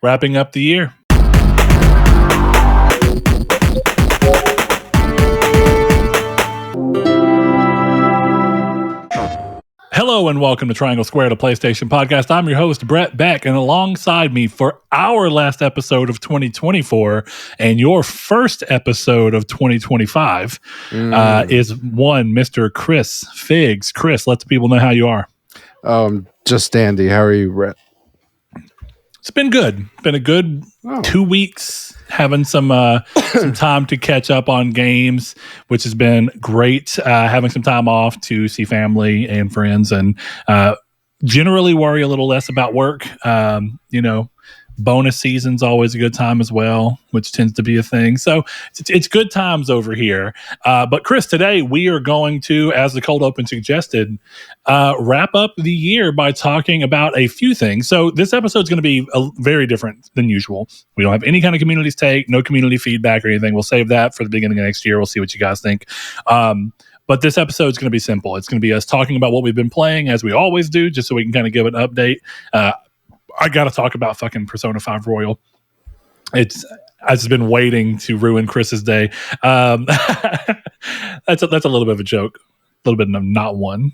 wrapping up the year. Hello and welcome to Triangle Square, the PlayStation podcast. I'm your host, Brett Beck, and alongside me for our last episode of 2024 and your first episode of 2025 is one Mr. Chris Figs. Chris, let the people know how you are. Just dandy. How are you, Brett? It's been good. Been a good 2 weeks, having some time to catch up on games, which has been great. Having some time off to see family and friends, and generally worry a little less about work. Bonus season's always a good time as well, which tends to be a thing. So it's good times over here. But Chris, today we are going to, as the cold open suggested, wrap up the year by talking about a few things. So this episode is going to be very different than usual. We don't have any kind of community's take, no community feedback or anything. We'll save that for the beginning of next year. We'll see what you guys think. But this episode is going to be simple. It's going to be us talking about what we've been playing, as we always do, just so we can kind of give an update. I got to talk about fucking Persona 5 Royal. I've just been waiting to ruin Chris's day. That's a little bit of a joke, a little bit of not one,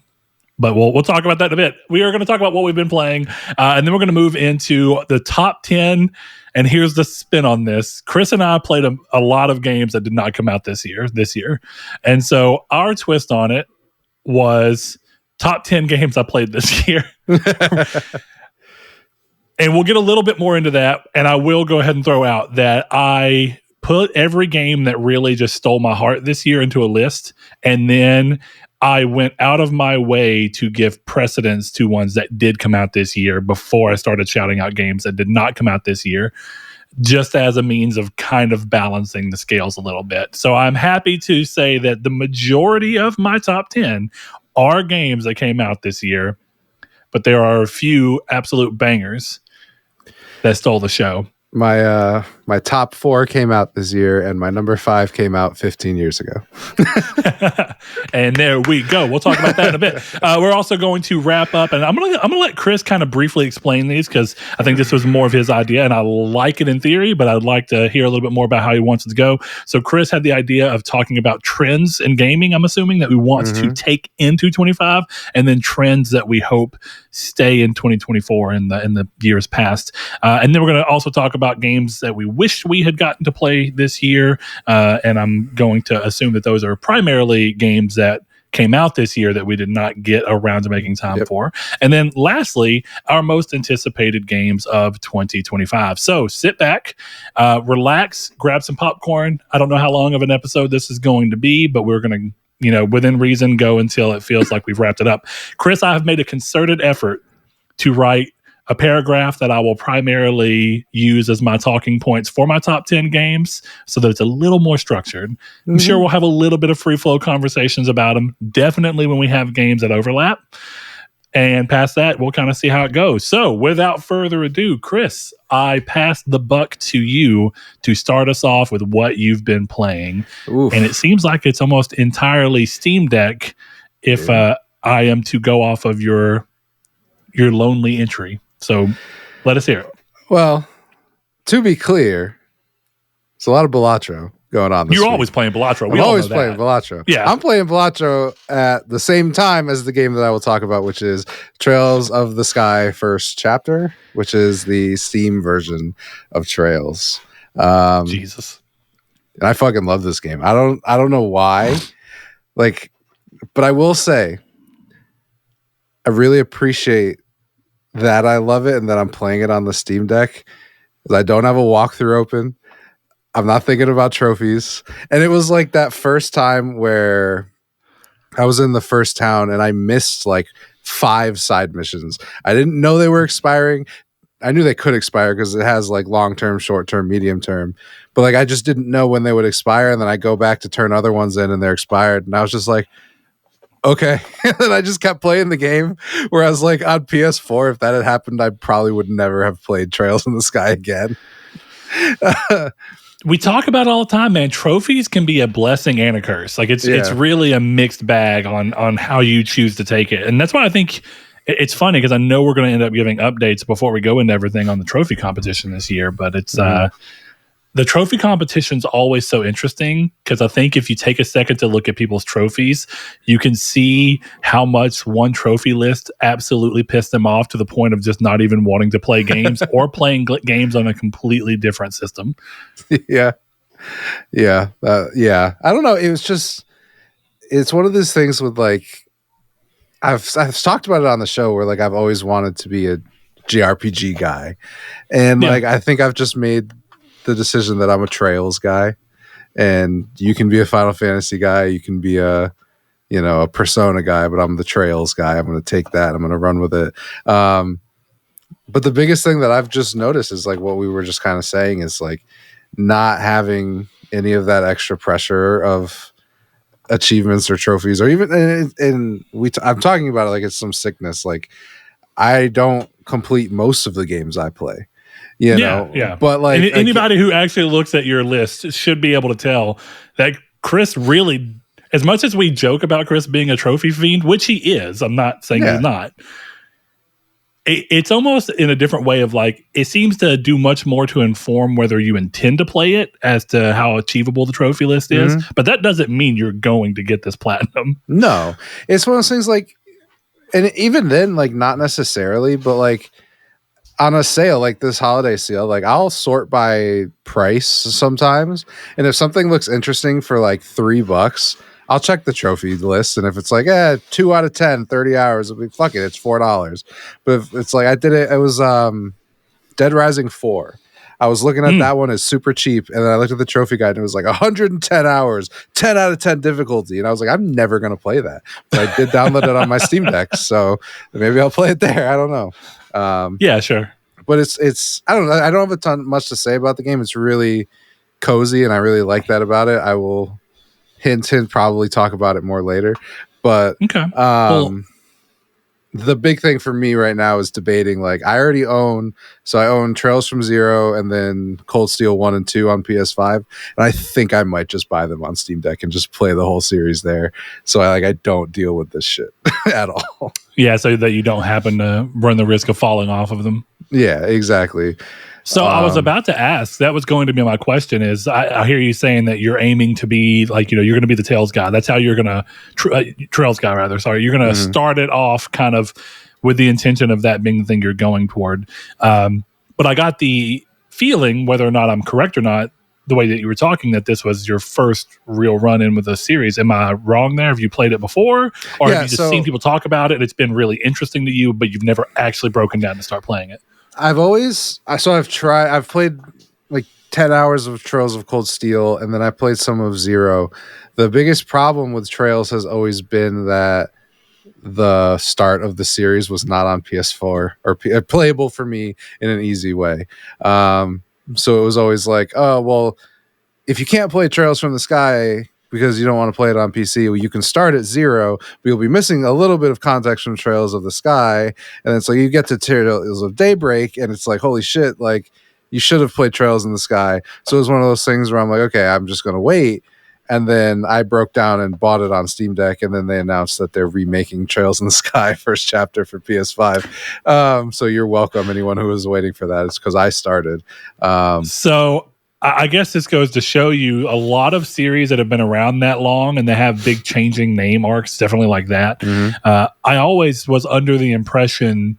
but we'll talk about that in a bit. We are going to talk about what we've been playing, and then we're going to move into the top 10. And here's the spin on this. Chris and I played a lot of games that did not come out this year. And so our twist on it was top 10 games I played this year. And we'll get a little bit more into that. And I will go ahead and throw out that I put every game that really just stole my heart this year into a list. And then I went out of my way to give precedence to ones that did come out this year before I started shouting out games that did not come out this year, just as a means of kind of balancing the scales a little bit. So I'm happy to say that the majority of my top 10 are games that came out this year, but there are a few absolute bangers that stole the show. My top 4 came out this year, and my number 5 came out 15 years ago. And there we go. We'll talk about that in a bit. We're also going to wrap up, and I'm gonna let Chris kind of briefly explain these, because I think this was more of his idea, and I like it in theory, but I'd like to hear a little bit more about how he wants it to go. So Chris had the idea of talking about trends in gaming, I'm assuming, that we want to take into 25, and then trends that we hope stay in 2024 in the years past. And then we're going to also talk about games that we wish we had gotten to play this year. And I'm going to assume that those are primarily games that came out this year that we did not get around to making time for. And then lastly, our most anticipated games of 2025. So sit back, relax, grab some popcorn. I don't know how long of an episode this is going to be, but we're going to, within reason, go until it feels like we've wrapped it up. Chris, I have made a concerted effort to write a paragraph that I will primarily use as my talking points for my top 10 games, so that it's a little more structured. I'm sure we'll have a little bit of free flow conversations about them. Definitely when we have games that overlap. And past that, we'll kind of see how it goes. So without further ado, Chris, I pass the buck to you to start us off with what you've been playing. Oof. And it seems like it's almost entirely Steam Deck if I am to go off of your lonely entry. So let us hear it. Well, to be clear, it's a lot of Balatro going on this You're week. always playing Balatro. I'm always playing Balatro. Yeah. I'm playing Balatro at the same time as the game that I will talk about, which is Trails of the Sky First Chapter, which is the Steam version of Trails. Jesus. And I fucking love this game. I don't know why. But I will say, I really appreciate that I love it and that I'm playing it on the Steam Deck, because I don't have a walkthrough open. I'm not thinking about trophies. And it was like that first time where I was in the first town and I missed like 5 side missions. I didn't know they were expiring. I knew they could expire because it has like long-term, short-term, medium-term. But like I just didn't know when they would expire. And then I go back to turn other ones in and they're expired. And I was just like, okay. And I just kept playing the game. Whereas like on PS4, if that had happened, I probably would never have played Trails in the Sky again. We talk about it all the time, man. Trophies can be a blessing and a curse. Like it's really a mixed bag on how you choose to take it. And that's why I think it's funny because I know we're going to end up giving updates before we go into everything on the trophy competition this year, but it's the trophy competition's always so interesting because I think if you take a second to look at people's trophies, you can see how much one trophy list absolutely pissed them off to the point of just not even wanting to play games or playing games on a completely different system. Yeah. Yeah. I don't know. It's one of those things with like, I've talked about it on the show where like I've always wanted to be a JRPG guy, and like I think I've just made the decision that I'm a Trails guy, and you can be a Final Fantasy guy, you can be a Persona guy, but I'm the Trails guy. I'm going to take that. I'm going to run with it. But the biggest thing that I've just noticed is like what we were just kind of saying is like not having any of that extra pressure of achievements or trophies, or even I'm talking about it like it's some sickness. Like I don't complete most of the games I play, know. But like anybody who actually looks at your list should be able to tell that Chris really, as much as we joke about Chris being a trophy fiend, which he is, I'm not saying he's not. It's almost in a different way of like, it seems to do much more to inform whether you intend to play it as to how achievable the trophy list is. But that doesn't mean you're going to get this platinum. No, it's one of those things like, and even then, like not necessarily, but like on a sale, like this holiday sale, like I'll sort by price sometimes. And if something looks interesting for like $3, I'll check the trophy list, and if it's like 2 out of 10, 30 hours, it'll be fuck it, it's $4. But if it's like I did it, it was Dead Rising 4. I was looking at that one as super cheap, and then I looked at the trophy guide and it was like 110 hours, 10 out of 10 difficulty, and I was like, I'm never gonna play that. But I did download it on my Steam Deck, so maybe I'll play it there. I don't know. Yeah, sure. But it's I don't know. I don't have much to say about the game. It's really cozy, and I really like that about it. I will hint probably talk about it more later, but the big thing for me right now is debating, like I own Trails from Zero and then Cold Steel 1 and 2 on PS5, and I think I might just buy them on Steam Deck and just play the whole series there, so I don't deal with this shit at all. Yeah, so that you don't happen to run the risk of falling off of them. Yeah, exactly. So I was about to ask, that was going to be my question is, I hear you saying that you're aiming to be like, you're going to be the Trails guy. That's how you're going to, Trails guy rather, sorry. You're going to start it off kind of with the intention of that being the thing you're going toward. But I got the feeling, whether or not I'm correct or not, the way that you were talking, that this was your first real run in with a series. Am I wrong there? Have you played it before? Or have you just seen people talk about it and it's been really interesting to you, but you've never actually broken down to start playing it? I've played like 10 hours of Trails of Cold Steel, and then I played some of Zero. The biggest problem with Trails has always been that the start of the series was not on PS4 or playable for me in an easy way. So it was always like, oh, well, if you can't play Trails from the Sky because you don't want to play it on PC, well, you can start at Zero, but you'll be missing a little bit of context from Trails of the Sky. And it's like you get to Trails of Daybreak, and it's like, holy shit, like you should have played Trails in the Sky. So it was one of those things where I'm like, okay, I'm just going to wait. And then I broke down and bought it on Steam Deck, and then they announced that they're remaking Trails in the Sky first chapter for PS5. So you're welcome, anyone who was waiting for that. It's because I started. So I guess this goes to show you a lot of series that have been around that long and they have big changing name arcs, definitely like that. I always was under the impression,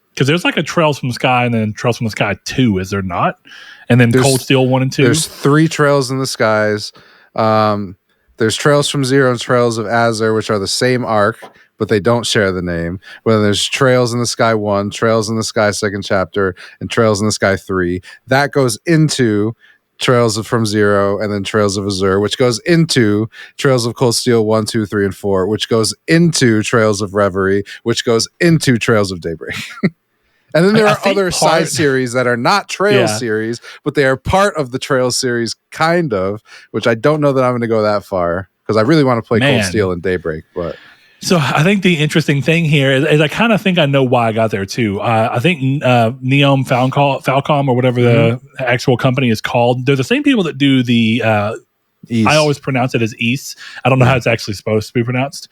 because there's like a Trails from the Sky and then Trails from the Sky 2, is there not? And then Cold Steel 1 and 2? There's 3 Trails in the Skies. There's Trails from Zero and Trails of Azure, which are the same arc, but they don't share the name. But then there's Trails in the Sky 1, Trails in the Sky 2nd chapter, and Trails in the Sky 3. That goes into Trails from Zero, and then Trails of Azure, which goes into Trails of Cold Steel 1, 2, 3, and 4, which goes into Trails of Reverie, which goes into Trails of Daybreak. And then there are other side series that are not Trails series, but they are part of the Trails series, kind of, which I don't know that I'm going to go that far, because I really want to play Cold Steel and Daybreak. But so I think the interesting thing here is I kind of think I know why I got there too. I think Neom Falcom, or whatever the actual company is called, they're the same people that do the East. I always pronounce it as East. I don't know how it's actually supposed to be pronounced.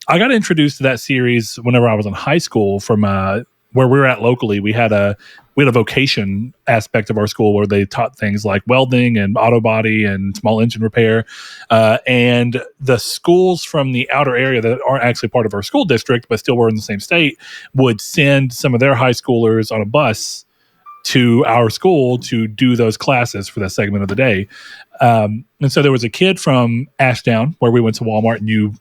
I got introduced to that series whenever I was in high school from where we were at locally. We had a vocation aspect of our school where they taught things like welding and auto body and small engine repair. And the schools from the outer area that aren't actually part of our school district, but still were in the same state, would send some of their high schoolers on a bus to our school to do those classes for that segment of the day. And so there was a kid from Ashdown where we went to Walmart, and you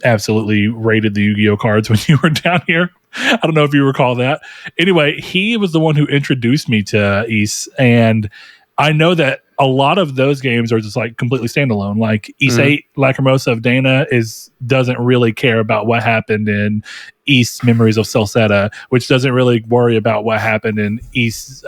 absolutely rated the Yu-Gi-Oh cards when you were down here. I don't know if you recall that. Anyway, he was the one who introduced me to Ys, and I know that a lot of those games are just like completely standalone. Like Ys 8 Lacrimosa of Dana doesn't really care about what happened in Ys Memories of Celceta, which doesn't really worry about what happened in Ys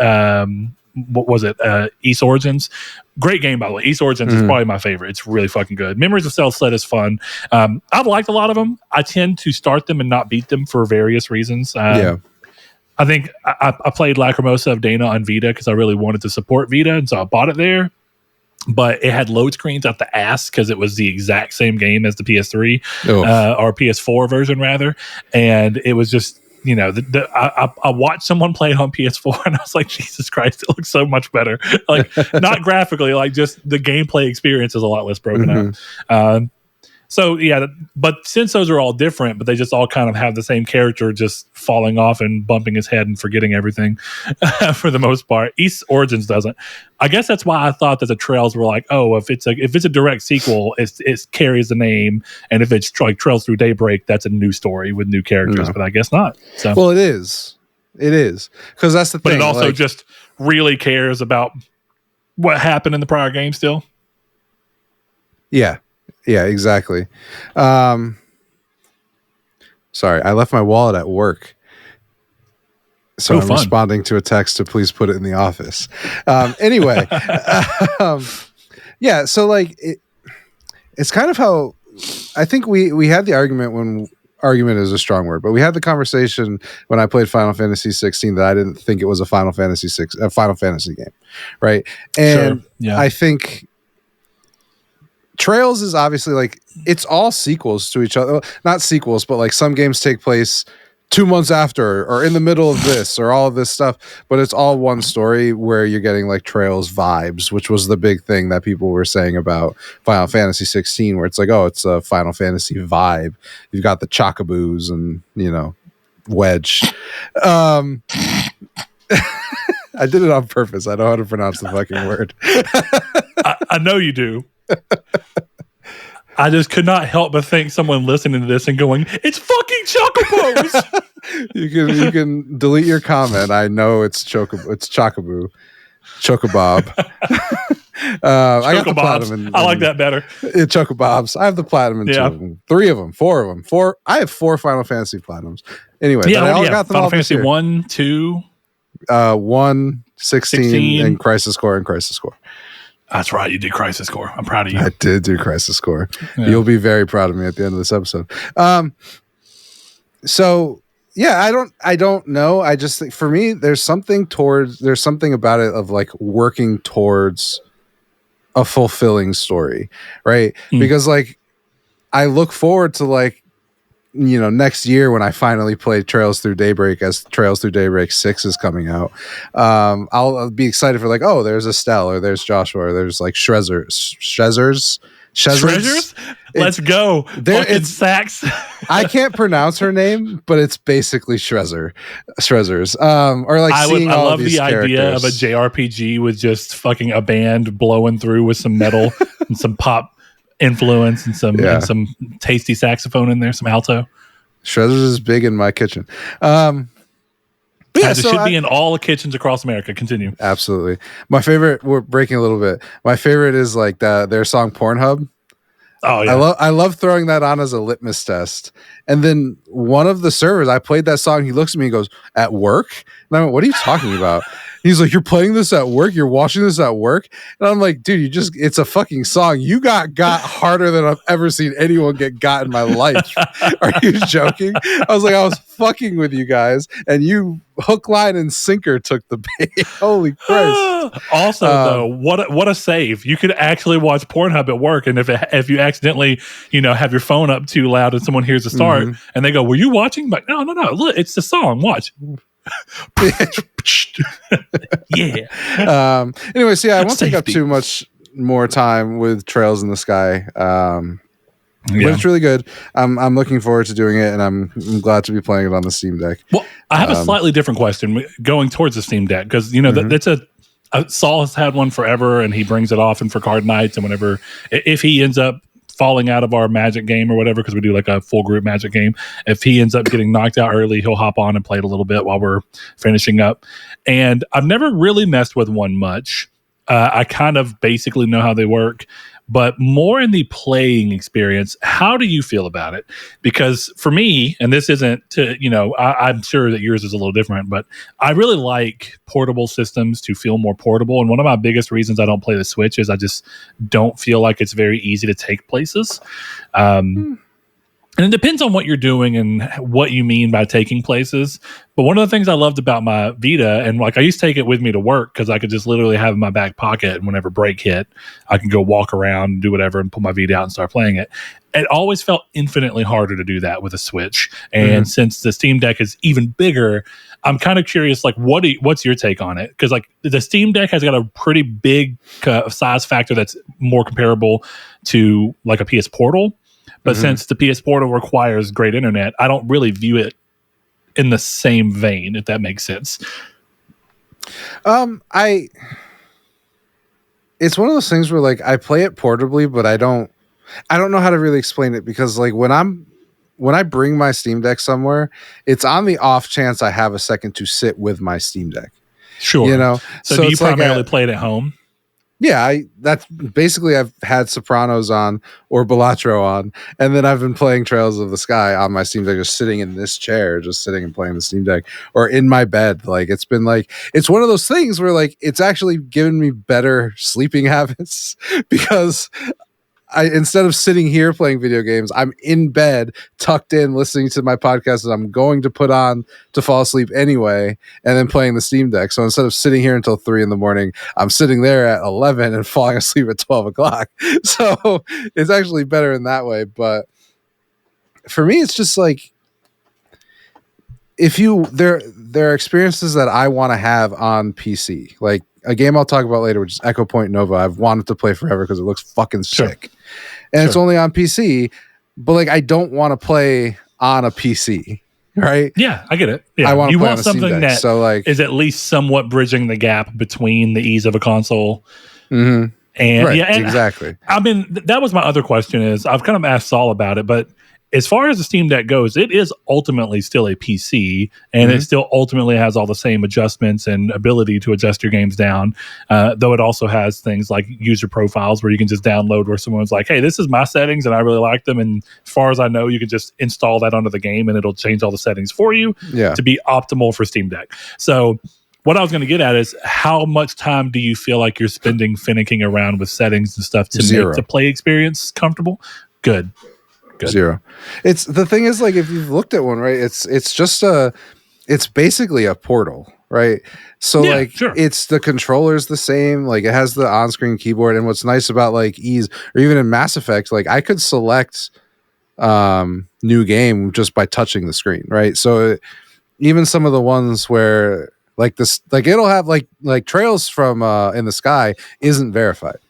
what was it? Ys Origins. Great game, by the way. Ys Origins is probably my favorite. It's really fucking good. Memories of Celceta is fun. I've liked a lot of them. I tend to start them and not beat them for various reasons. I think I played Lacrimosa of Dana on Vita because I really wanted to support Vita, and so I bought it there. But it had load screens out the ass because it was the exact same game as the PS3 or PS4 version, rather. And it was just, you know, I watched someone play it on PS4 and I was like, Jesus Christ, it looks so much better. Like, not graphically, like just the gameplay experience is a lot less broken up. So yeah, but since those are all different, but they just all kind of have the same character just falling off and bumping his head and forgetting everything for the most part. Ys Origins doesn't. I guess that's why I thought that the Trails were like, oh, if it's a direct sequel, it carries the name, and if it's like Trails Through Daybreak, that's a new story with new characters. But I guess not. So well, it is because that's the thing. But it also just really cares about what happened in the prior game still. Yeah, exactly. Sorry, I left my wallet at work. So I'm responding to a text to please put it in the office. Anyway, yeah, so like it's kind of how I think we had the argument argument is a strong word, but we had the conversation when I played Final Fantasy 16 that I didn't think it was a Final Fantasy game, right? And I think Trails is obviously like it's all sequels to each other. Not sequels, but like some games take place 2 months after or in the middle of this or all of this stuff, but it's all one story where you're getting like Trails vibes, which was the big thing that people were saying about Final Fantasy 16, where it's like, oh, it's a Final Fantasy vibe. You've got the Chocoboos and, you know, Wedge. I did it on purpose. I know how to pronounce the fucking word. I know you do. I just could not help but think someone listening to this and going, "It's fucking Chocobos." You can delete your comment. I know it's Chocoboo, Chocobob. I got the platinum. I like that better. Chocobobs. I have the platinum in 2 of them, 3 of them, 4 of them. 4. I have 4 Final Fantasy platinums. Anyway, I got them Final all Fantasy 1, 2, 1, 16, and Crisis Core and Crisis Core. That's right. You did Crisis Core. I'm proud of you. I did do Crisis Core. Yeah. You'll be very proud of me at the end of this episode. So yeah, I don't know. I just think for me, there's something about it of like working towards a fulfilling story, right? Because like I look forward to like, you know, next year when I finally play Trails Through Daybreak, as Trails Through Daybreak 6 is coming out, I'll be excited for like, oh, there's Estelle, or there's Joshua, or there's like Shrezzers. Let's go. It's Sax. I can't pronounce her name, but it's basically Shrezzers. Or like I love the idea of a JRPG with just fucking a band blowing through with some metal and some pop influence and some tasty saxophone in there, some alto. Shrezzers is big in my kitchen. It should be in all the kitchens across America. Continue. Absolutely. My favorite, we're breaking a little bit. My favorite is like their song Pornhub. Oh yeah. I love throwing that on as a litmus test. And then one of the servers, I played that song, he looks at me and goes, "At work?" And I went, "What are you talking about?" He's like, you're playing this at work? You're watching this at work? And I'm like, dude, it's a fucking song. You got harder than I've ever seen anyone get got in my life. Are you joking? I was like, I was fucking with you guys, and you hook, line, and sinker took the bait. Holy Christ. Also, though, what a save. You could actually watch Pornhub at work, and if you accidentally, have your phone up too loud and someone hears the start, and they go, were you watching? But no, look, it's the song. Watch. Yeah. Anyway, so I won't take up too much more time with Trails in the Sky. But it's really good. I'm looking forward to doing it, and I'm glad to be playing it on the Steam Deck. Well, I have a slightly different question going towards the Steam Deck, because that's Saul has had one forever, and he brings it often for card nights, and whenever if he ends up falling out of our Magic game or whatever, because we do like a full group Magic game, if he ends up getting knocked out early, he'll hop on and play it a little bit while we're finishing up. And I've never really messed with one much. I kind of basically know how they work, but more in the playing experience, how do you feel about it? Because for me, and this isn't to, I'm sure that yours is a little different, but I really like portable systems to feel more portable. And one of my biggest reasons I don't play the Switch is I just don't feel like it's very easy to take places. And it depends on what you're doing and what you mean by taking places. But one of the things I loved about my Vita, and like I used to take it with me to work because I could just literally have it in my back pocket, and whenever break hit, I can go walk around and do whatever and pull my Vita out and start playing it. It always felt infinitely harder to do that with a Switch. And since the Steam Deck is even bigger, I'm kind of curious, like, what's your take on it? Because like the Steam Deck has got a pretty big size factor that's more comparable to like a PS Portal. But since the PS Portal requires great internet, I don't really view it in the same vein, if that makes sense. It's one of those things where like I play it portably, but I don't know how to really explain it, because like when I bring my Steam Deck somewhere, it's on the off chance I have a second to sit with my Steam Deck. Sure. So do you primarily play it at home? Yeah, that's basically, I've had Sopranos on or Balatro on, and then I've been playing Trails of the Sky on my Steam Deck, just sitting in this chair, just sitting and playing the Steam Deck, or in my bed. Like it's been like, it's one of those things where like it's actually given me better sleeping habits, because instead of sitting here playing video games, I'm in bed, tucked in, listening to my podcast that I'm going to put on to fall asleep anyway, and then playing the Steam Deck. So instead of sitting here until 3 a.m, I'm sitting there at 11 and falling asleep at 12 o'clock. So it's actually better in that way. But for me, it's just like, there are experiences that I want to have on PC, like a game I'll talk about later, which is Echo Point Nova. I've wanted to play forever because it looks fucking sick. And it's only on PC, but like I don't want to play on a PC, right? Yeah, I get it. Yeah. I want you to play want on a something Steam Deck, that so like is at least somewhat bridging the gap between the ease of a console. And exactly. I mean, that was my other question. Is I've kind of asked Saul about it, but as far as the Steam Deck goes, it is ultimately still a PC, and it still ultimately has all the same adjustments and ability to adjust your games down, though it also has things like user profiles where you can just download where someone's like, hey, this is my settings and I really like them, and as far as I know, you can just install that onto the game and it'll change all the settings for you to be optimal for Steam Deck. So what I was going to get at is, how much time do you feel like you're spending finicking around with settings and stuff to make the play experience comfortable? Good. 0. It's the thing is, like, if you've looked at one, right, it's basically a portal, right? So it's the controller's the same, like it has the on-screen keyboard, and what's nice about like ease, or even in Mass Effect, like I could select new game just by touching the screen, right? So even some of the ones where like this, like it'll have like Trails from in the Sky isn't verified.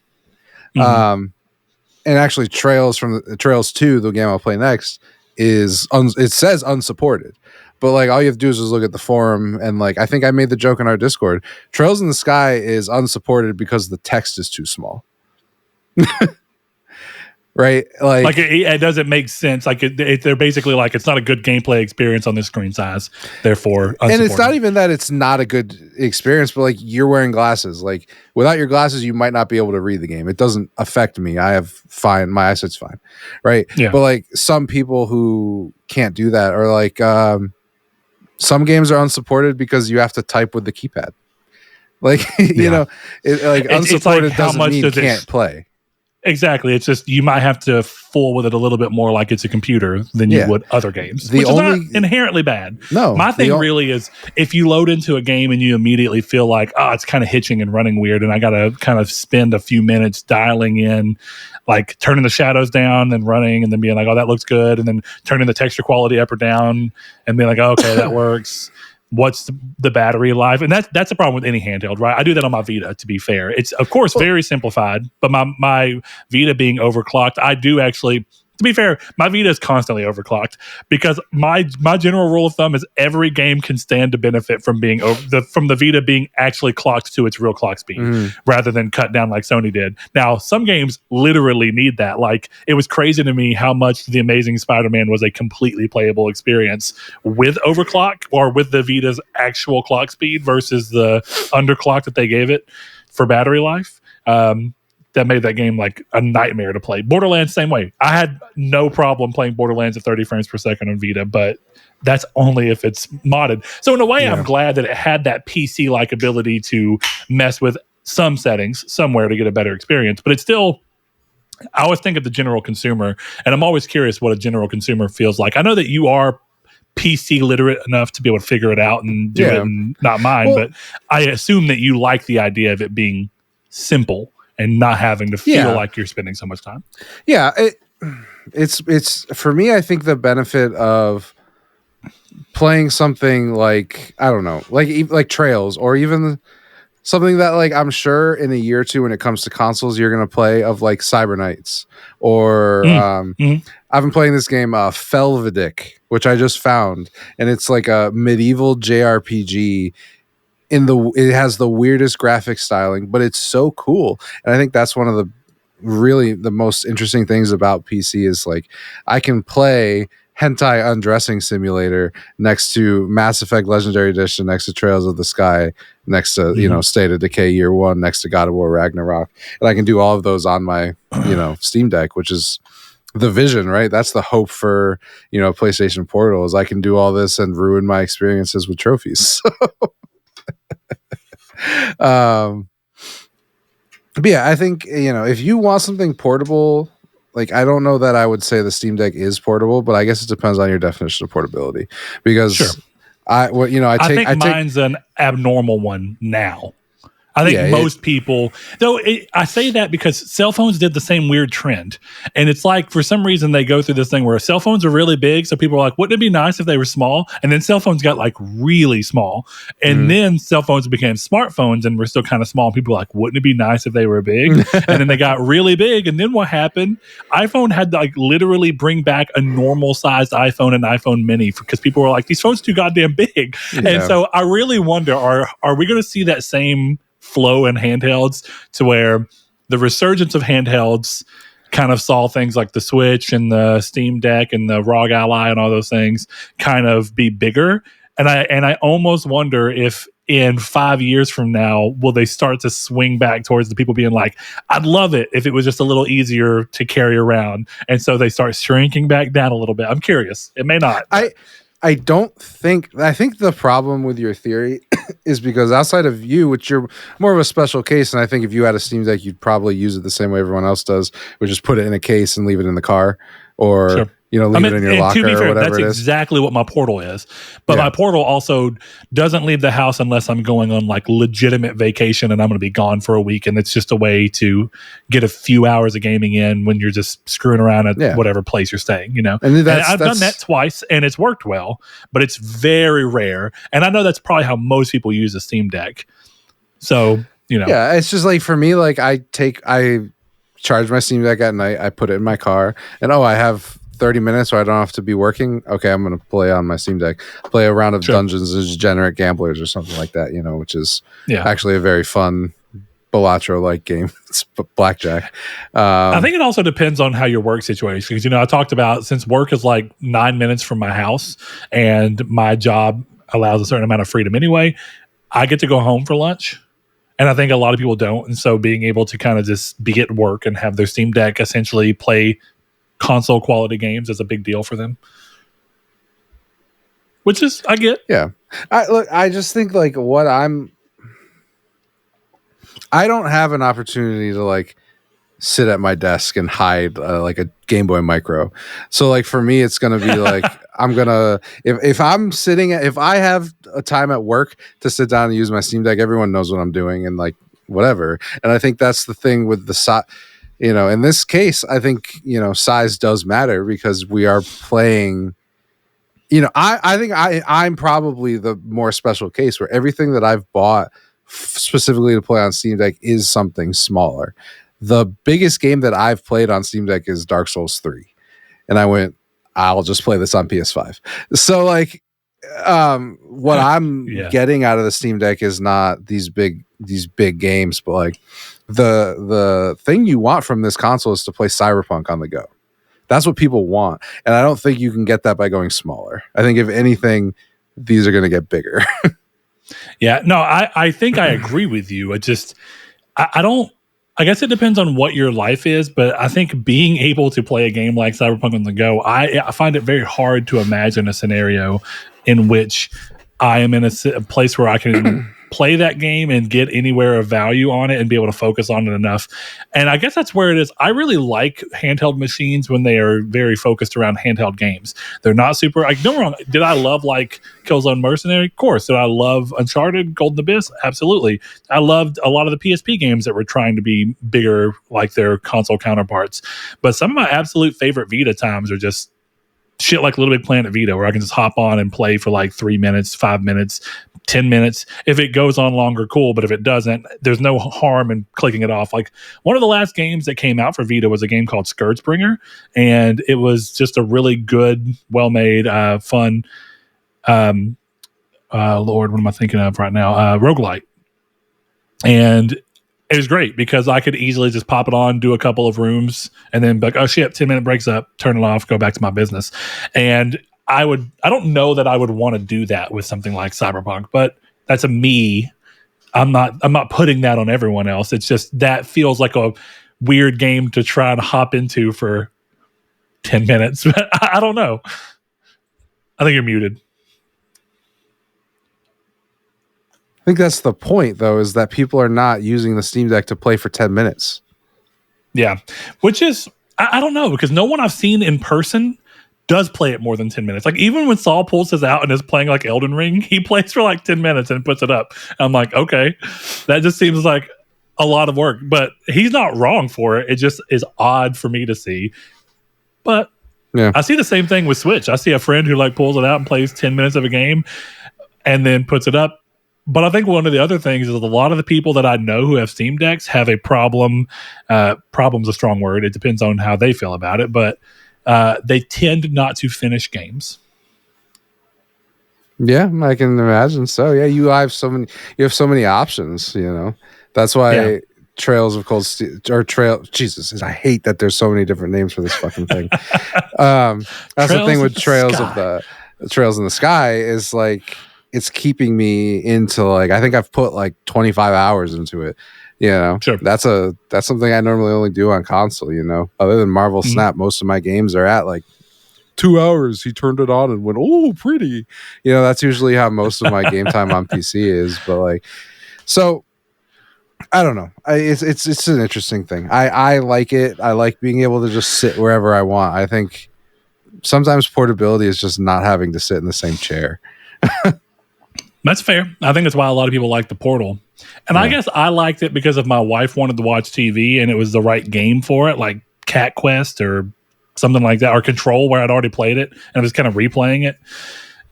And actually, Trails 2, the game I'll play next, it says unsupported. But like all you have to do is just look at the forum, and like I think I made the joke in our Discord, Trails in the Sky is unsupported because the text is too small. Right? Like it doesn't make sense. Like they're basically like, it's not a good gameplay experience on this screen size, therefore unsupported. And it's not even that it's not a good experience, but like you're wearing glasses. Like without your glasses, you might not be able to read the game. It doesn't affect me. My eyesight's fine. Right? Yeah. But like some people who can't do that, or like some games are unsupported because you have to type with the keypad. Like, you know, like It's like unsupported how doesn't much mean does it can't play. Exactly. It's just you might have to fool with it a little bit more like it's a computer than you Yeah. would other games, The which is not only inherently bad. no, My thing really is if you load into a game and you immediately feel like, oh, it's kind of hitching and running weird, and I got to kind of spend a few minutes dialing in, like turning the shadows down and running and then being like, oh, that looks good, and then turning the texture quality up or down and being like, oh, okay, that works. What's the battery life? And that's a problem with any handheld, right? I do that on my Vita, to be fair. It's, of course, very simplified, but my Vita being overclocked, I do actually, to be fair, my Vita is constantly overclocked because my general rule of thumb is every game can stand to benefit from being from the Vita being actually clocked to its real clock speed rather than cut down like Sony did. Now, some games literally need that. Like, it was crazy to me how much The Amazing Spider-Man was a completely playable experience with overclock or with the Vita's actual clock speed versus the underclock that they gave it for battery life. That made that game like a nightmare to play. Borderlands, same way. I had no problem playing Borderlands at 30 frames per second on Vita, but that's only if it's modded. So in a way, I'm glad that it had that PC-like ability to mess with some settings somewhere to get a better experience. But it's still, I always think of the general consumer, and I'm always curious what a general consumer feels like. I know that you are PC literate enough to be able to figure it out and do it and not mind, but I assume that you like the idea of it being simple and not having to feel like you're spending so much time. Yeah, it's for me. I think the benefit of playing something like, I don't know, like Trails, or even something that, like, I'm sure in a year or two when it comes to consoles you're gonna play, of like Cyber Knights, or I've been playing this game Felvidic, which I just found, and it's like a medieval JRPG. It has the weirdest graphic styling, but it's so cool. And I think that's one of the most interesting things about PC is, like, I can play Hentai Undressing Simulator next to Mass Effect Legendary Edition, next to Trails of the Sky, next to State of Decay Year One, next to God of War Ragnarok, and I can do all of those on my Steam Deck, which is the vision, right? That's the hope for PlayStation Portal, is I can do all this and ruin my experiences with trophies. But yeah, I think if you want something portable, like, I don't know that I would say the Steam Deck is portable, but I guess it depends on your definition of portability. Because I think mine's an abnormal one now. I think most people, though, I say that because cell phones did the same weird trend. And it's like, for some reason, they go through this thing where cell phones are really big. So people are like, wouldn't it be nice if they were small? And then cell phones got like really small. And then cell phones became smartphones and were still kind of small. And people were like, wouldn't it be nice if they were big? And then they got really big. And then what happened? iPhone had to, like, literally bring back a normal sized iPhone and iPhone mini because people were like, these phones are too goddamn big. Yeah. And so I really wonder, are we going to see that same flow in handhelds, to where the resurgence of handhelds kind of saw things like the Switch and the Steam Deck and the ROG Ally and all those things kind of be bigger? And I almost wonder if in 5 years from now, will they start to swing back towards the people being like, I'd love it if it was just a little easier to carry around. And so they start shrinking back down a little bit. I'm curious. It may not. I think the problem with your theory is because outside of you, which you're more of a special case, and I think if you had a Steam Deck, you'd probably use it the same way everyone else does, which is put it in a case and leave it in the car, or leave it in your locker, or whatever that's it is. Exactly what my Portal is. But my Portal also doesn't leave the house unless I'm going on like legitimate vacation and I'm going to be gone for a week. And it's just a way to get a few hours of gaming in when you're just screwing around at whatever place you're staying, And I've done that twice and it's worked well, but it's very rare. And I know that's probably how most people use a Steam Deck. So, Yeah, it's just like, for me, like, I charge my Steam Deck at night, I put it in my car, and I have 30 minutes where I don't have to be working. Okay, I'm going to play on my Steam Deck, play a round of Dungeons and Degenerate Gamblers or something like that, which is actually a very fun Balatro-like game. It's blackjack. I think it also depends on how your work situation, because, I talked about, since work is like 9 minutes from my house and my job allows a certain amount of freedom anyway, I get to go home for lunch. And I think a lot of people don't. And so being able to kind of just be at work and have their Steam Deck essentially play console quality games is a big deal for them, which is, I get. Yeah. I just think, like, what I'm I don't have an opportunity to like sit at my desk and hide like a Game Boy Micro. So like for me, it's gonna be like I'm gonna if I'm sitting if I have a time at work to sit down and use my Steam Deck, everyone knows what I'm doing and like whatever. And I think that's the thing with the size. You know, in this case, I think size does matter because we are playing. I think I'm probably the more special case where everything that I've bought specifically to play on Steam Deck is something smaller. The biggest game that I've played on Steam Deck is Dark Souls 3. And I went, I'll just play this on PS5. So like what I'm getting out of the Steam Deck is not these big games, but like the thing you want from this console is to play Cyberpunk on the go. That's what people want. And I don't think you can get that by going smaller. I think if anything, these are going to get bigger. Yeah, no, I think I agree with you. I guess it depends on what your life is, but I think being able to play a game like Cyberpunk on the go, I find it very hard to imagine a scenario in which I am in a place where I can play that game and get anywhere of value on it and be able to focus on it enough. And I guess that's where it is. I really like handheld machines when they are very focused around handheld games. They're not super, like, don't get me wrong. Did I love like Killzone Mercenary? Of course. Did I love Uncharted, Golden Abyss? Absolutely. I loved a lot of the PSP games that were trying to be bigger like their console counterparts. But some of my absolute favorite Vita times are just shit like Little Big Planet Vita, where I can just hop on and play for like 3 minutes, 5 minutes, 10 minutes. If it goes on longer, cool. But if it doesn't, there's no harm in clicking it off. Like one of the last games that came out for Vita was a game called Scourgebringer. And it was just a really good, well-made, fun, Lord, what am I thinking of right now? Roguelite. And it was great because I could easily just pop it on, do a couple of rooms, and then be like, oh shit, 10-minute breaks up, turn it off, go back to my business. And I don't know that I would want to do that with something like Cyberpunk, but that's a me. I'm not putting that on everyone else. It's just that feels like a weird game to try and hop into for 10 minutes. But I don't know. I think you're muted. I think that's the point, though, is that people are not using the Steam Deck to play for 10 minutes. Yeah, which is, I don't know, because no one I've seen in person does play it more than 10 minutes. Like, even when Saul pulls his out and is playing like Elden Ring, he plays for like 10 minutes and puts it up. I'm like, okay, that just seems like a lot of work. But he's not wrong for it. It just is odd for me to see. But yeah, I see the same thing with Switch. I see a friend who like pulls it out and plays 10 minutes of a game and then puts it up. But I think one of the other things is a lot of the people that I know who have Steam Decks have a problem. Problem's a strong word. It depends on how they feel about it. But they tend not to finish games. Yeah, I can imagine. So yeah, you have so many options. That's why Trails of Cold Steel or Trail. Jesus, I hate that there's so many different names for this fucking thing. That's the thing with Trails in the Sky is like. It's keeping me into like I think I've put like 25 hours into it. Sure. That's something I normally only do on console. Other than Marvel Snap, most of my games are at like 2 hours. He turned it on and went, oh, pretty. That's usually how most of my game time on PC is. But like, so I don't know. It's an interesting thing. I like it. I like being able to just sit wherever I want. I think sometimes portability is just not having to sit in the same chair. That's fair. I think that's why a lot of people like the Portal. And I guess I liked it because if my wife wanted to watch TV and it was the right game for it, like Cat Quest or something like that, or Control, where I'd already played it and I was kind of replaying it.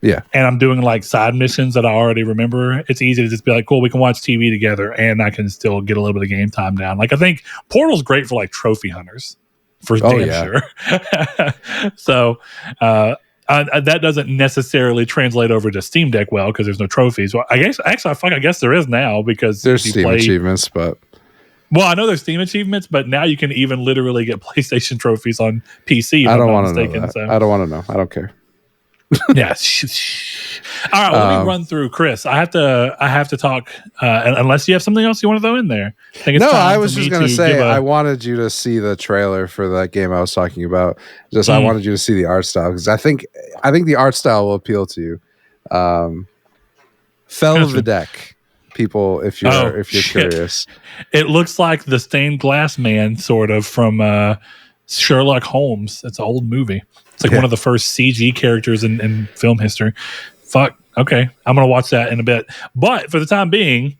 Yeah. And I'm doing like side missions that I already remember. It's easy to just be like, cool, we can watch TV together and I can still get a little bit of game time down. Like I think Portal's great for like trophy hunters for damn sure. So, that doesn't necessarily translate over to Steam Deck well because there's no trophies. Well, I guess there is now because there's Steam achievements, but I know there's Steam achievements, but now you can even literally get PlayStation trophies on PC. I don't want to know that. I don't want to know. I don't care. Yeah. All right. Well, let me run through Chris. I have to talk. Unless you have something else you want to throw in there. I was just going to say I wanted you to see the trailer for that game I was talking about. I wanted you to see the art style because I think the art style will appeal to you. Fell of the Deck. people if you're curious. It looks like the Stained Glass Man, sort of, from Sherlock Holmes. It's an old movie. It's like one of the first CG characters in film history. Fuck. Okay. I'm going to watch that in a bit. But for the time being,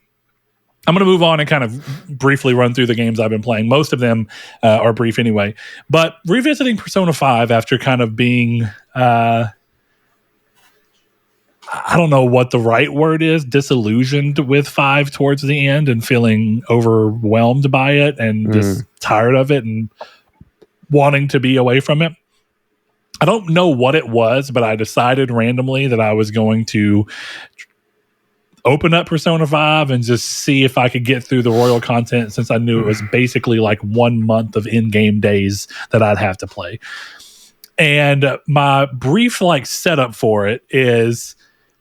I'm going to move on and kind of briefly run through the games I've been playing. Most of them are brief anyway. But revisiting Persona 5 after kind of being... I don't know what the right word is, disillusioned with 5 towards the end and feeling overwhelmed by it and just tired of it and wanting to be away from it. I don't know what it was, but I decided randomly that I was going to open up Persona 5 and just see if I could get through the royal content, since I knew it was basically like 1 month of in-game days that I'd have to play. And my brief setup for it is...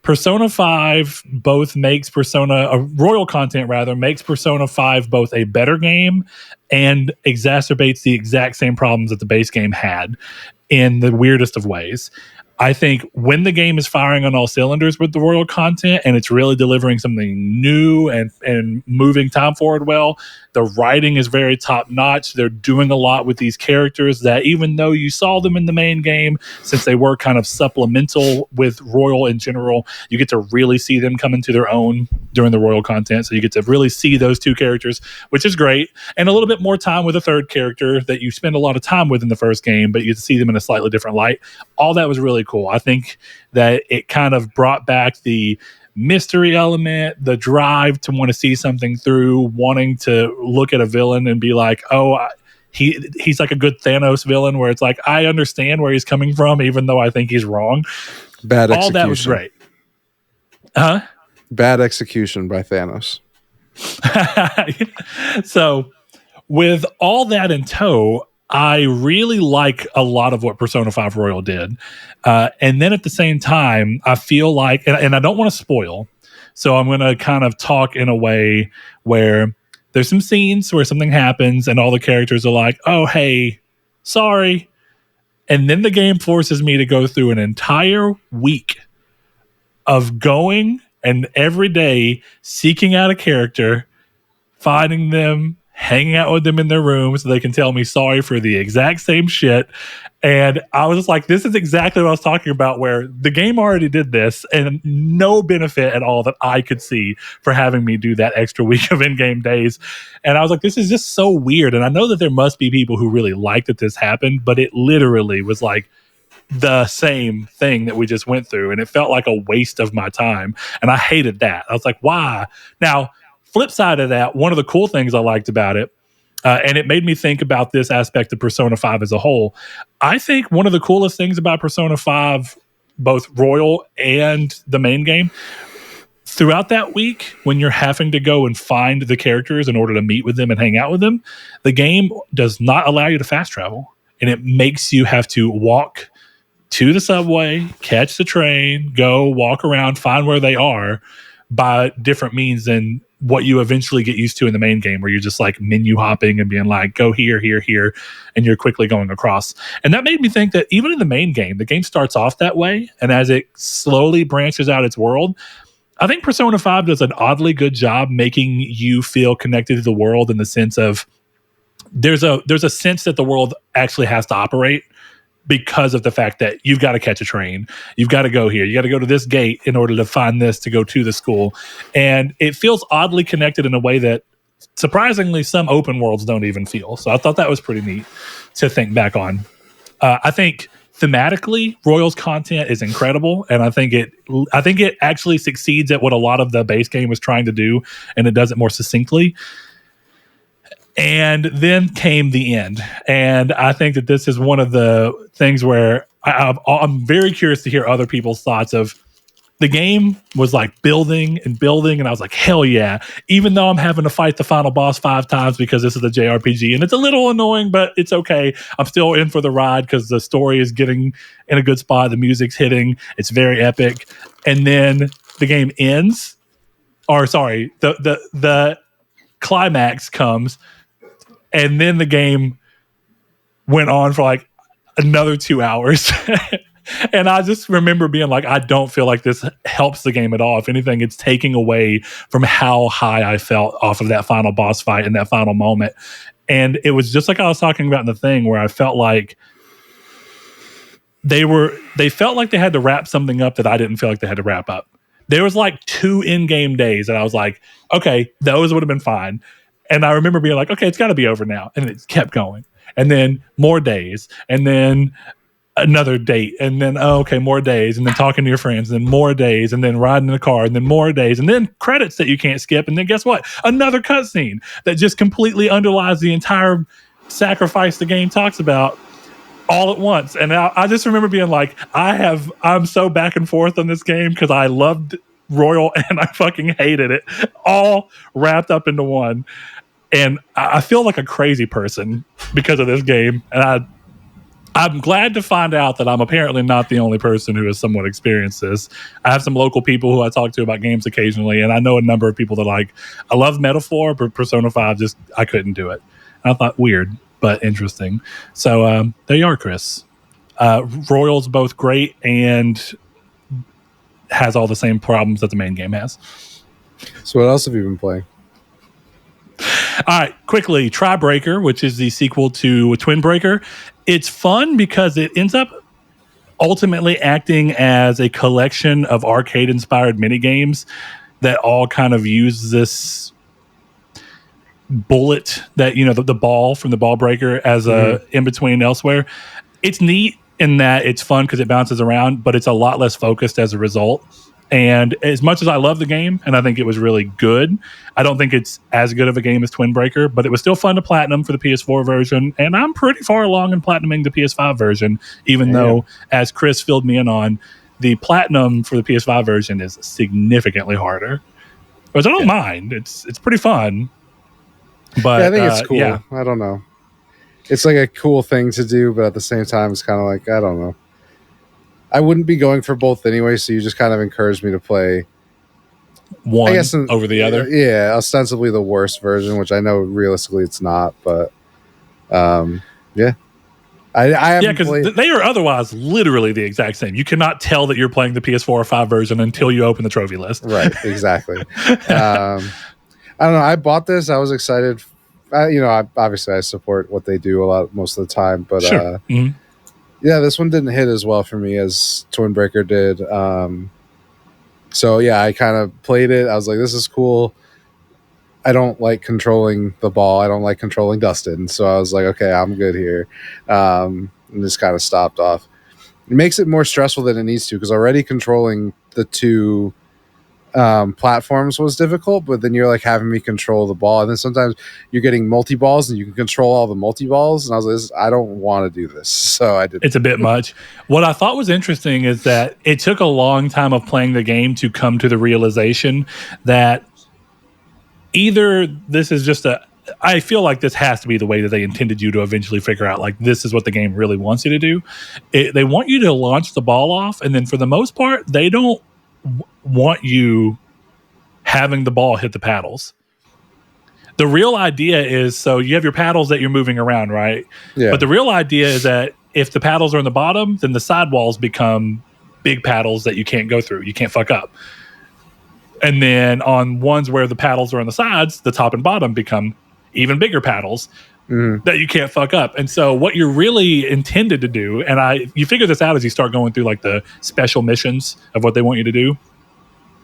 Persona 5 both makes royal content makes Persona 5 both a better game and exacerbates the exact same problems that the base game had in the weirdest of ways. I think when the game is firing on all cylinders with the royal content and it's really delivering something new and moving time forward well, the writing is very top notch. They're doing a lot with these characters that, even though you saw them in the main game, since they were kind of supplemental with royal in general, you get to really see them come into their own during the royal content. So you get to really see those two characters, which is great. And a little bit more time with a third character that you spend a lot of time with in the first game, but you get to see them in a slightly different light. All that was really cool. I think that it kind of brought back the mystery element, the drive to want to see something through, wanting to look at a villain and be like, oh, he's like a good Thanos villain, where it's like, I understand where he's coming from, even though I think he's wrong. Bad execution. All that was great. Huh? Bad execution by Thanos. So with all that in tow, I really like a lot of what Persona 5 Royal did. And then at the same time, I feel like, and I don't want to spoil, so I'm going to kind of talk in a way where there's some scenes where something happens and all the characters are like, oh, hey, sorry. And then the game forces me to go through an entire week of going and every day seeking out a character, finding them, hanging out with them in their room so they can tell me sorry for the exact same shit. And I was just like, this is exactly what I was talking about, where the game already did this and no benefit at all that I could see for having me do that extra week of in-game days. And I was like, this is just so weird. And I know that there must be people who really like that this happened, but it literally was like the same thing that we just went through. And it felt like a waste of my time. And I hated that. I was like, why? Now, flip side of that, one of the cool things I liked about it, and it made me think about this aspect of Persona 5 as a whole. I think one of the coolest things about Persona 5, both Royal and the main game, throughout that week, when you're having to go and find the characters in order to meet with them and hang out with them, the game does not allow you to fast travel. And it makes you have to walk to the subway, catch the train, go walk around, find where they are by different means than what you eventually get used to in the main game, where you're just like menu hopping and being like, go here, here, here, and you're quickly going across. And that made me think that even in the main game, the game starts off that way. And as it slowly branches out its world, I think Persona 5 does an oddly good job making you feel connected to the world, in the sense of there's a sense that the world actually has to operate, because of the fact that you've got to catch a train, you've got to go here, you got to go to this gate in order to find this to go to the school. And it feels oddly connected in a way that surprisingly some open worlds don't even feel. So I thought that was pretty neat to think back on. I think thematically, Royal's content is incredible, and I think it actually succeeds at what a lot of the base game was trying to do, and it does it more succinctly. And then came the end. And I think that this is one of the things where I'm very curious to hear other people's thoughts of the game. Was like building and building. And I was like, hell yeah. Even though I'm having to fight the final boss 5 times because this is a JRPG and it's a little annoying, but it's okay. I'm still in for the ride because the story is getting in a good spot. The music's hitting. It's very epic. And then the game ends. Or sorry, the climax comes. And then the game went on for like another 2 hours. And I just remember being like, I don't feel like this helps the game at all. If anything, it's taking away from how high I felt off of that final boss fight in that final moment. And it was just like I was talking about in the thing, where I felt like they felt like they had to wrap something up that I didn't feel like they had to wrap up. There was like 2 in-game days that I was like, okay, those would have been fine. And I remember being like, okay, it's got to be over now. And it kept going. And then more days. And then another date. And then, okay, more days. And then talking to your friends. And then more days. And then riding in the car. And then more days. And then credits that you can't skip. And then guess what? Another cutscene that just completely underlies the entire sacrifice the game talks about all at once. And I just remember being like, I'm so back and forth on this game because I loved Royal and I fucking hated it, all wrapped up into one. And I feel like a crazy person because of this game. And I'm glad to find out that I'm apparently not the only person who has somewhat experienced this. I have some local people who I talk to about games occasionally, and I know a number of people that like, I love Metaphor, but Persona 5 just, I couldn't do it. And I thought, weird, but interesting. So there you are, Chris. Royal's both great and has all the same problems that the main game has. So what else have you been playing? All right, quickly, Tribreaker, which is the sequel to Twin Breaker. It's fun because it ends up ultimately acting as a collection of arcade-inspired minigames that all kind of use this bullet that, you know, the ball from the ball breaker as a in-between elsewhere. It's neat in that it's fun because it bounces around, but it's a lot less focused as a result. And as much as I love the game, and I think it was really good, I don't think it's as good of a game as Twin Breaker, but it was still fun to platinum for the PS4 version. And I'm pretty far along in platinuming the PS5 version, even though, as Chris filled me in on, the platinum for the PS5 version is significantly harder. Which I don't mind. It's pretty fun. But I think it's cool. Yeah. I don't know. It's like a cool thing to do, but at the same time, it's kind of like, I don't know. I wouldn't be going for both anyway, so you just kind of encouraged me to play one, I guess, over the other. Yeah, ostensibly the worst version, which I know realistically it's not, but yeah. I because they are otherwise literally the exact same. You cannot tell that you're playing the PS4 or 5 version until you open the trophy list. Right, exactly. I don't know. I bought this. I was excited. Obviously I support what they do a lot most of the time, but sure. Yeah, this one didn't hit as well for me as Twin Breaker did. So yeah, I kind of played it. I was like, this is cool. I don't like controlling the ball. I don't like controlling Dustin. So I was like, okay, I'm good here. And just kind of stopped off. It makes it more stressful than it needs to, because already controlling the two platforms was difficult, but then you're like having me control the ball, and then sometimes you're getting multi-balls and you can control all the multi-balls, and I was like, I don't want to do this, so I did. It's a bit much. What I thought was interesting is that it took a long time of playing the game to come to the realization that either this is just I feel like this has to be the way that they intended you to eventually figure out, like, this is what the game really wants you to do. They want you to launch the ball off, and then for the most part, they don't want you having the ball hit the paddles. The real idea is, so you have your paddles that you're moving around, right? Yeah. But the real idea is that if the paddles are on the bottom, then the sidewalls become big paddles that you can't go through. You can't fuck up. And then on ones where the paddles are on the sides, the top and bottom become even bigger paddles that you can't fuck up. And so what you're really intended to do, and you figure this out as you start going through like the special missions of what they want you to do.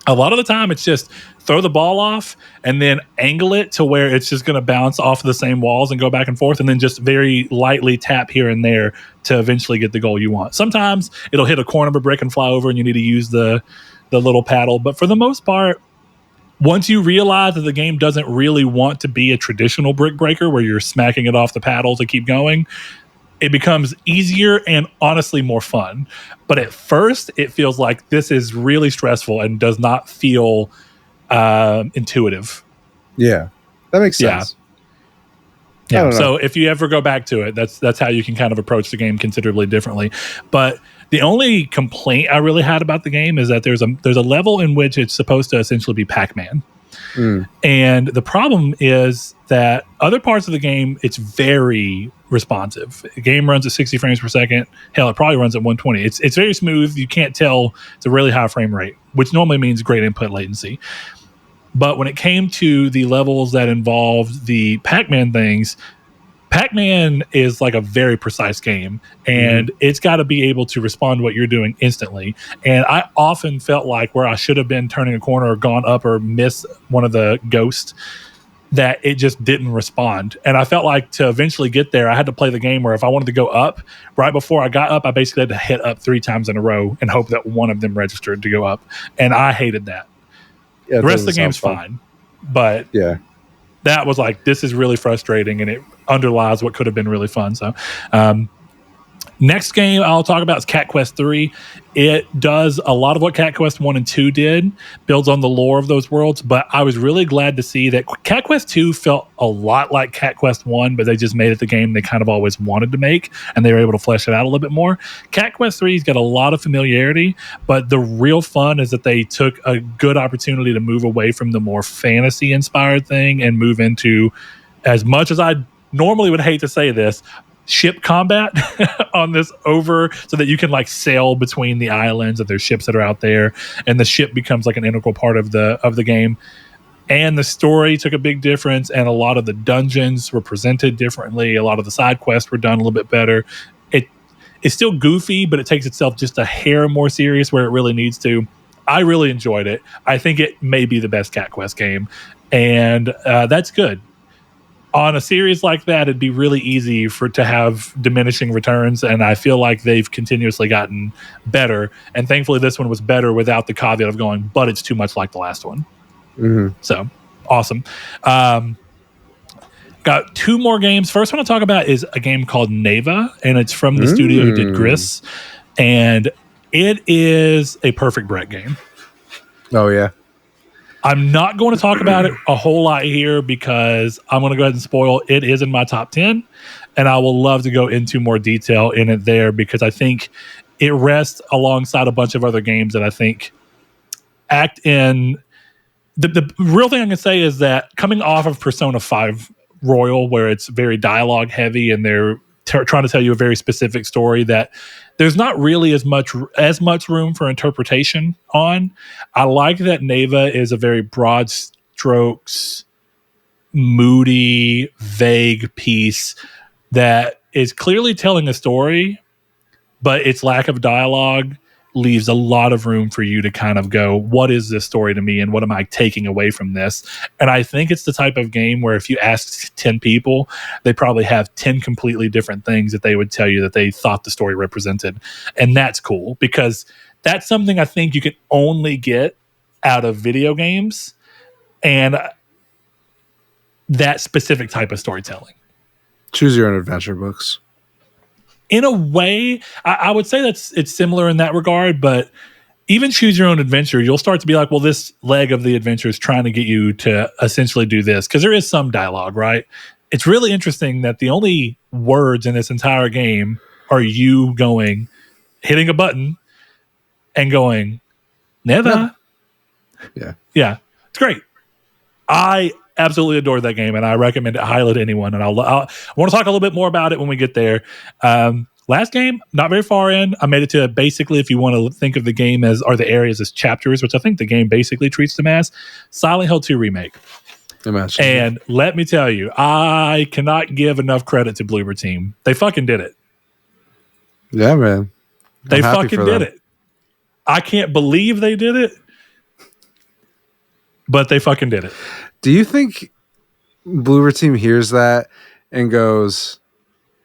A lot of the time, it's just throw the ball off and then angle it to where it's just going to bounce off the same walls and go back and forth, and then just very lightly tap here and there to eventually get the goal you want. Sometimes it'll hit a corner of a brick and fly over, and you need to use the little paddle. But for the most part, once you realize that the game doesn't really want to be a traditional brick breaker where you're smacking it off the paddle to keep going, it becomes easier and honestly more fun. But at first, it feels like this is really stressful and does not feel intuitive. Yeah, that makes sense. Yeah. So if you ever go back to it, that's how you can kind of approach the game considerably differently. But the only complaint I really had about the game is that there's a level in which it's supposed to essentially be Pac-Man. And the problem is that other parts of the game, it's very responsive. The game runs at 60 frames per second. Hell, it probably runs at 120. It's very smooth. You can't tell it's a really high frame rate, which normally means great input latency. But when it came to the levels that involved the Pac-Man things, Pac-Man is like a very precise game, and it's got to be able to respond to what you're doing instantly. And I often felt like where I should have been turning a corner or gone up or missed one of the ghosts, that it just didn't respond. And I felt like to eventually get there, I had to play the game where if I wanted to go up, right before I got up, I basically had to hit up 3 times in a row and hope that one of them registered to go up. And I hated that. Yeah, the rest of the game's fine, but yeah, that was like, this is really frustrating, and it underlies what could have been really fun. So next game I'll talk about is Cat Quest 3. It does a lot of what Cat Quest 1 and 2 did, builds on the lore of those worlds, but I was really glad to see that Cat Quest 2 felt a lot like Cat Quest 1, but they just made it the game they kind of always wanted to make, and they were able to flesh it out a little bit more. Cat Quest 3's got a lot of familiarity, but the real fun is that they took a good opportunity to move away from the more fantasy-inspired thing and move into, as much as I normally would hate to say this, ship combat on this so that you can like sail between the islands, and there's ships that are out there, and the ship becomes like an integral part of the game. And the story took a big difference, and a lot of the dungeons were presented differently. A lot of the side quests were done a little bit better. It's still goofy, but it takes itself just a hair more serious where it really needs to. I really enjoyed it. I think it may be the best Cat Quest game, and that's good. On a series like that, it'd be really easy to have diminishing returns, and I feel like they've continuously gotten better. And thankfully, this one was better without the caveat of going, but it's too much like the last one. So, awesome. Got 2 more games. First one I'll talk about is a game called Neva, and it's from the studio who did Gris, and it is a perfect Brett game. Oh, yeah. I'm not going to talk about it a whole lot here because I'm going to go ahead and spoil. It is in my top 10, and I will love to go into more detail in it there because I think it rests alongside a bunch of other games that I think act in... The real thing I can say is that coming off of Persona 5 Royal, where it's very dialogue heavy and they're trying to tell you a very specific story that there's not really as much room for interpretation on. I like that Neva is a very broad strokes, moody, vague piece that is clearly telling a story, but its lack of dialogue leaves a lot of room for you to kind of go, what is this story to me and what am I taking away from this? And I think it's the type of game where if you ask 10 people, they probably have 10 completely different things that they would tell you that they thought the story represented. And that's cool because that's something I think you can only get out of video games and that specific type of storytelling. Choose your own adventure books. In a way, I would say it's similar in that regard, but even choose your own adventure, you'll start to be like, well, this leg of the adventure is trying to get you to essentially do this, because there is some dialogue, right? It's really interesting that the only words in this entire game are you hitting a button and going, Neva. Yeah. It's great. I absolutely adore that game, and I recommend it highly to anyone. And I want to talk a little bit more about it when we get there. Last game, not very far in. I made it to basically, if you want to think of the game the areas as chapters, which I think the game basically treats them as, Silent Hill 2 Remake. Imagine. And let me tell you, I cannot give enough credit to Bloober team. They fucking did it. Yeah, man. They fucking did it. I can't believe they did it, but they fucking did it. Do you think Bloober team hears that and goes,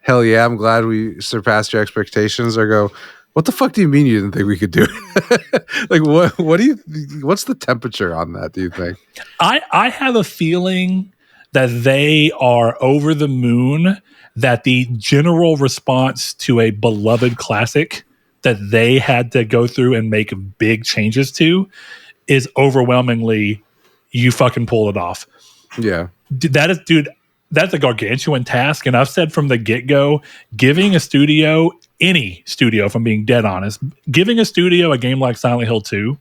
hell yeah, I'm glad we surpassed your expectations, or go, what the fuck do you mean you didn't think we could do it? Like, what's the temperature on that, do you think? I have a feeling that they are over the moon that the general response to a beloved classic that they had to go through and make big changes to is overwhelmingly, you fucking pulled it off. Yeah. That's a gargantuan task. And I've said from the get-go, giving a studio, any studio, if I'm being dead honest, giving a studio a game like Silent Hill 2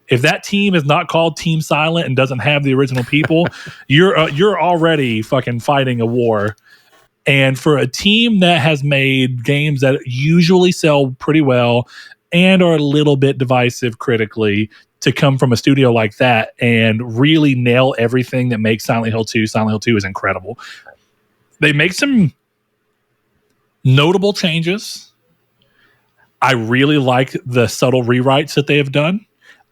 If that team is not called Team Silent and doesn't have the original people, you're already fucking fighting a war. And for a team that has made games that usually sell pretty well and are a little bit divisive critically, to come from a studio like that and really nail everything that makes Silent Hill 2 is incredible. They make some notable changes. I really like the subtle rewrites that they have done.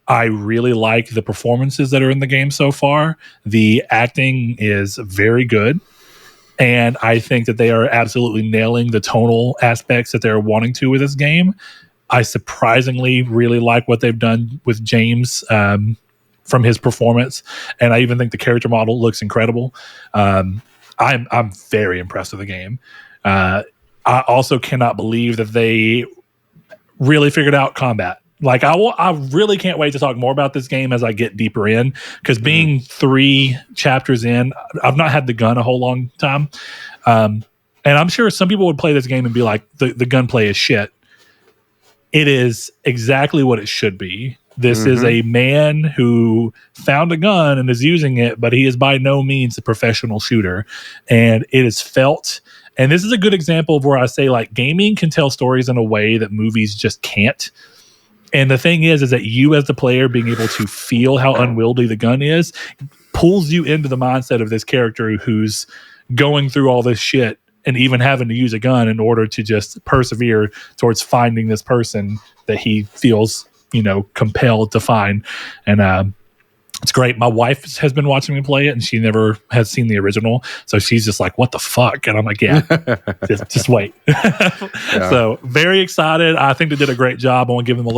I really like the performances that are in the game so far. The acting is very good. And I think that they are absolutely nailing the tonal aspects that they're wanting to with this game. I surprisingly really like what they've done with James from his performance. And I even think the character model looks incredible. I'm very impressed with the game. I also cannot believe that they really figured out combat. Like I really can't wait to talk more about this game as I get deeper in, because being 3 chapters in, I've not had the gun a whole long time. And I'm sure some people would play this game and be like, the gunplay is shit. It is exactly what it should be. This is a man who found a gun and is using it, but he is by no means a professional shooter. And it is felt. And this is a good example of where I say, like, gaming can tell stories in a way that movies just can't. And the thing is that you as the player being able to feel how unwieldy the gun is pulls you into the mindset of this character who's going through all this shit and even having to use a gun in order to just persevere towards finding this person that he feels, compelled to find. And it's great. My wife has been watching me play it, and she never has seen the original. So she's just like, what the fuck? And I'm like, yeah, just wait. Yeah. So very excited. I think they did a great job. I want to give them a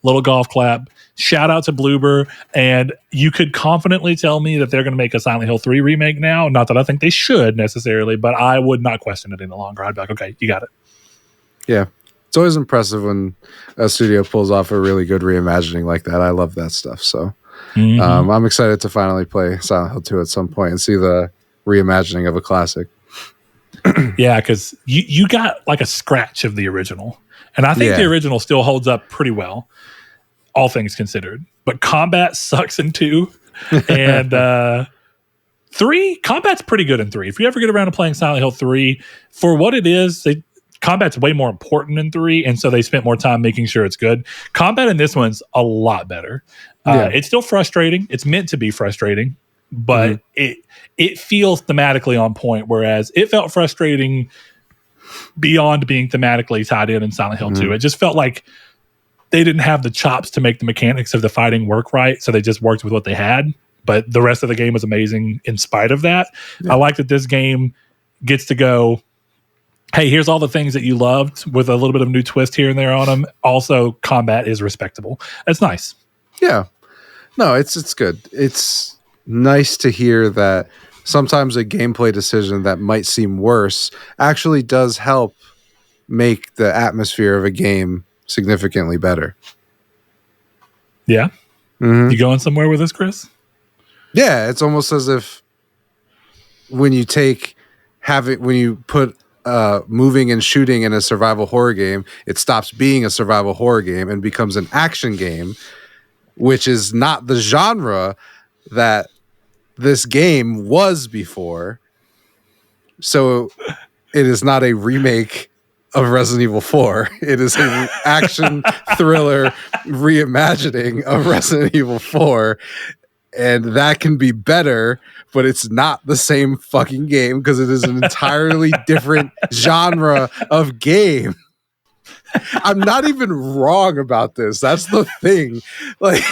little golf clap. Shout out to Bloober. And you could confidently tell me that they're going to make a Silent Hill 3 remake now. Not that I think they should necessarily, but I would not question it any longer. I'd be like, okay, you got it. Yeah. It's always impressive when a studio pulls off a really good reimagining like that. I love that stuff. So I'm excited to finally play Silent Hill 2 at some point and see the reimagining of a classic. Yeah, because you got like a scratch of the original. And I think the original still holds up pretty well, all things considered. But combat sucks in 2. And 3, combat's pretty good in 3. If you ever get around to playing Silent Hill 3, for what it is, combat's way more important in 3, and so they spent more time making sure it's good. Combat in this one's a lot better. It's still frustrating. It's meant to be frustrating, but it feels thematically on point, whereas it felt frustrating beyond being thematically tied in Silent Hill 2. It just felt like they didn't have the chops to make the mechanics of the fighting work right, so they just worked with what they had. But the rest of the game was amazing in spite of that. Yeah. I like that this game gets to go, hey, here's all the things that you loved with a little bit of a new twist here and there on them. Also, combat is respectable. That's nice. Yeah. No, it's good. It's nice to hear that sometimes a gameplay decision that might seem worse actually does help make the atmosphere of a game significantly better. Yeah. You going somewhere with this, Chris? Yeah, it's almost as if when you put moving and shooting in a survival horror game, it stops being a survival horror game and becomes an action game, which is not the genre that this game was before. So it is not a remake of Resident Evil 4. It is an action thriller reimagining of Resident Evil 4. And that can be better, but it's not the same fucking game because it is an entirely different genre of game. I'm not even wrong about this. That's the thing. Like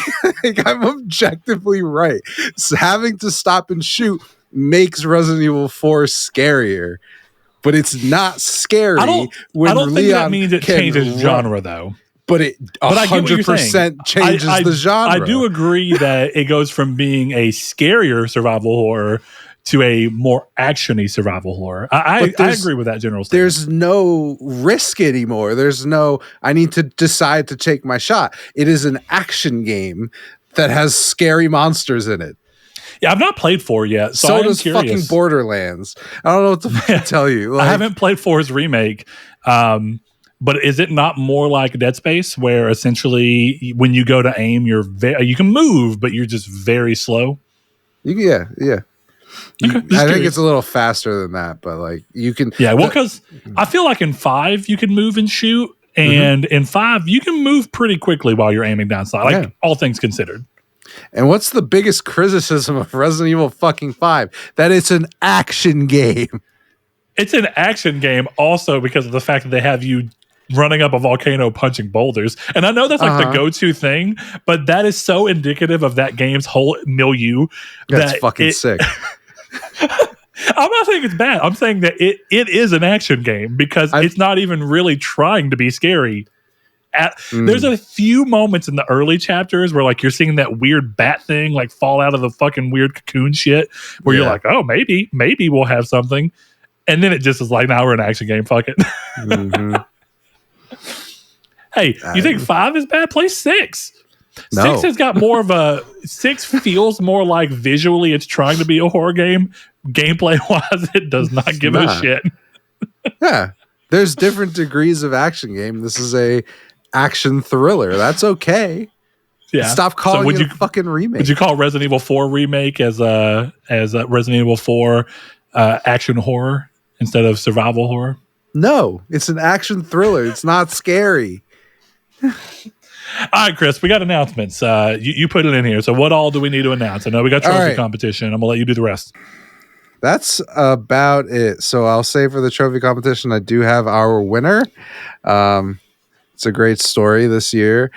I'm objectively right. So having to stop and shoot makes Resident Evil 4 scarier, but it's not scary. I don't think that means it changes genre, though. But it 100% changes the genre. I do agree that it goes from being a scarier survival horror to a more action-y survival horror. I agree with that general statement. There's no risk anymore. There's no, I need to decide to take my shot. It is an action game that has scary monsters in it. Yeah, I've not played 4 yet. So does fucking Borderlands. I don't know what to tell you. I haven't played 4's remake. But is it not more like Dead Space, where essentially when you go to aim, you can move, but you're just very slow? Yeah. Okay, I think it's a little faster than that, but like you can. Yeah, well, because I feel like in 5 you can move and shoot, and in 5 you can move pretty quickly while you're aiming down sight. Like all things considered. And what's the biggest criticism of Resident Evil fucking 5? That it's an action game. It's an action game also because of the fact that they have you running up a volcano punching boulders. And I know that's like the go-to thing, but that is so indicative of that game's whole milieu. That's fucking sick. I'm not saying it's bad. I'm saying that it is an action game because it's not even really trying to be scary. There's a few moments in the early chapters where like you're seeing that weird bat thing like fall out of the fucking weird cocoon shit where you're like, oh, maybe we'll have something. And then it just is like, now we're an action game. Fuck it. Hey, you think 5 is bad? Play 6. No. 6 has got more of a 6 feels more like visually it's trying to be a horror game. Gameplay wise, it does not give a shit. Yeah. There's different degrees of action game. This is a action thriller. That's okay. Yeah. Stop calling it a fucking remake. Would you call Resident Evil 4 remake as a Resident Evil 4 action horror instead of survival horror? No, it's an action thriller. It's not scary. All right, Chris, we got announcements. You put it in here. So what all do we need to announce? I know we got trophy competition. I'm going to let you do the rest. That's about it. So I'll say for the trophy competition, I do have our winner. It's a great story this year.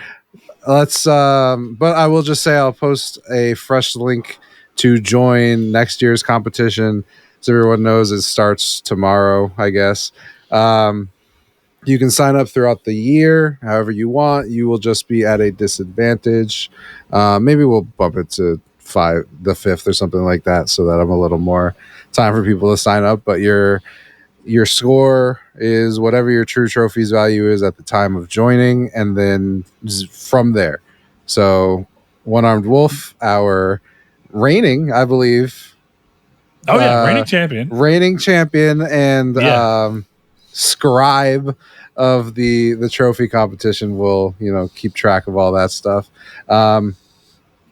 But I will just say I'll post a fresh link to join next year's competition. So everyone knows it starts tomorrow, I guess. You can sign up throughout the year, however you want. You will just be at a disadvantage. Maybe we'll bump it to the 5th or something like that, so that I'm a little more time for people to sign up. But your score is whatever your true trophies value is at the time of joining, and then from there. So One Armed Wolf, our reigning, I believe. Oh yeah, reigning champion, and scribe of the trophy competition will keep track of all that stuff.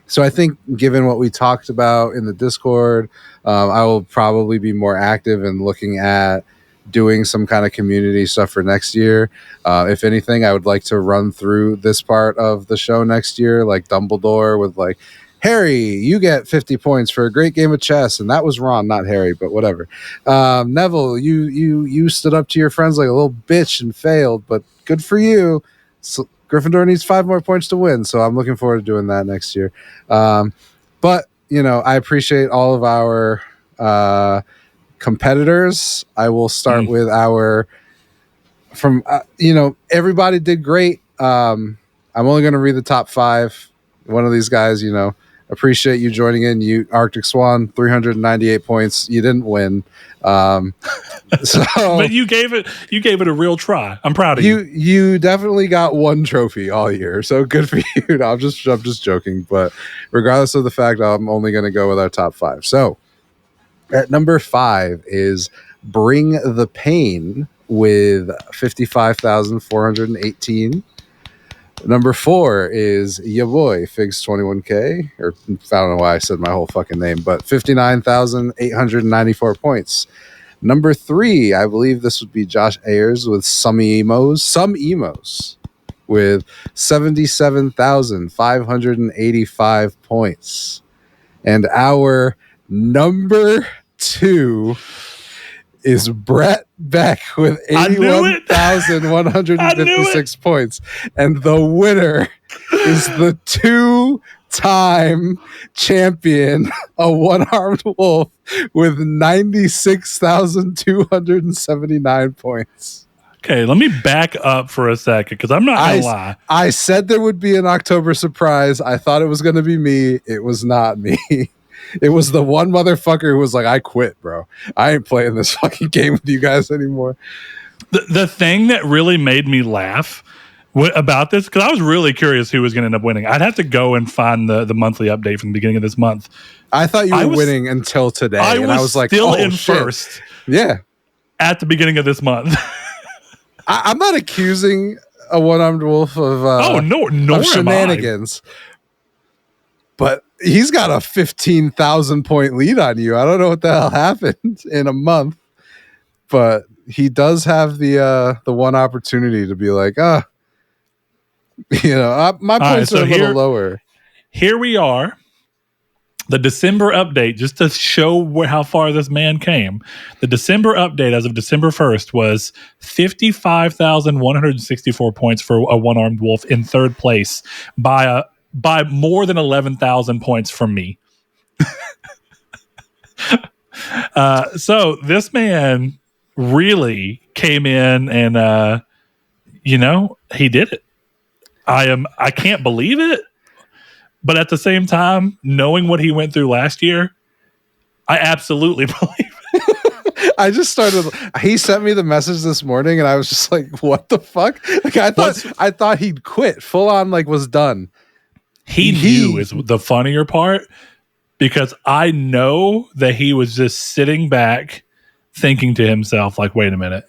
So I think given what we talked about in the Discord, I will probably be more active in looking at doing some kind of community stuff for next year. If anything, I would like to run through this part of the show next year, like Dumbledore with like, Harry, you get 50 points for a great game of chess. And that was Ron, not Harry, but whatever. Neville, you stood up to your friends like a little bitch and failed, but good for you. So Gryffindor needs 5 more points to win. So I'm looking forward to doing that next year. But, I appreciate all of our competitors. I will start with everybody did great. I'm only going to read the top 5. One of these guys, appreciate you joining in. You Arctic Swan, 398 points. You didn't win. But you gave it a real try. I'm proud of you. You definitely got 1 trophy all year. So good for you. No, I'm just joking. But regardless of the fact, I'm only going to go with our top 5. So at number 5 is Bring the Pain with 55,418. Number 4 is ya boy Figs 21K, or I don't know why I said my whole fucking name, but 59,894 points. Number 3, I believe this would be Josh Ayers with Some Emos with 77,585 points. And our number 2 is Brett Beck with 81,156 points. And the winner is the 2-time champion, a One-Armed Wolf, with 96,279 points. Okay, let me back up for a second because I'm not going to lie. I said there would be an October surprise. I thought it was going to be me. It was not me. It was the one motherfucker who was like, I quit, bro. I ain't playing this fucking game with you guys anymore. The thing that really made me laugh about this, because I was really curious who was going to end up winning. I'd have to go and find the monthly update from the beginning of this month. I thought you were winning until today. I was like, still in shit. first. Yeah. At the beginning of this month. I'm not accusing a one-armed wolf of nor of shenanigans, but he's got a 15,000 point lead on you. I don't know what the hell happened in a month, but he does have the one opportunity to be like, my points are a little lower. Here we are. The December update, just to show how far this man came. The December update as of December 1st was 55,164 points for a one-armed wolf in third place by more than 11,000 points from me. So this man really came in and, he did it. I can't believe it. But at the same time, knowing what he went through last year, I absolutely believe it. He sent me the message this morning and I was just like, what the fuck? Like I thought he'd quit full on, like was done. He knew is the funnier part, because I know that he was just sitting back thinking to himself, like, wait a minute.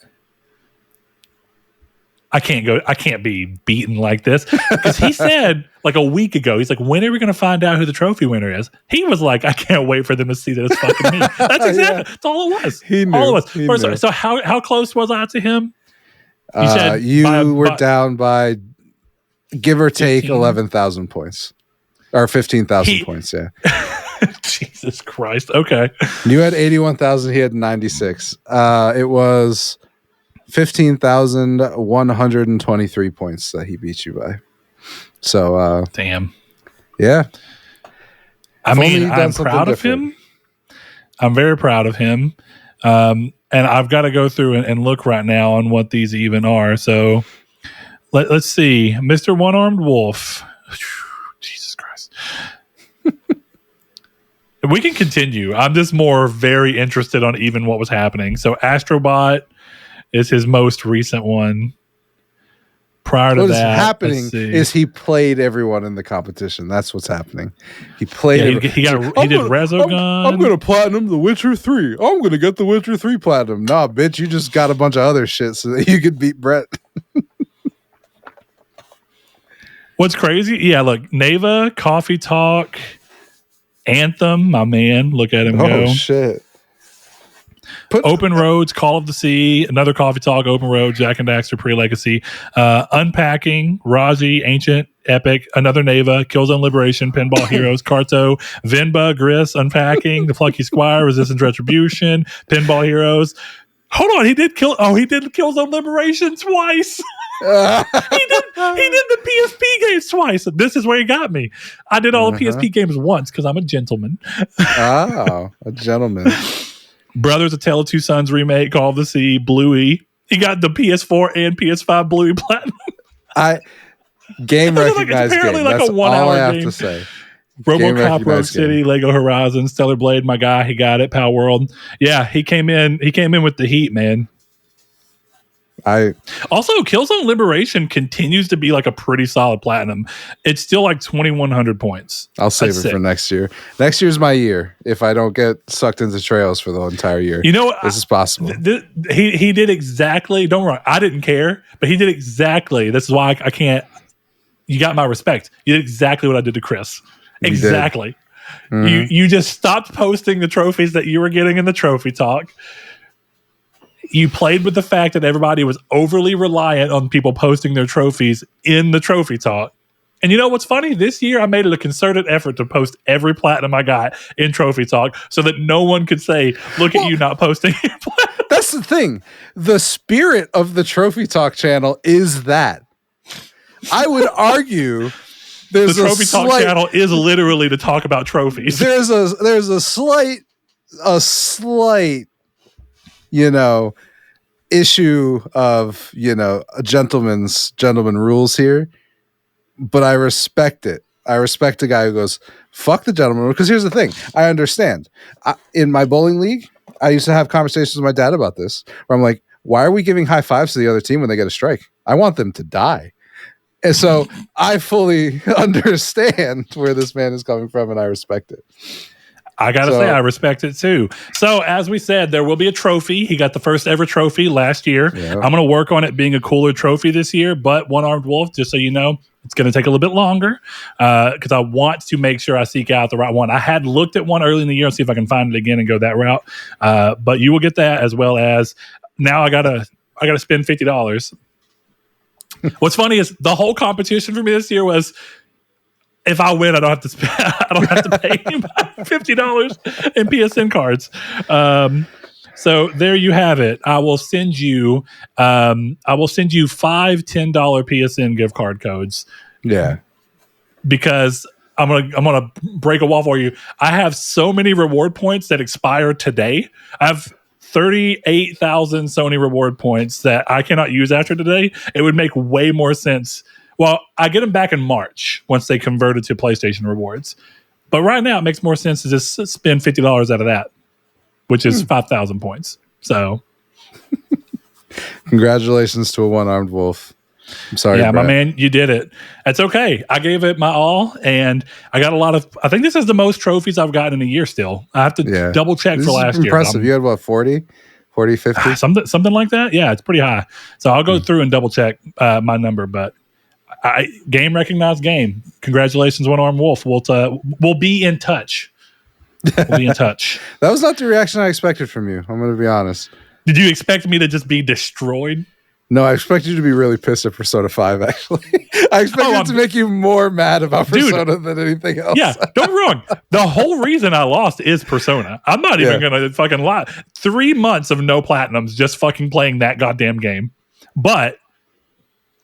I can't be beaten like this. Because he said like a week ago, he's like, when are we going to find out who the trophy winner is? He was like, I can't wait for them to see that it's fucking me. That's exactly. That's all it was. He knew. All it was. So how close was I to him? You said you were down by, give or take, 11,000 points. Or 15,000 points, yeah. Jesus Christ. Okay. You had 81,000, he had 96. It was 15,123 points that he beat you by. So damn. Yeah. I mean, I'm proud of him. I'm very proud of him. And I've got to go through and look right now on what these even are. So let's see. Mr. One-Armed Wolf. Jesus Christ. We can continue. I'm just very interested on even what was happening. So Astrobot is his most recent one. Prior to that, what is happening is he played everyone in the competition. That's what's happening. He played. He did Resogun. I'm going to platinum The Witcher 3. I'm going to get The Witcher 3 platinum. Nah, bitch, you just got a bunch of other shit so that you could beat Brett. What's crazy? Yeah, look, Neva, Coffee Talk, Anthem, my man. Look at him go. Oh shit. Open Roads, Call of the Sea, another Coffee Talk, Open Roads, Jack and Daxter, Pre-Legacy, Unpacking, Raji, Ancient, Epic, another Neva, Killzone Liberation, Pinball Heroes, Carto, Venba, Gris, Unpacking, The Plucky Squire, Resistance Retribution, Pinball Heroes. Hold on, he did Killzone Liberation twice. He did the PSP games twice. This is where he got me. I did all the PSP games once because I'm a gentleman. Oh, a gentleman. Brothers, A Tale of Two Sons remake, Call of the Sea, Bluey. He got the PS4 and PS5 Bluey Platinum. Game recognized game. That's like a 1 all hour I have game. to say. RoboCop, Rogue City, Lego Horizons, Stellar Blade, my guy, he got it. Power World. Yeah, he came in with the heat, man. Also, Killzone Liberation continues to be like a pretty solid platinum. It's still like 2,100 points. I'll save it for next year. Next year's my year. If I don't get sucked into trails for the entire year, this is possible. He did exactly. Don't worry, I didn't care, but he did exactly. This is why I can't. You got my respect. You did exactly what I did to Chris. Exactly. Mm-hmm. You just stopped posting the trophies that you were getting in the trophy talk. You played with the fact that everybody was overly reliant on people posting their trophies in the trophy talk. And you know what's funny? This year I made it a concerted effort to post every platinum I got in trophy talk so that no one could say, look at you not posting your platinum. That's the thing. The spirit of the trophy talk channel is that. I would argue the trophy talk channel is literally to talk about trophies. There's a slight, issue of, a gentleman rules here, but I respect it. I respect a guy who goes, fuck the gentleman. Because here's the thing. I understand. In my bowling league, I used to have conversations with my dad about this, where I'm like, why are we giving high fives to the other team when they get a strike? I want them to die. And so I fully understand where this man is coming from, and I respect it. I gotta say, I respect it too. So, as we said, there will be a trophy. He got the first ever trophy last year. Yeah. I'm going to work on it being a cooler trophy this year. But One Armed Wolf, just so you know, it's going to take a little bit longer because I want to make sure I seek out the right one. I had looked at one early in the year and see if I can find it again and go that route. But you will get that, as well as now I gotta spend $50. What's funny is the whole competition for me this year was, if I win, I don't have to spend. I don't have to pay $50 in PSN cards. So there you have it. I will send you. I will send you 5 $10 PSN gift card codes. Yeah, because I'm gonna break a wall for you. I have so many reward points that expire today. I have 38,000 Sony reward points that I cannot use after today. It would make way more sense. Well, I get them back in March once they converted to PlayStation rewards. But right now, it makes more sense to just spend $50 out of that, which is 5,000 points. So, congratulations to a One-Armed Wolf. I'm sorry, yeah, Brett. my man, you did it. It's okay. I gave it my all, and I got a lot of. I think this is the most trophies I've gotten in a year. Still, I have to double check for last year. Impressive. You had what, 40, 50? Something like that. Yeah, it's pretty high. So I'll go through and double check my number, but. Game recognized game. Congratulations, One Armed Wolf. We'll be in touch. We'll be in touch. That was not the reaction I expected from you. I'm going to be honest. Did you expect me to just be destroyed? No, I expect you to be really pissed at Persona 5, actually. I expect it to make you more mad about Persona than anything else. Yeah, don't get me wrong. The whole reason I lost is Persona. I'm not even going to fucking lie. 3 months of no platinums just fucking playing that goddamn game. But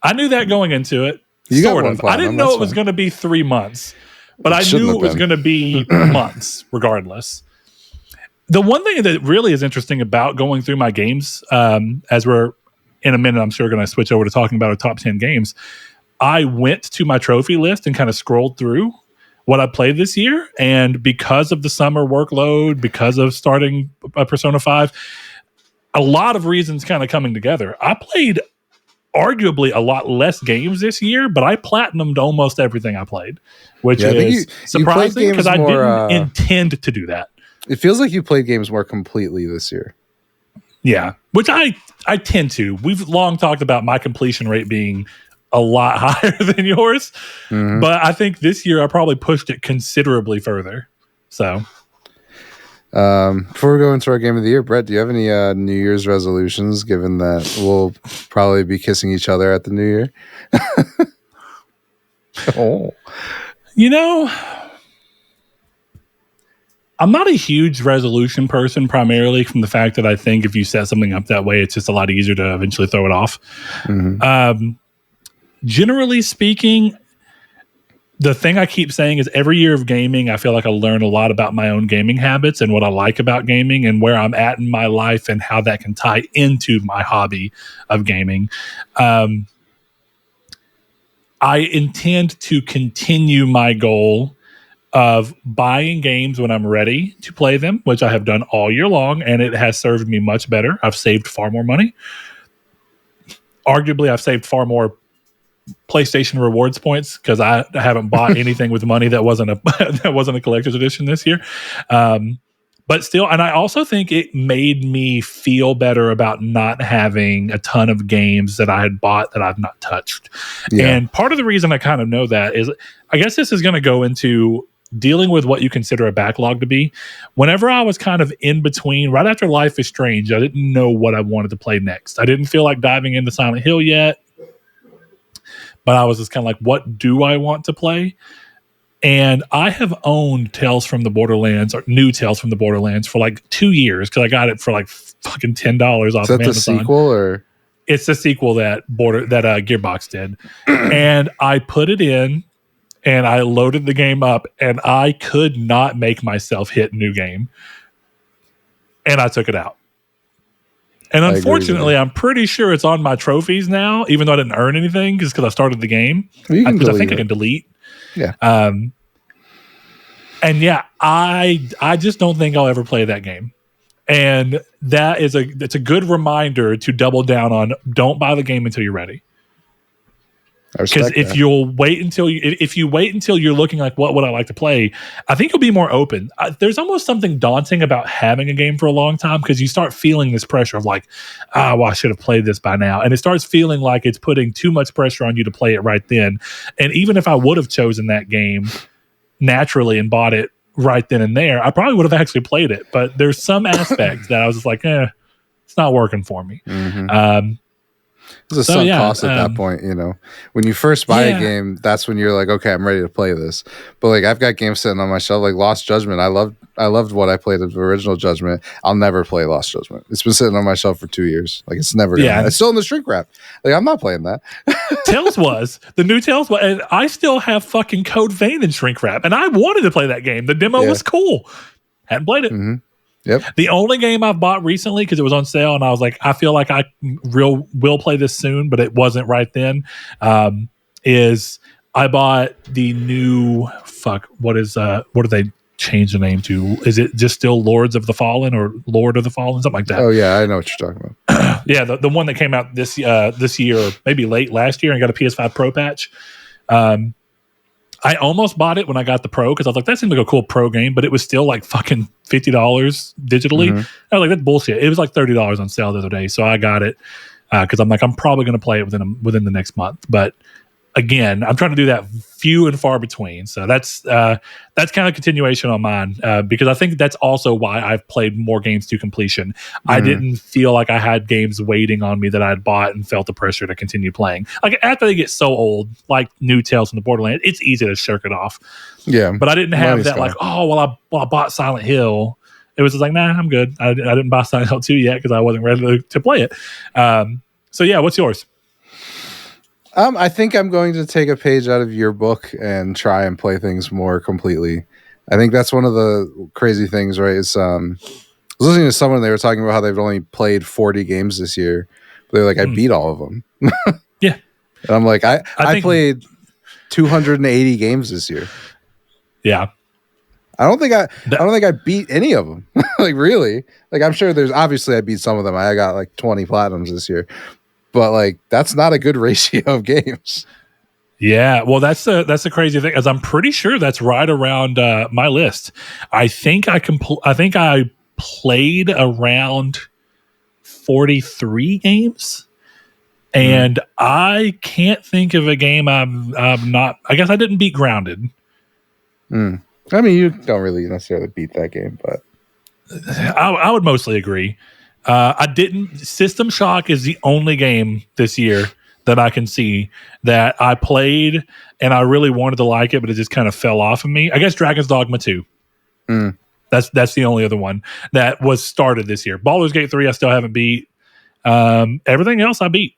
I knew that going into it. Sort of. I didn't know it was going to be 3 months, but I knew it was going to be months regardless. The one thing that really is interesting about going through my games, as we're in a minute, I'm sure going to switch over to talking about our top 10 games. I went to my trophy list and kind of scrolled through what I played this year. And because of the summer workload, because of starting Persona 5, a lot of reasons kind of coming together. I played arguably a lot less games this year, but I platinumed almost everything I played, which is surprising because I didn't intend to do that. It feels like you played games more completely this year. Yeah, which I tend to. We've long talked about my completion rate being a lot higher than yours, but I think this year I probably pushed it considerably further. So before we go into our game of the year, Brett, do you have any New Year's resolutions, given that we'll probably be kissing each other at the New Year? You know, I'm not a huge resolution person, primarily from the fact that I think if you set something up that way, it's just a lot easier to eventually throw it off. Generally speaking, the thing I keep saying is every year of gaming, I feel like I learn a lot about my own gaming habits and what I like about gaming and where I'm at in my life and how that can tie into my hobby of gaming. I intend to continue my goal of buying games when I'm ready to play them, which I have done all year long, and it has served me much better. I've saved far more money. Arguably, I've saved far more PlayStation rewards points because I haven't bought anything with money that wasn't a collector's edition this year. But still, and I also think it made me feel better about not having a ton of games that I had bought that I've not touched. Yeah. And part of the reason I kind of know that is, I guess this is going to go into dealing with what you consider a backlog to be. Whenever I was kind of in between, right after Life is Strange, I didn't know what I wanted to play next. I didn't feel like diving into Silent Hill yet. But I was just kind of like, what do I want to play? And I have owned Tales from the Borderlands, or new Tales from the Borderlands, for like 2 years because I got it for like fucking $10 off of Amazon. Is that the sequel, or? It's the sequel that Gearbox did. And I put it in, and I loaded the game up, and I could not make myself hit new game. And I took it out. And unfortunately, I'm pretty sure it's on my trophies now, even though I didn't earn anything because I started the game. I think I can delete. Yeah. And yeah, I just don't think I'll ever play that game. And it's a good reminder to double down on don't buy the game until you're ready. Because if you wait until you're looking like, what would I like to play? I think you'll be more open. There's almost something daunting about having a game for a long time, because you start feeling this pressure of like, well, I should have played this by now. And it starts feeling like it's putting too much pressure on you to play it right then. And even if I would have chosen that game naturally and bought it right then and there, I probably would have actually played it. But there's some aspects that I was just like, it's not working for me. Mm-hmm. It's a sunk cost at that point, when you first buy a game, that's when you're like, okay, I'm ready to play this. But like, I've got games sitting on my shelf, like Lost Judgment. I loved what I played of the original Judgment. I'll never play Lost Judgment. It's been sitting on my shelf for 2 years. Like, it's never gonna it's still in the shrink wrap. Like, I'm not playing that. The new Tales was, and I still have fucking Code Vein in shrink wrap, and I wanted to play that game. The demo was cool. Hadn't played it. Mm-hmm. Yep. The only game I've bought recently, because it was on sale and I was like, I feel like I will play this soon, but it wasn't right then, is I bought the new what do they change the name to? Is it just still Lords of the Fallen or Lord of the Fallen, something like that? Oh yeah, I know what you're talking about. Yeah, the one that came out this year, or maybe late last year, and got a PS5 Pro patch. I almost bought it when I got the Pro, because I was like, that seemed like a cool Pro game, but it was still like fucking $50 digitally. Mm-hmm. I was like, that's bullshit. It was like $30 on sale the other day, so I got it because I'm like, I'm probably going to play it within the next month. But again, I'm trying to do that few and far between. So that's kind of a continuation on mine, because I think that's also why I've played more games to completion. Mm-hmm. I didn't feel like I had games waiting on me that I'd bought and felt the pressure to continue playing. Like, after they get so old, like new Tales from the Borderlands, it's easy to shirk it off. Yeah, but I didn't have that like, I bought Silent Hill. It was just like, nah, I'm good. I didn't buy Silent Hill 2 yet because I wasn't ready to play it. So yeah, what's yours? I think I'm going to take a page out of your book and try and play things more completely. I think that's one of the crazy things, right? Is I was listening to someone, they were talking about how they've only played 40 games this year. But they're like, I beat all of them. Yeah. And I'm like, I played 280 games this year. Yeah. I don't think I beat any of them. Like, really? Like, I'm sure I beat some of them. I got like 20 platinums this year. But like, that's not a good ratio of games. Yeah, well, that's the crazy thing, as I'm pretty sure that's right around my list. I think I played around 43 games, and I can't think of a game I'm not. I guess I didn't beat Grounded. I mean, you don't really necessarily beat that game, but I would mostly agree. I didn't. System Shock is the only game this year that I can see that I played and I really wanted to like it, but it just kind of fell off of me. I guess Dragon's Dogma 2. That's the only other one that was started this year. Baldur's Gate 3 I still haven't beat. Everything else I beat.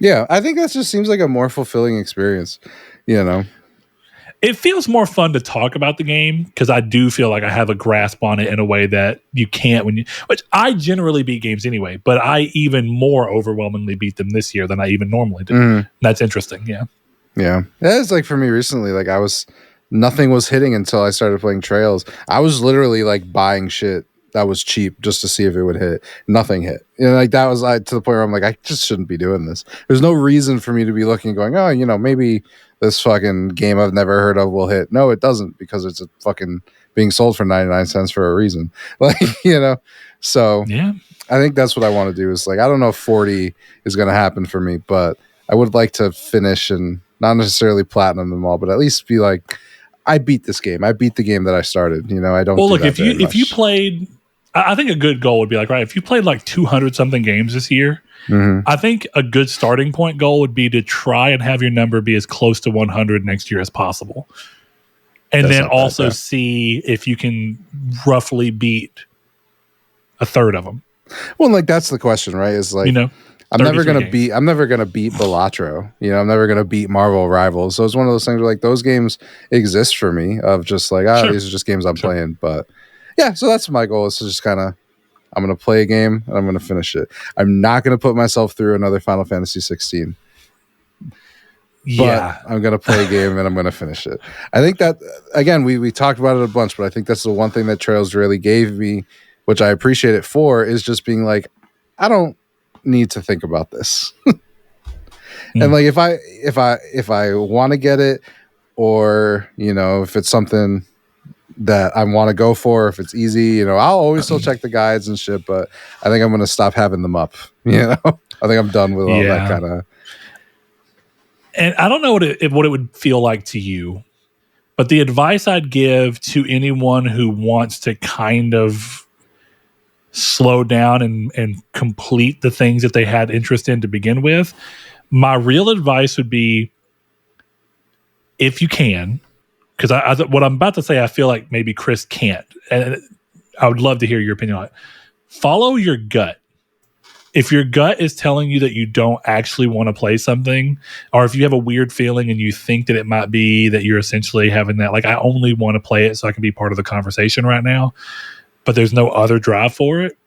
Yeah, I think that just seems like a more fulfilling experience, It feels more fun to talk about the game because I do feel like I have a grasp on it in a way that you can't which I generally beat games anyway, but I even more overwhelmingly beat them this year than I even normally do. That's interesting. Yeah. Yeah. It's like for me recently, like nothing was hitting until I started playing Trails. I was literally like buying shit that was cheap just to see if it would hit. Nothing hit. Like that was to the point where I'm like, I just shouldn't be doing this. There's no reason for me to be looking going, oh, maybe this fucking game I've never heard of will hit. No, it doesn't, because it's a fucking being sold for 99 cents for a reason. Like, so yeah, I think that's what I want to do is like, I don't know if 40 is going to happen for me, but I would like to finish and not necessarily platinum them all, but at least be like, I beat this game. I beat the game that I started. I don't. Well, look, if you played, I think a good goal would be like, right, if you played like 200 something games this year, I think a good starting point goal would be to try and have your number be as close to 100 next year as possible. And then also see if you can roughly beat a third of them. Well, like that's the question, right? Is like, I'm never gonna beat Balatro. I'm never gonna beat Marvel Rivals. So it's one of those things where like those games exist for me of just like, these are just games I'm playing. But yeah, so that's my goal is to just kind of, I'm going to play a game and I'm going to finish it. I'm not going to put myself through another Final Fantasy 16. Yeah. But I'm going to play a game and I'm going to finish it. I think that, again, we talked about it a bunch, but I think that's the one thing that Trails really gave me, which I appreciate it for, is just being like, I don't need to think about this. And like if I want to get it, or if it's something that I want to go for, if it's easy, I'll always still check the guides and shit, but I think I'm going to stop having them up. I think I'm done with all that kind of. And I don't know what it would feel like to you, but the advice I'd give to anyone who wants to kind of slow down and complete the things that they had interest in to begin with, my real advice would be, if you can, because what I'm about to say, I feel like maybe Chris can't, and I would love to hear your opinion on it. Follow your gut. If your gut is telling you that you don't actually want to play something, or if you have a weird feeling and you think that it might be that you're essentially having that, like, I only want to play it so I can be part of the conversation right now, but there's no other drive for it,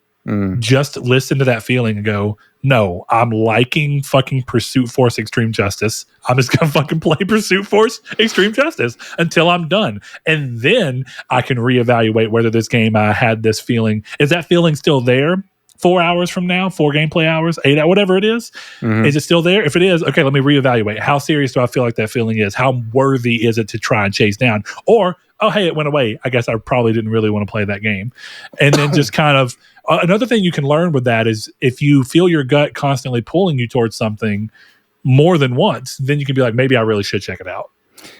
just listen to that feeling and go, no, I'm liking fucking Pursuit Force Extreme Justice. I'm just going to fucking play Pursuit Force Extreme Justice until I'm done. And then I can reevaluate whether this game I had this feeling, is that feeling still there 4 hours from now, 4 gameplay hours, 8 hours, whatever it is? Is it still there? If it is, okay, let me reevaluate. How serious do I feel like that feeling is? How worthy is it to try and chase down? Or, oh, hey, it went away. I guess I probably didn't really want to play that game. And then just kind of, another thing you can learn with that is if you feel your gut constantly pulling you towards something more than once, then you can be like, maybe I really should check it out.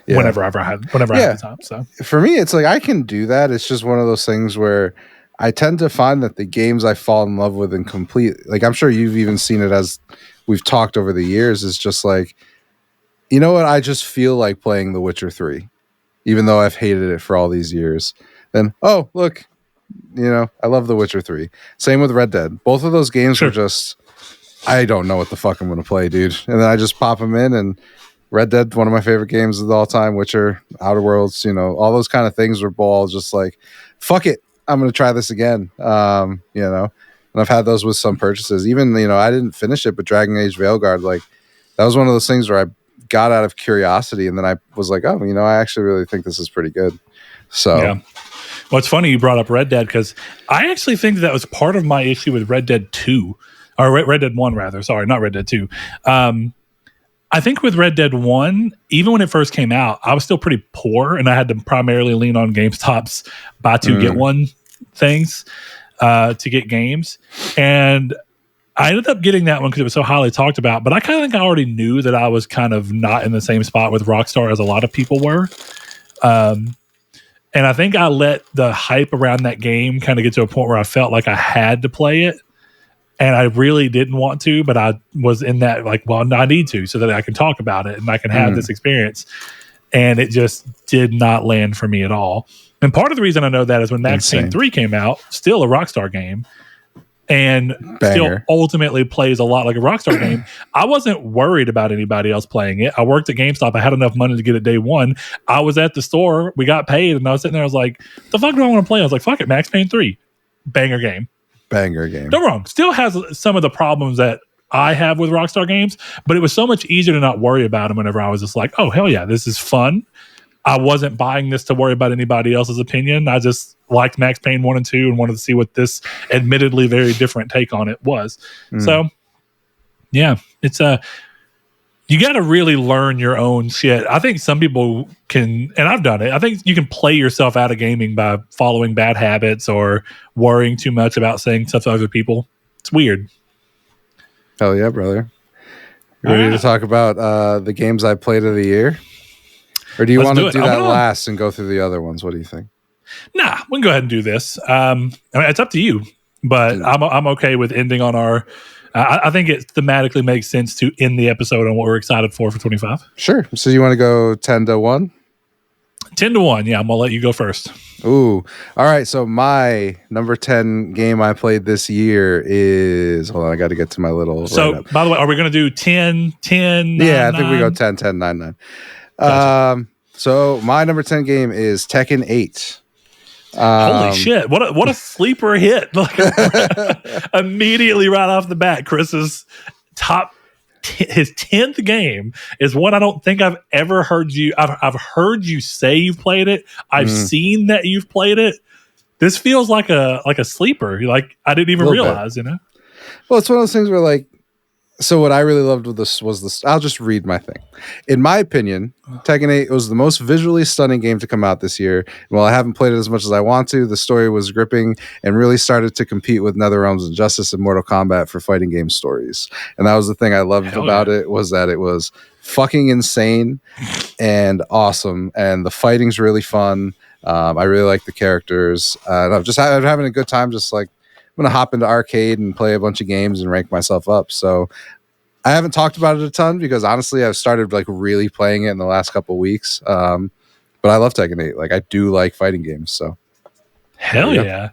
Whenever I have the time. So for me, it's like I can do that. It's just one of those things where I tend to find that the games I fall in love with and complete, like I'm sure you've even seen it as we've talked over the years, is just like, you know what? I just feel like playing The Witcher 3, even though I've hated it for all these years. Then, oh, look, I love The Witcher 3. Same with Red Dead. Both of those games were just, I don't know what the fuck I'm going to play, dude. And then I just pop them in, and Red Dead, one of my favorite games of all time, Witcher, Outer Worlds, all those kind of things were all just like, fuck it, I'm going to try this again. And I've had those with some purchases. Even, I didn't finish it, but Dragon Age Veilguard, like, that was one of those things where I got out of curiosity, and then I was like, oh, I actually really think this is pretty good. So, yeah. Well, it's funny you brought up Red Dead, because I actually think that was part of my issue with Red Dead 2, or Red Dead 1, rather. Sorry, not Red Dead 2. I think with Red Dead 1, even when it first came out, I was still pretty poor, and I had to primarily lean on GameStop's buy two, get one things to get games. And I ended up getting that one because it was so highly talked about, but I kind of think I already knew that I was kind of not in the same spot with Rockstar as a lot of people were. And I think I let the hype around that game kind of get to a point where I felt like I had to play it. And I really didn't want to, but I was in that, like, well, I need to so that I can talk about it and I can have this experience. And it just did not land for me at all. And part of the reason I know that is when Max Payne 3 came out, still a Rockstar game, and still ultimately plays a lot like a Rockstar game. I wasn't worried about anybody else playing it. I worked at GameStop. I had enough money to get it day one. I was at the store. We got paid, and I was sitting there. I was like, the fuck do I want to play? I was like, fuck it, Max Payne 3. Banger game. Don't wrong. Still has some of the problems that I have with Rockstar games, but it was so much easier to not worry about them whenever I was just like, oh, hell yeah, this is fun. I wasn't buying this to worry about anybody else's opinion. I just liked Max Payne 1 and 2 and wanted to see what this admittedly very different take on it was. So, yeah, it's you got to really learn your own shit. I think some people can, and I've done it, I think you can play yourself out of gaming by following bad habits or worrying too much about saying stuff to other people. It's weird. Hell yeah, brother. You ready to talk about the games I played of the year? Or do you want to do that last and go through the other ones? What do you think? Nah, we can go ahead and do this. I mean, it's up to you, but I'm okay with ending on our... I think it thematically makes sense to end the episode on what we're excited for 25. Sure. So you want to go 10-1? 10-1. Yeah, I'm going to let you go first. Ooh. All right. So my number 10 game I played this year is... Hold on. I got to get to my little... So, by the way, are we going to do 10, 10, 9, Yeah, I think we go 10, 10, 9, 9. Gotcha. So my number 10 game is Tekken 8. Holy shit! What a sleeper hit! Like, immediately right off the bat, Chris's his 10th game is one I don't think I've ever heard you. I've heard you say you've played it. I've seen that you've played it. This feels like a sleeper. Like I didn't even realize, Well, it's one of those things where, like, So what I really loved with this was this. I'll just read my thing. In my opinion, Tekken 8 was the most visually stunning game to come out this year. And while I haven't played it as much as I want to, the story was gripping and really started to compete with NetherRealm's Injustice and Mortal Kombat for fighting game stories. And that was the thing I loved about it, was that it was fucking insane and awesome. And the fighting's really fun. I really like the characters. And I'm having a good time. Just like, I'm going to hop into arcade and play a bunch of games and rank myself up. So I haven't talked about it a ton because honestly, I've started like really playing it in the last couple of weeks. But I love Tekken 8. Like I do like fighting games. So hell yeah,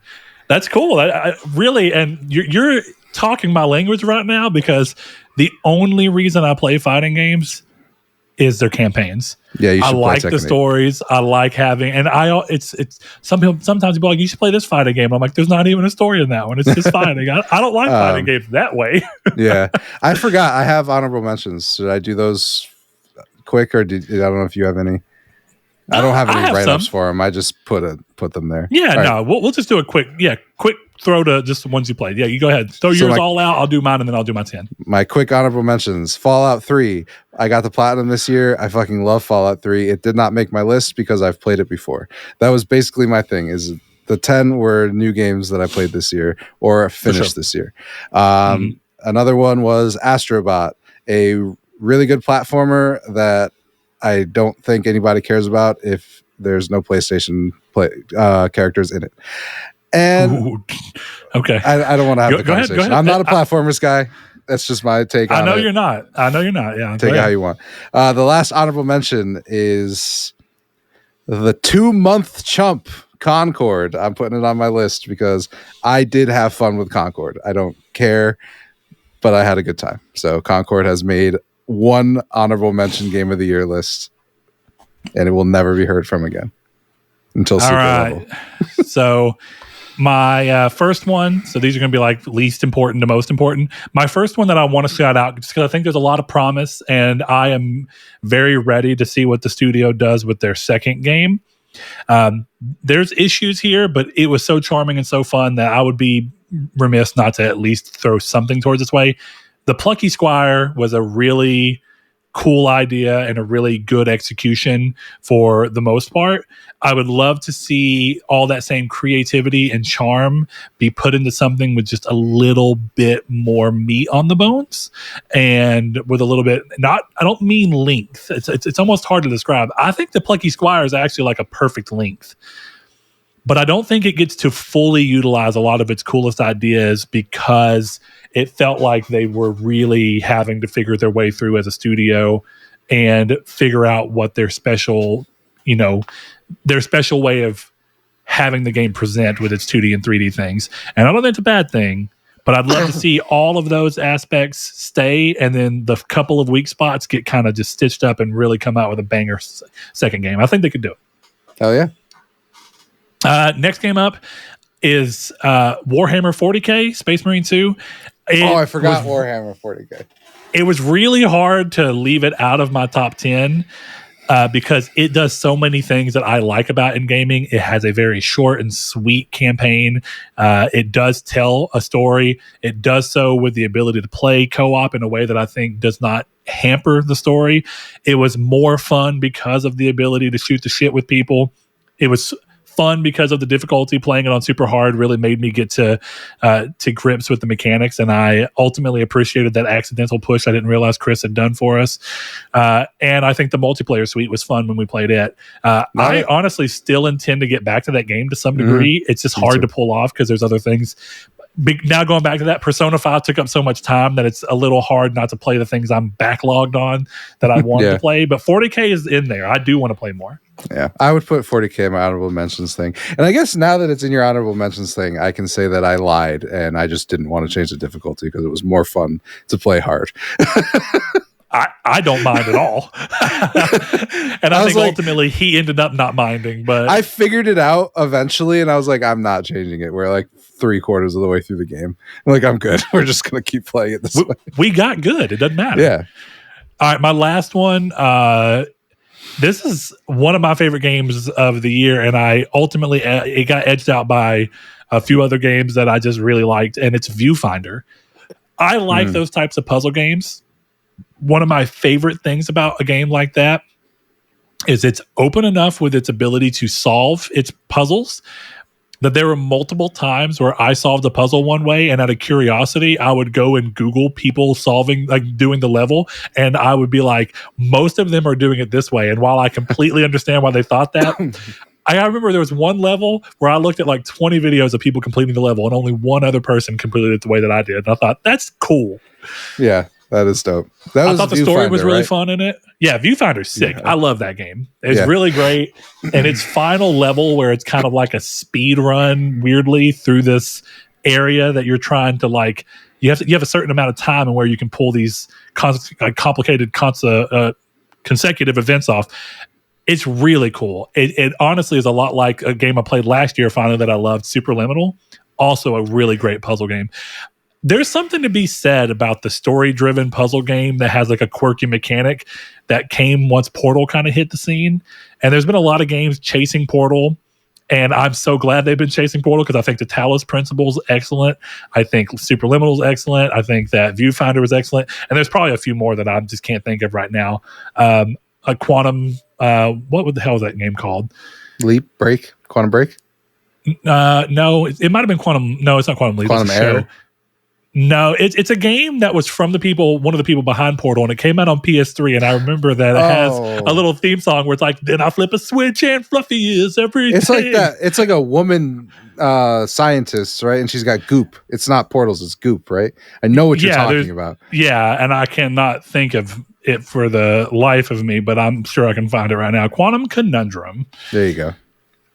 that's cool. I really, and you're talking my language right now, because the only reason I play fighting games is their campaigns. Yeah, you should I like play the Tekken 8. stories. I like having, and it's some people sometimes people are like, you should play this fighting game. I'm like, there's not even a story in that one. It's just fighting. I don't like fighting games that way. Yeah, I forgot. I have honorable mentions. Should I do those quick, or I don't know if you have any. I don't have any write-ups for them. I just put them there. Yeah, all no, right. We'll just do a quick throw to just the ones you played. Yeah, you go ahead. Throw yours all out. I'll do mine, and then I'll do my 10. My quick honorable mentions. Fallout 3. I got the platinum this year. I fucking love Fallout 3. It did not make my list because I've played it before. That was basically my thing, is the 10 were new games that I played this year or finished this year. Another one was Astrobot, a really good platformer that I don't think anybody cares about if there's no PlayStation characters in it. And okay, I don't want to have the conversation. Go ahead. I'm not a platformers guy. That's just my take on it. I know you're not. Yeah, take it how you want. The last honorable mention is the 2-month chump, Concord. I'm putting it on my list because I did have fun with Concord. I don't care, but I had a good time. So Concord has made one honorable mention game of the year list, and it will never be heard from again until secret level. So my first one, so these are going to be like least important to most important. My first one that I want to shout out, just because I think there's a lot of promise, and I am very ready to see what the studio does with their second game. There's issues here, but it was so charming and so fun that I would be remiss not to at least throw something towards its way. The Plucky Squire was a really cool idea and a really good execution for the most part. I would love to see all that same creativity and charm be put into something with just a little bit more meat on the bones, and with a little bit, I don't mean length. It's almost hard to describe. I think the Plucky Squire is actually like a perfect length, but I don't think it gets to fully utilize a lot of its coolest ideas because it felt like they were really having to figure their way through as a studio and figure out what their special way of having the game present with its 2D and 3D things. And I don't think it's a bad thing, but I'd love to see all of those aspects stay, and then the couple of weak spots get kind of just stitched up and really come out with a banger second game. I think they could do it. Hell yeah. Next game up is Warhammer 40K, Space Marine 2. I forgot Warhammer 40K. It was really hard to leave it out of my top 10 because it does so many things that I like about in gaming. It has a very short and sweet campaign. It does tell a story. It does so with the ability to play co-op in a way that I think does not hamper the story. It was more fun because of the ability to shoot the shit with people. It was fun because of the difficulty. Playing it on super hard really made me get to grips with the mechanics, and I ultimately appreciated that accidental push I didn't realize Chris had done for us. And I think the multiplayer suite was fun when we played it. I honestly still intend to get back to that game to some degree. It's just hard to pull off because there's other things. Now going back to that, Persona 5 took up so much time that it's a little hard not to play the things I'm backlogged on that I wanted to play. But 40K is in there. I do want to play more. Yeah, I would put 40K in my honorable mentions thing. And I guess now that it's in your honorable mentions thing, I can say that I lied and I just didn't want to change the difficulty because it was more fun to play hard. I don't mind at all. And I think ultimately he ended up not minding. But I figured it out eventually, and I was like, I'm not changing it. We're like 3/4 of the way through the game. I'm like, I'm good. We're just going to keep playing it this way. We got good. It doesn't matter. Yeah. All right, my last one. This is one of my favorite games of the year, and I ultimately it got edged out by a few other games that I just really liked, and it's Viewfinder. I like those types of puzzle games. One of my favorite things about a game like that is it's open enough with its ability to solve its puzzles that there were multiple times where I solved a puzzle one way, and out of curiosity, I would go and Google people solving, like doing the level, and I would be like, most of them are doing it this way. And while I completely understand why they thought that, I remember there was one level where I looked at like 20 videos of people completing the level, and only one other person completed it the way that I did. And I thought, that's cool. Yeah, that is dope. I thought the story was really fun in it. Yeah, Viewfinder's sick. Yeah. I love that game. It's really great. And its final level, where it's kind of like a speed run, weirdly, through this area that you're trying to like. You have a certain amount of time and where you can pull these complicated consecutive events off. It's really cool. It honestly is a lot like a game I played last year finally that I loved, Superliminal. Also a really great puzzle game. There's something to be said about the story-driven puzzle game that has like a quirky mechanic that came once Portal kind of hit the scene. And there's been a lot of games chasing Portal, and I'm so glad they've been chasing Portal because I think the Talos principle is excellent. I think Superliminal is excellent. I think that Viewfinder was excellent. And there's probably a few more that I just can't think of right now. A Quantum, what the hell is that game called? Quantum Break? No, it might have been Quantum. No, it's not Quantum Leap. Quantum Error. No, it's a game that was from one of the people behind Portal, and it came out on PS3. And I remember that it has a little theme song where it's like, "Then I flip a switch and Fluffy is everything." It's like that. It's like a woman scientist, right? And she's got goop. It's not portals, it's goop, right? I know what you're talking about. Yeah, and I cannot think of it for the life of me, but I'm sure I can find it right now. Quantum Conundrum. There you go.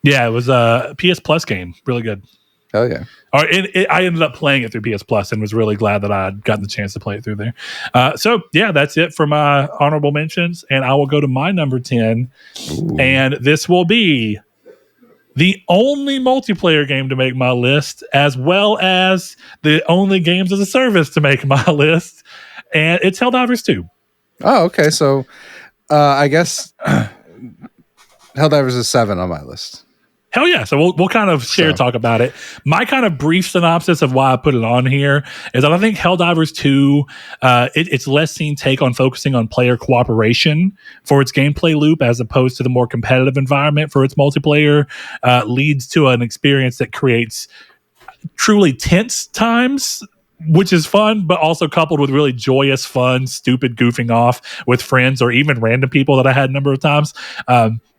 Yeah, it was a PS Plus game. Really good. Hell yeah. I ended up playing it through PS Plus and was really glad that I had gotten the chance to play it through there. So, yeah, that's it for my honorable mentions. And I will go to my number 10. Ooh. And this will be the only multiplayer game to make my list, as well as the only games as a service to make my list. And it's Helldivers 2. Oh, okay. So, I guess Helldivers is 7 on my list. Hell yeah. So we'll kind of talk about it. My kind of brief synopsis of why I put it on here is that I think Helldivers 2, it's less seen take on focusing on player cooperation for its gameplay loop as opposed to the more competitive environment for its multiplayer, leads to an experience that creates truly tense times, which is fun, but also coupled with really joyous, fun, stupid goofing off with friends or even random people that I had a number of times.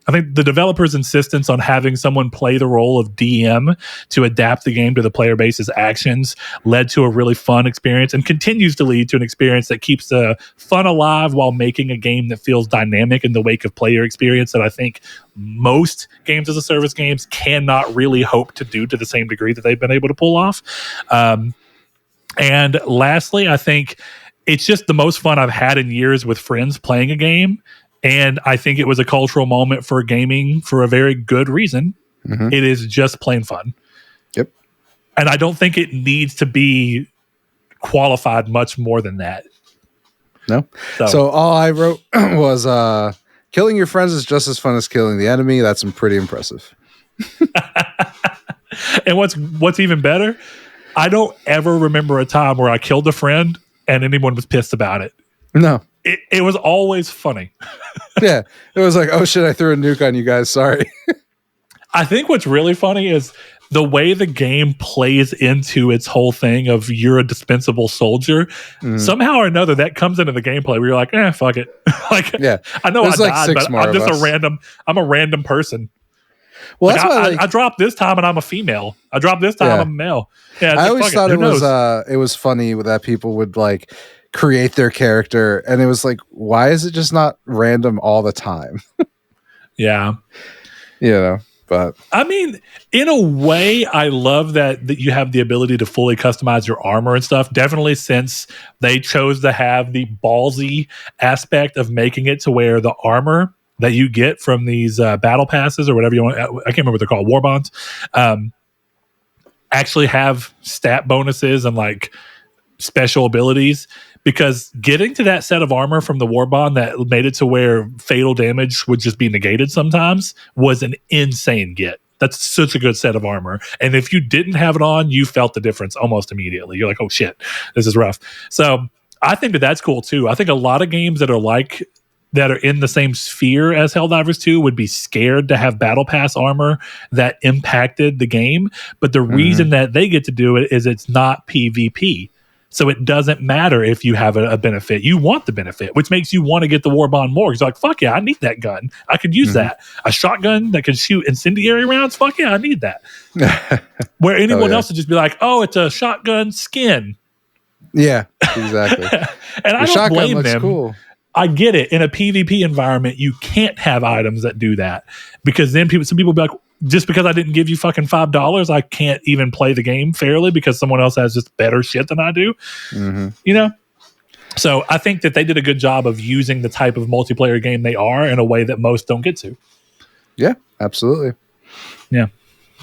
I think the developer's insistence on having someone play the role of DM to adapt the game to the player base's actions led to a really fun experience and continues to lead to an experience that keeps the fun alive while making a game that feels dynamic in the wake of player experience that I think most games as a service games cannot really hope to do to the same degree that they've been able to pull off. And lastly, I think it's just the most fun I've had in years with friends playing a game. And I think it was a cultural moment for gaming for a very good reason. Mm-hmm. It is just plain fun. Yep. And I don't think it needs to be qualified much more than that. No. So all I wrote was killing your friends is just as fun as killing the enemy. That's pretty impressive. And what's even better, I don't ever remember a time where I killed a friend and anyone was pissed about it. No. It was always funny. Yeah. It was like, oh shit, I threw a nuke on you guys. Sorry. I think what's really funny is the way the game plays into its whole thing of you're a dispensable soldier. Somehow or another, that comes into the gameplay where you're like, fuck it. Like, yeah. I know I died, but I'm just I'm a random person. Well, like, that's why I dropped this time and I'm a female. I dropped this time I'm a male. Yeah, I always thought it was funny that people would like create their character, and it was like, why is it just not random all the time? Yeah. You know, but I mean, in a way, I love that you have the ability to fully customize your armor and stuff. Definitely since they chose to have the ballsy aspect of making it to where the armor that you get from these battle passes or whatever you want, I can't remember what they're called, war bonds, actually have stat bonuses and like special abilities, because getting to that set of armor from the war bond that made it to where fatal damage would just be negated sometimes was an insane get. That's such a good set of armor. And if you didn't have it on, you felt the difference almost immediately. You're like, oh shit, this is rough. So I think that that's cool too. I think a lot of games that are in the same sphere as Helldivers 2 would be scared to have Battle Pass armor that impacted the game. But the reason that they get to do it is it's not PvP. So it doesn't matter if you have a benefit. You want the benefit, which makes you want to get the War Bond more. Because you're like, fuck yeah, I need that gun. I could use that. A shotgun that can shoot incendiary rounds? Fuck yeah, I need that. Where anyone else would just be like, oh, it's a shotgun skin. Yeah, exactly. And I don't blame them. Cool. I get it. In a PvP environment, you can't have items that do that. Because then some people be like, just because I didn't give you fucking $5, I can't even play the game fairly because someone else has just better shit than I do. You know? So I think that they did a good job of using the type of multiplayer game they are in a way that most don't get to. Yeah, absolutely. Yeah.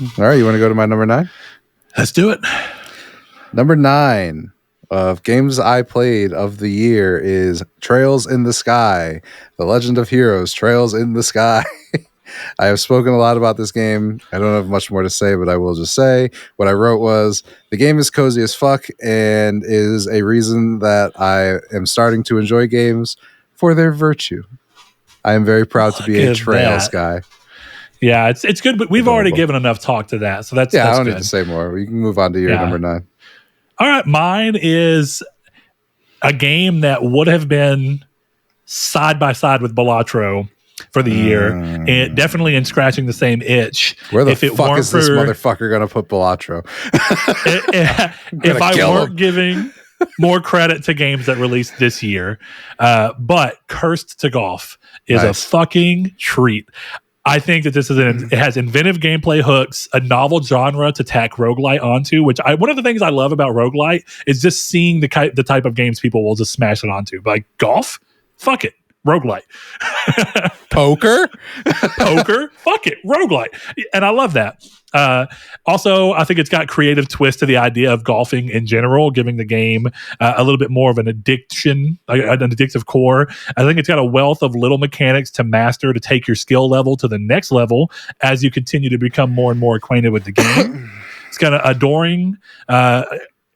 All right, you want to go to my number 9? Let's do it. Number 9 of games I played of the year is Trails in the Sky, The Legend of Heroes, Trails in the Sky. I have spoken a lot about this game. I don't have much more to say, but I will just say what I wrote was the game is cozy as fuck and is a reason that I am starting to enjoy games for their virtue. I am very proud to be a Trails guy. Yeah, it's good, but we've already given enough talk to that. So that's I don't good. need to say more. We can move on to your number 9. All right, mine is a game that would have been side by side with Balatro for the year, and definitely in scratching the same itch. Where the fuck is this motherfucker gonna put Balatro? If I weren't giving more credit to games that released this year, but Cursed to Golf is a fucking treat. I think that this is it has inventive gameplay hooks, a novel genre to tack roguelite onto, which one of the things I love about roguelite is just seeing the type of games people will just smash it onto. Like golf, fuck it. Roguelite. Poker? Fuck it. Roguelite. And I love that. Also, I think it's got creative twist to the idea of golfing in general, giving the game a little bit more of an addiction, an addictive core. I think it's got a wealth of little mechanics to master to take your skill level to the next level as you continue to become more and more acquainted with the game. It's got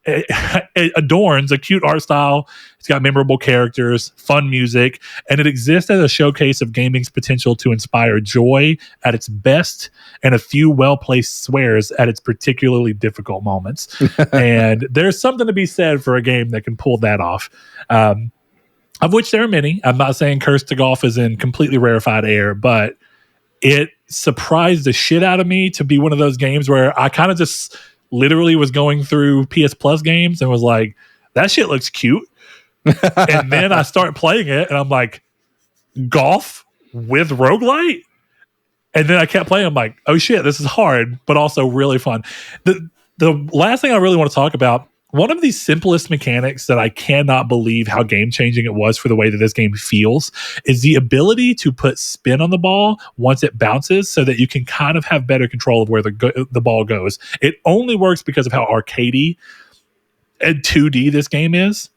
it adorns a cute art style. It's got memorable characters, fun music, and it exists as a showcase of gaming's potential to inspire joy at its best and a few well-placed swears at its particularly difficult moments. And there's something to be said for a game that can pull that off. Of which there are many. I'm not saying Cursed to Golf is in completely rarefied air, but it surprised the shit out of me to be one of those games where I kind of just literally was going through PS Plus games and was like, that shit looks cute. And then I start playing it and I'm like, golf with roguelite? And then I kept playing. I'm like, oh shit, this is hard, but also really fun. The last thing I really want to talk about, one of the simplest mechanics that I cannot believe how game-changing it was for the way that this game feels is the ability to put spin on the ball once it bounces so that you can kind of have better control of where the ball goes. It only works because of how arcadey and 2D this game is.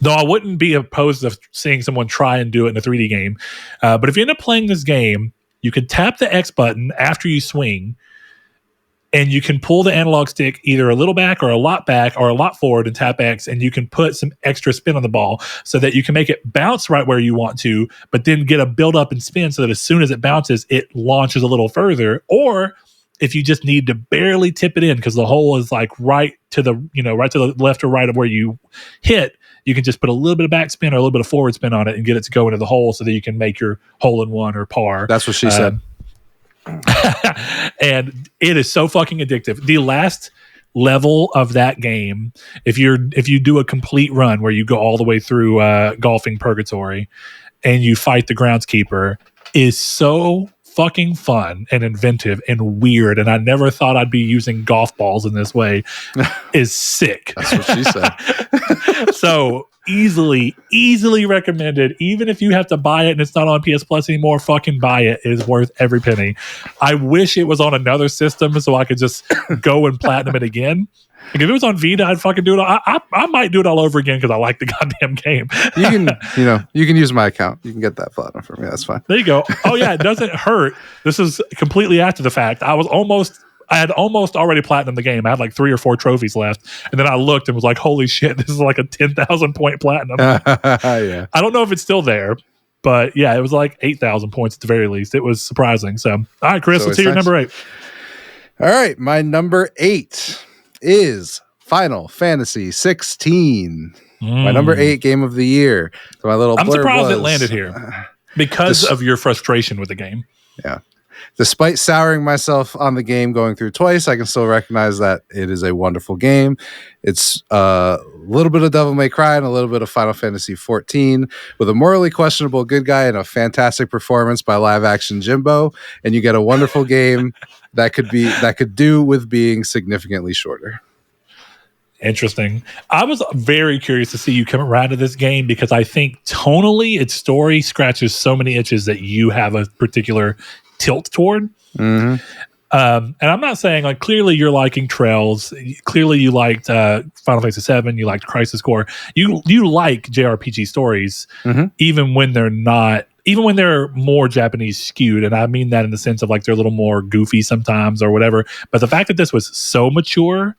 Though I wouldn't be opposed to seeing someone try and do it in a 3D game. But if you end up playing this game, you can tap the X button after you swing, and you can pull the analog stick either a little back or a lot forward and tap X, and you can put some extra spin on the ball so that you can make it bounce right where you want to, but then get a build up and spin so that as soon as it bounces, it launches a little further. Or if you just need to barely tip it in because the hole is like right to the left or right of where you hit, you can just put a little bit of backspin or a little bit of forward spin on it and get it to go into the hole so that you can make your hole in one or par. That's what she said. And it is so fucking addictive. The last level of that game, if you do a complete run where you go all the way through golfing purgatory and you fight the groundskeeper, is so fucking fun and inventive and weird, and I never thought I'd be using golf balls in this way. Is sick. That's what she said. So easily recommended. Even if you have to buy it and it's not on PS Plus anymore, fucking buy it. It is worth every penny. I wish it was on another system so I could just go and platinum it again. Like if it was on Vita, I'd fucking do it. I might do it all over again because I like the goddamn game. You can use my account. You can get that platinum for me. That's fine. There you go. Oh yeah, it doesn't hurt. This is completely after the fact. I had almost already platinum the game. I had like 3 or 4 trophies left, and then I looked and was like, "Holy shit, this is like a 10,000 point platinum." Yeah. I don't know if it's still there, but yeah, it was like 8,000 points at the very least. It was surprising. So, all right, Chris, let's hear your number 8. All right, my number 8 is Final Fantasy 16. My number 8 game of the year. So I'm surprised it landed here because of your frustration with the game. Yeah. Despite souring myself on the game going through twice, I can still recognize that it is a wonderful game. It's a little bit of Devil May Cry and a little bit of Final Fantasy 14 with a morally questionable good guy and a fantastic performance by live action Jimbo. And you get a wonderful game that could do with being significantly shorter. Interesting. I was very curious to see you come around to this game because I think tonally its story scratches so many itches that you have a particular tilt toward. Mm-hmm. And I'm not saying like clearly you're liking Trails. Clearly you liked Final Fantasy 7. You liked Crisis Core. You like JRPG stories, even when they're not. Even when they're more Japanese skewed, and I mean that in the sense of like they're a little more goofy sometimes or whatever. But the fact that this was so mature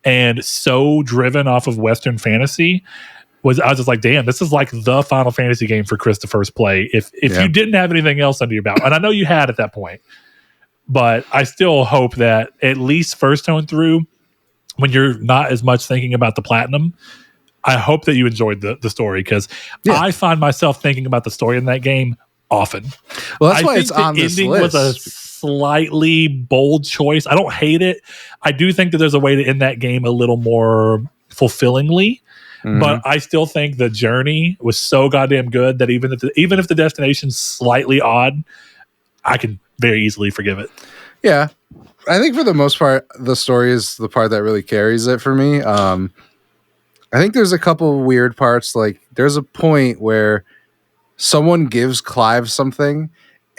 and so driven off of Western fantasy I was just like, damn, this is like the Final Fantasy game for Chris to first play. If you didn't have anything else under your belt, and I know you had at that point, but I still hope that at least first tone through, when you're not as much thinking about the platinum, I hope that you enjoyed the story because I find myself thinking about the story in that game often. Well, that's why it's on this list. The ending was a slightly bold choice. I don't hate it. I do think that there's a way to end that game a little more fulfillingly. But I still think the journey was so goddamn good that even if the destination's slightly odd, I can very easily forgive it. Yeah. I think for the most part, the story is the part that really carries it for me. I think there's a couple weird parts. Like there's a point where someone gives Clive something,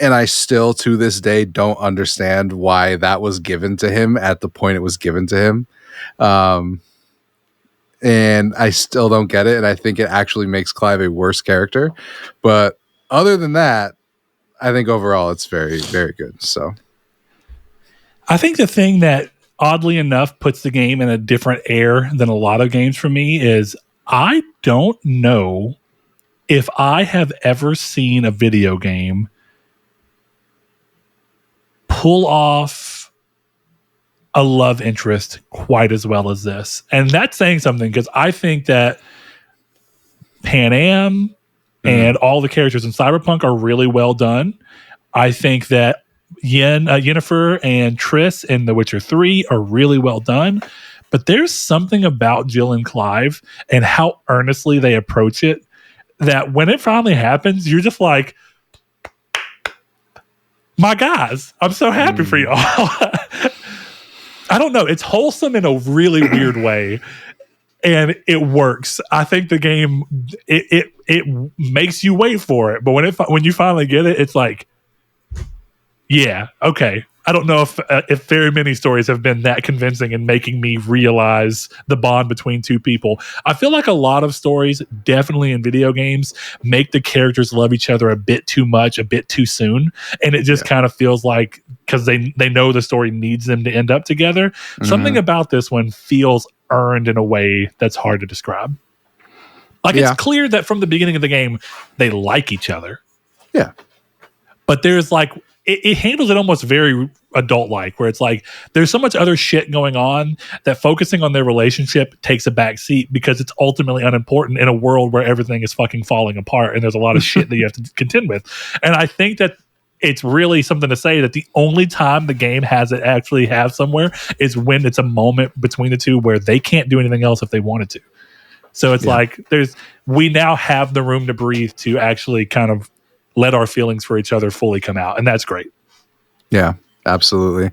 and I still to this day don't understand why that was given to him at the point it was given to him. And I still don't get it. And I think it actually makes Clive a worse character. But other than that, I think overall it's very, very good. So I think the thing that oddly enough puts the game in a different air than a lot of games for me is I don't know if I have ever seen a video game pull off a love interest quite as well as this. And that's saying something because I think that Pan Am and all the characters in Cyberpunk are really well done. I think that Yennefer and Triss in The Witcher 3 are really well done. But there's something about Jill and Clive and how earnestly they approach it that when it finally happens, you're just like, my guys, I'm so happy for y'all. I don't know. It's wholesome in a really weird way, and it works. I think the game it makes you wait for it, but when you finally get it, it's like, yeah, okay. I don't know if very many stories have been that convincing in making me realize the bond between two people. I feel like a lot of stories, definitely in video games, make the characters love each other a bit too much, a bit too soon, and it just kind of feels like because they know the story needs them to end up together. Something about this one feels earned in a way that's hard to describe. Like it's clear that from the beginning of the game they like each other. Yeah, but there's like. It handles it almost very adult-like, where it's like there's so much other shit going on that focusing on their relationship takes a back seat because it's ultimately unimportant in a world where everything is fucking falling apart and there's a lot of shit that you have to contend with. And I think that it's really something to say that the only time the game has it actually have somewhere is when it's a moment between the two where they can't do anything else if they wanted to. So it's like we now have the room to breathe to actually kind of let our feelings for each other fully come out. And that's great. Yeah, absolutely.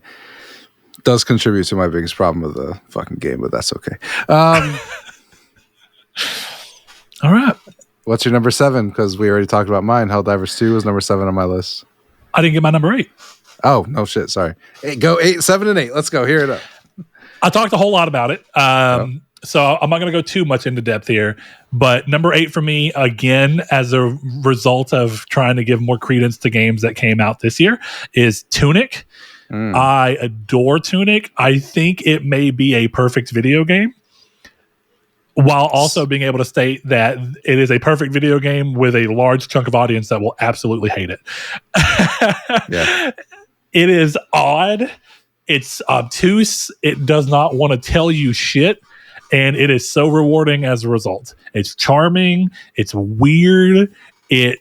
Does contribute to my biggest problem with the fucking game, but that's okay. All right. What's your number 7? Because we already talked about mine. Helldivers 2 was number 7 on my list. I didn't get my number 8. Oh, no shit. Sorry. 7 and 8. Let's go. Hear it up. I talked a whole lot about it. So I'm not going to go too much into depth here. But number 8 for me, again, as a result of trying to give more credence to games that came out this year, is Tunic. I adore Tunic. I think it may be a perfect video game, while also being able to state that it is a perfect video game with a large chunk of audience that will absolutely hate it. Yeah. It is odd. It's obtuse. It does not want to tell you shit. And it is so rewarding as a result. It's charming. It's weird. It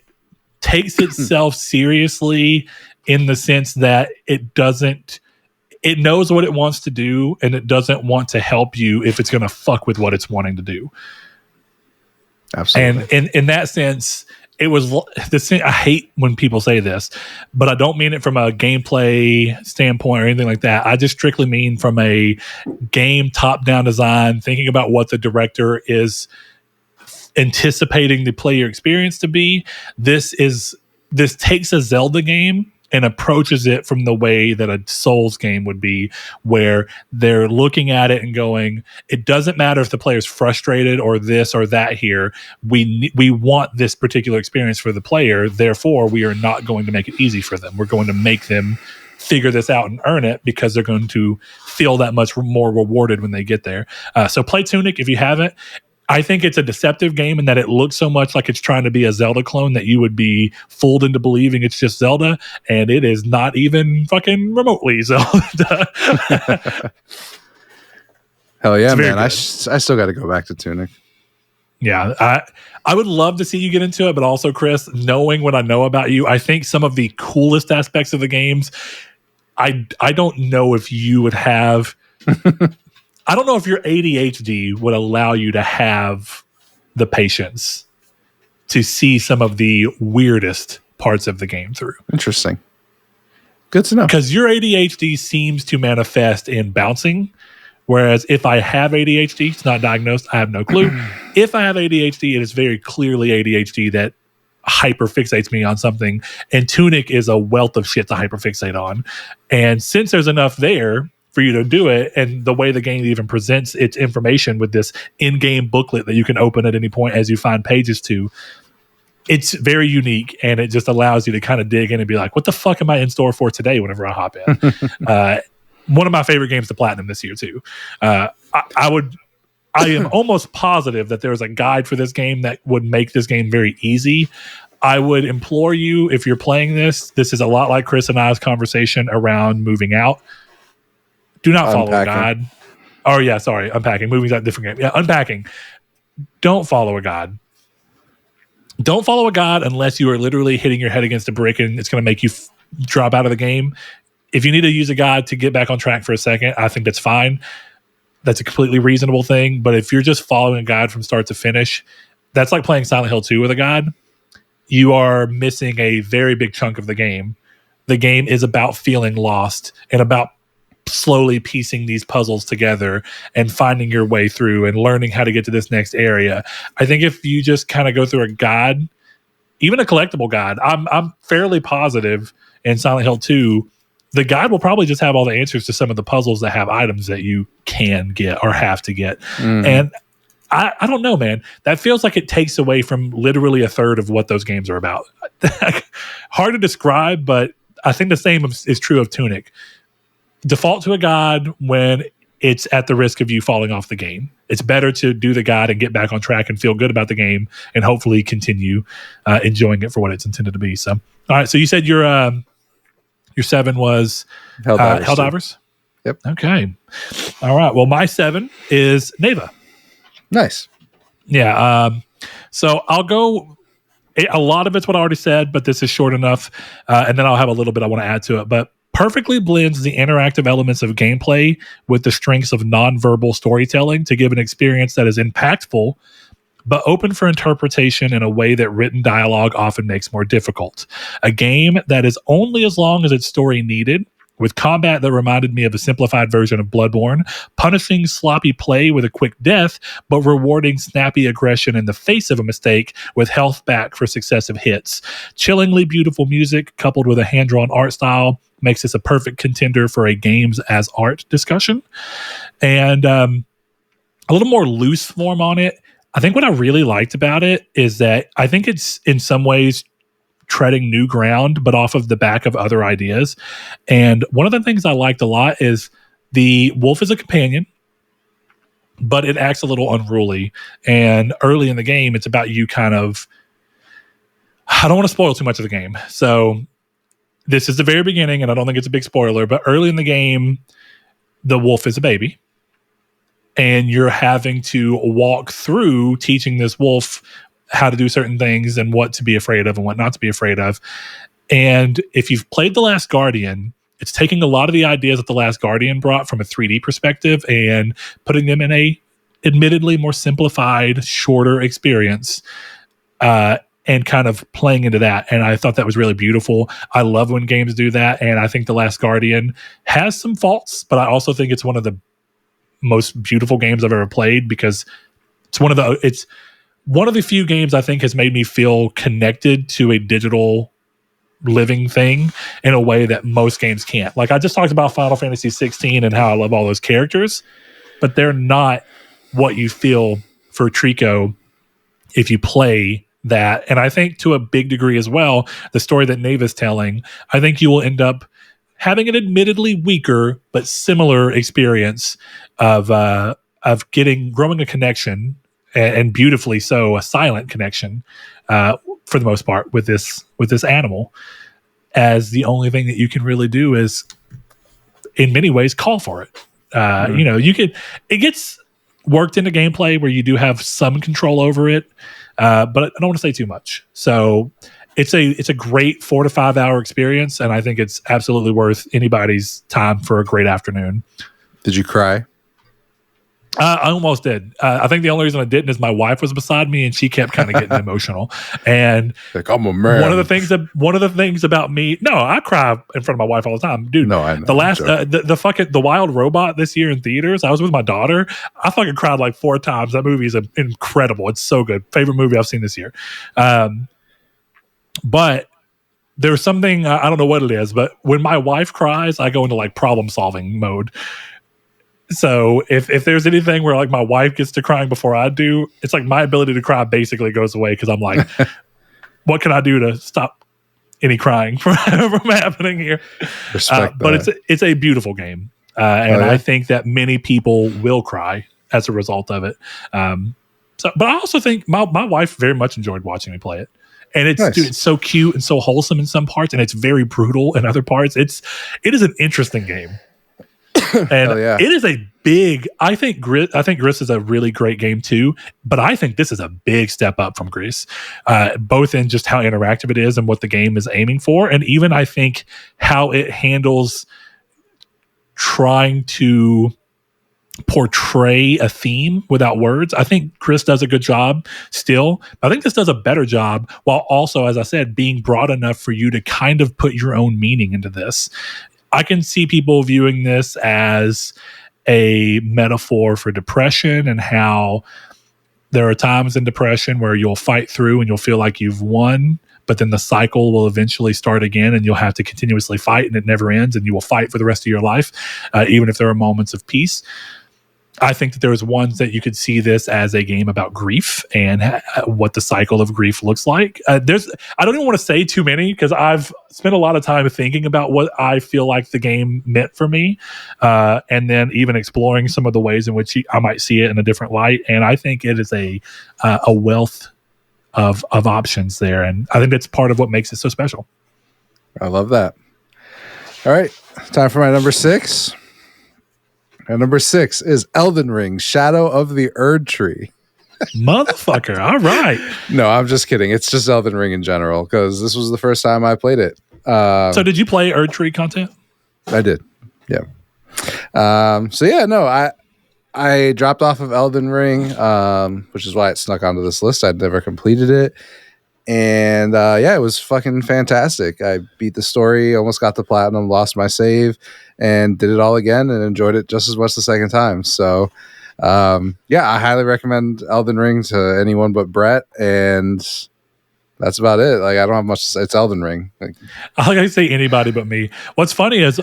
takes itself seriously in the sense that it knows what it wants to do, and it doesn't want to help you if it's going to fuck with what it's wanting to do. Absolutely. And in that sense, it was I hate when people say this, but I don't mean it from a gameplay standpoint or anything like that. I just strictly mean from a game top-down design, thinking about what the director is anticipating the player experience to be. This takes a Zelda game and approaches it from the way that a Souls game would be, where they're looking at it and going, it doesn't matter if the player's frustrated or this or that here. We want this particular experience for the player. Therefore, we are not going to make it easy for them. We're going to make them figure this out and earn it, because they're going to feel that much more rewarded when they get there. So play Tunic if you haven't. I think it's a deceptive game in that it looks so much like it's trying to be a Zelda clone that you would be fooled into believing it's just Zelda, and it is not even fucking remotely Zelda. Hell yeah, man. I still got to go back to Tunic. Yeah, I would love to see you get into it, but also, Chris, knowing what I know about you, I think some of the coolest aspects of the games, I don't know if you would have... I don't know if your ADHD would allow you to have the patience to see some of the weirdest parts of the game through. Interesting. Good to know. Because your ADHD seems to manifest in bouncing, whereas if I have ADHD, it's not diagnosed, I have no clue. If I have ADHD, it is very clearly ADHD that hyperfixates me on something, and Tunic is a wealth of shit to hyperfixate on. And since there's enough there for you to do it, and the way the game even presents its information with this in-game booklet that you can open at any point as you find pages to, it's very unique, and it just allows you to kind of dig in and be like, what the fuck am I in store for today whenever I hop in? One of my favorite games to platinum this year too. I am almost positive that there's a guide for this game that would make this game very easy. I would implore you, if you're playing this is a lot like Chris and I's conversation around moving out. Do not follow a guide. Oh, yeah, sorry. Unpacking. Moving's a different game. Yeah, unpacking. Don't follow a guide. Don't follow a guide unless you are literally hitting your head against a brick and it's going to make you drop out of the game. If you need to use a guide to get back on track for a second, I think that's fine. That's a completely reasonable thing. But if you're just following a guide from start to finish, that's like playing Silent Hill 2 with a guide. You are missing a very big chunk of the game. The game is about feeling lost and about slowly piecing these puzzles together and finding your way through and learning how to get to this next area. I think if you just kind of go through a guide, even a collectible guide, I'm fairly positive in Silent Hill 2, the guide will probably just have all the answers to some of the puzzles that have items that you can get or have to get. And I don't know, man. That feels like it takes away from literally a third of what those games are about. Hard to describe, but I think the same is true of Tunic. Default to a guide when it's at the risk of you falling off the game. It's better to do the guide and get back on track and feel good about the game and hopefully continue enjoying it for what it's intended to be. So, all right. So you said your 7 was Helldivers? Yep. Okay. All right. Well, my 7 is Neva. Nice. Yeah. So I'll go. A lot of it's what I already said, but this is short enough. And then I'll have a little bit I want to add to it. But perfectly blends the interactive elements of gameplay with the strengths of nonverbal storytelling to give an experience that is impactful, but open for interpretation in a way that written dialogue often makes more difficult. A game that is only as long as its story needed, with combat that reminded me of a simplified version of Bloodborne, punishing sloppy play with a quick death, but rewarding snappy aggression in the face of a mistake with health back for successive hits. Chillingly beautiful music coupled with a hand-drawn art style makes this a perfect contender for a games as art discussion. And a little more loose form on it. I think what I really liked about it is that I think it's in some ways treading new ground, but off of the back of other ideas. And one of the things I liked a lot is the wolf is a companion, but it acts a little unruly. And early in the game, it's about you kind of, I don't want to spoil too much of the game. So this is the very beginning, and I don't think it's a big spoiler, but early in the game, the wolf is a baby. And you're having to walk through teaching this wolf how to do certain things and what to be afraid of and what not to be afraid of. And if you've played The Last Guardian, it's taking a lot of the ideas that The Last Guardian brought from a 3D perspective and putting them in a admittedly more simplified, shorter experience, and kind of playing into that. And I thought that was really beautiful. I love when games do that. And I think The Last Guardian has some faults, but I also think it's one of the most beautiful games I've ever played, because it's one of the few games I think has made me feel connected to a digital living thing in a way that most games can't. Like I just talked about Final Fantasy 16 and how I love all those characters, but they're not what you feel for Trico if you play that. And I think to a big degree as well, the story that Neva's telling, I think you will end up having an admittedly weaker but similar experience of growing a connection, and beautifully so, a silent connection for the most part with this animal, as the only thing that you can really do is, in many ways, call for it. It gets worked into gameplay where you do have some control over it, but I don't want to say too much. So it's a great 4 to 5 hour experience, and I think it's absolutely worth anybody's time for a great afternoon. Did you cry? I almost did. I think the only reason I didn't is my wife was beside me and she kept kind of getting emotional. And like, I'm a man. One of the things about me, no, I cry in front of my wife all the time, dude. No, I know. The last, the Wild Robot this year in theaters, I was with my daughter. I fucking cried like 4 times. That movie is incredible. It's so good. Favorite movie I've seen this year. But there's something, I don't know what it is, but when my wife cries, I go into like problem solving mode. So if there's anything where like my wife gets to crying before I do, it's like my ability to cry basically goes away, because I'm like, what can I do to stop any crying from happening here? Respect but it's a beautiful game, and I think that many people will cry as a result of it. But I also think my wife very much enjoyed watching me play it. And it's nice. Dude, it's so cute and so wholesome in some parts, and it's very brutal in other parts. It is an interesting game. And it is a big, I think Gris is a really great game too, but I think this is a big step up from Gris, both in just how interactive it is and what the game is aiming for, and even I think how it handles trying to portray a theme without words. I think Gris does a good job still. I think this does a better job, while also, as I said, being broad enough for you to kind of put your own meaning into this. I can see people viewing this as a metaphor for depression, and how there are times in depression where you'll fight through and you'll feel like you've won, but then the cycle will eventually start again and you'll have to continuously fight, and it never ends, and you will fight for the rest of your life, even if there are moments of peace. I think that there's ones that you could see this as a game about grief and what the cycle of grief looks like. I don't even want to say too many, because I've spent a lot of time thinking about what I feel like the game meant for me, and then even exploring some of the ways in which I might see it in a different light. And I think it is a wealth of options there, and I think that's part of what makes it so special. I love that. All right, time for my number 6. And number 6 is Elden Ring, Shadow of the Erd Tree. Motherfucker. All right. No, I'm just kidding. It's just Elden Ring in general, because this was the first time I played it. So did you play Erd Tree content? I did. Yeah. I dropped off of Elden Ring, which is why it snuck onto this list. I'd never completed it. And yeah, it was fucking fantastic. I beat the story, almost got the platinum, lost my save, and did it all again and enjoyed it just as much the second time. So yeah, I highly recommend Elden Ring to anyone but Brett, and that's about it. Like, I don't have much to say. It's Elden Ring. Like, I say anybody but me. What's funny is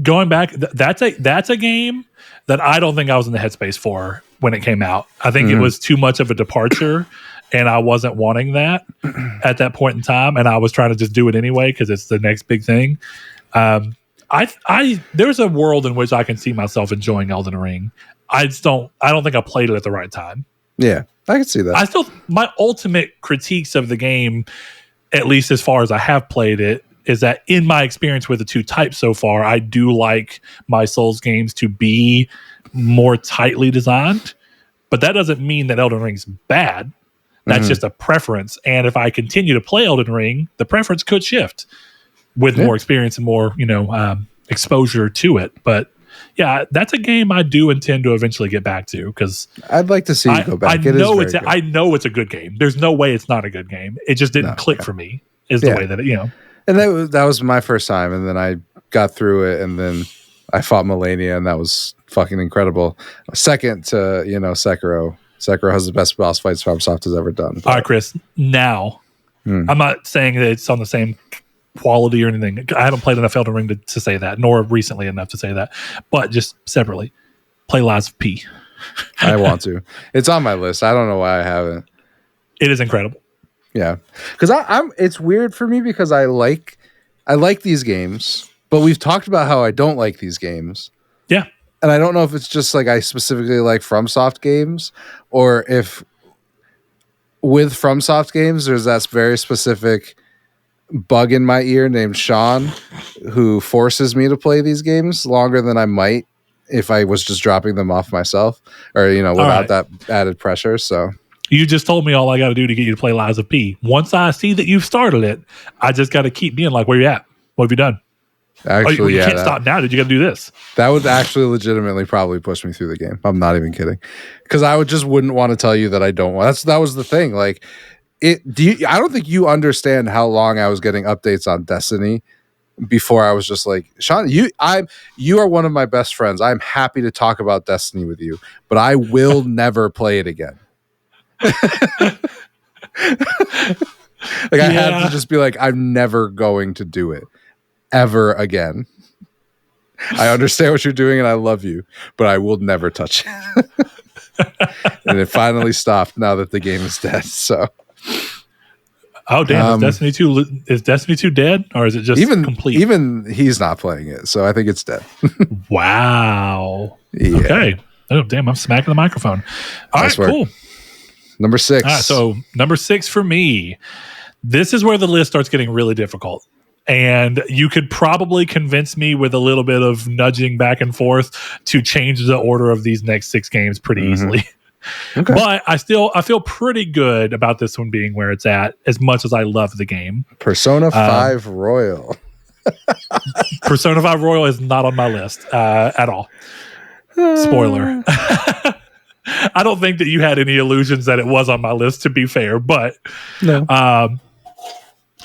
going back, that's a game that I don't think I was in the headspace for when it came out. I think it was too much of a departure, and I wasn't wanting that at that point in time, and I was trying to just do it anyway because it's the next big thing. There's a world in which I can see myself enjoying Elden Ring. I don't think I played it at the right time. Yeah, I can see that. My ultimate critiques of the game, at least as far as I have played it, is that in my experience with the two types so far, I do like my Souls games to be more tightly designed, but that doesn't mean that Elden Ring's bad. That's just a preference. And if I continue to play Elden Ring, the preference could shift with more experience and more, exposure to it. But yeah, that's a game I do intend to eventually get back to because I'd like to see you go back. I know it's a good game. There's no way it's not a good game. It just didn't click for me. Is the way that it. And that was my first time, and then I got through it, and then I fought Melania, and that was fucking incredible. Second to Sekiro. Sekiro has the best boss fights FromSoft has ever done. All right, Chris. Now, I'm not saying that it's on the same quality or anything. I haven't played enough Elden Ring to say that, nor recently enough to say that. But just separately, play Lies of P. I want to. It's on my list. I don't know why I haven't. It is incredible. Yeah, because I'm. It's weird for me because I like these games, but we've talked about how I don't like these games. Yeah, and I don't know if it's just like I specifically like FromSoft games, or if with FromSoft games there's that very specific bug in my ear named Sean, who forces me to play these games longer than I might if I was just dropping them off myself, or without that added pressure. So. You just told me all I got to do to get you to play Lies of P. Once I see that you've started it, I just got to keep being like, where you at? What have you done? Actually, you can't stop now. Did you got to do this? That would actually legitimately probably push me through the game. I'm not even kidding. Because I wouldn't want to tell you that I don't want. That was the thing. Like, I don't think you understand how long I was getting updates on Destiny before I was just like, Sean, you are one of my best friends. I'm happy to talk about Destiny with you, but I will never play it again. I had to just be like, I'm never going to do it ever again. I understand what you're doing and I love you, but I will never touch it. And it finally stopped now that the game is dead. So, oh damn! Is Destiny 2 dead, or is it just complete? Even he's not playing it, so I think it's dead. Wow. Yeah. Okay. Oh damn! I'm smacking the microphone. All right, cool. Number 6. All right, so number 6 for me. This is where the list starts getting really difficult. And you could probably convince me with a little bit of nudging back and forth to change the order of these next 6 games pretty easily. Okay. But I feel pretty good about this one being where it's at, as much as I love the game. Persona 5 Royal. Persona 5 Royal is not on my list at all. Spoiler. I don't think that you had any illusions that it was on my list, to be fair, but no.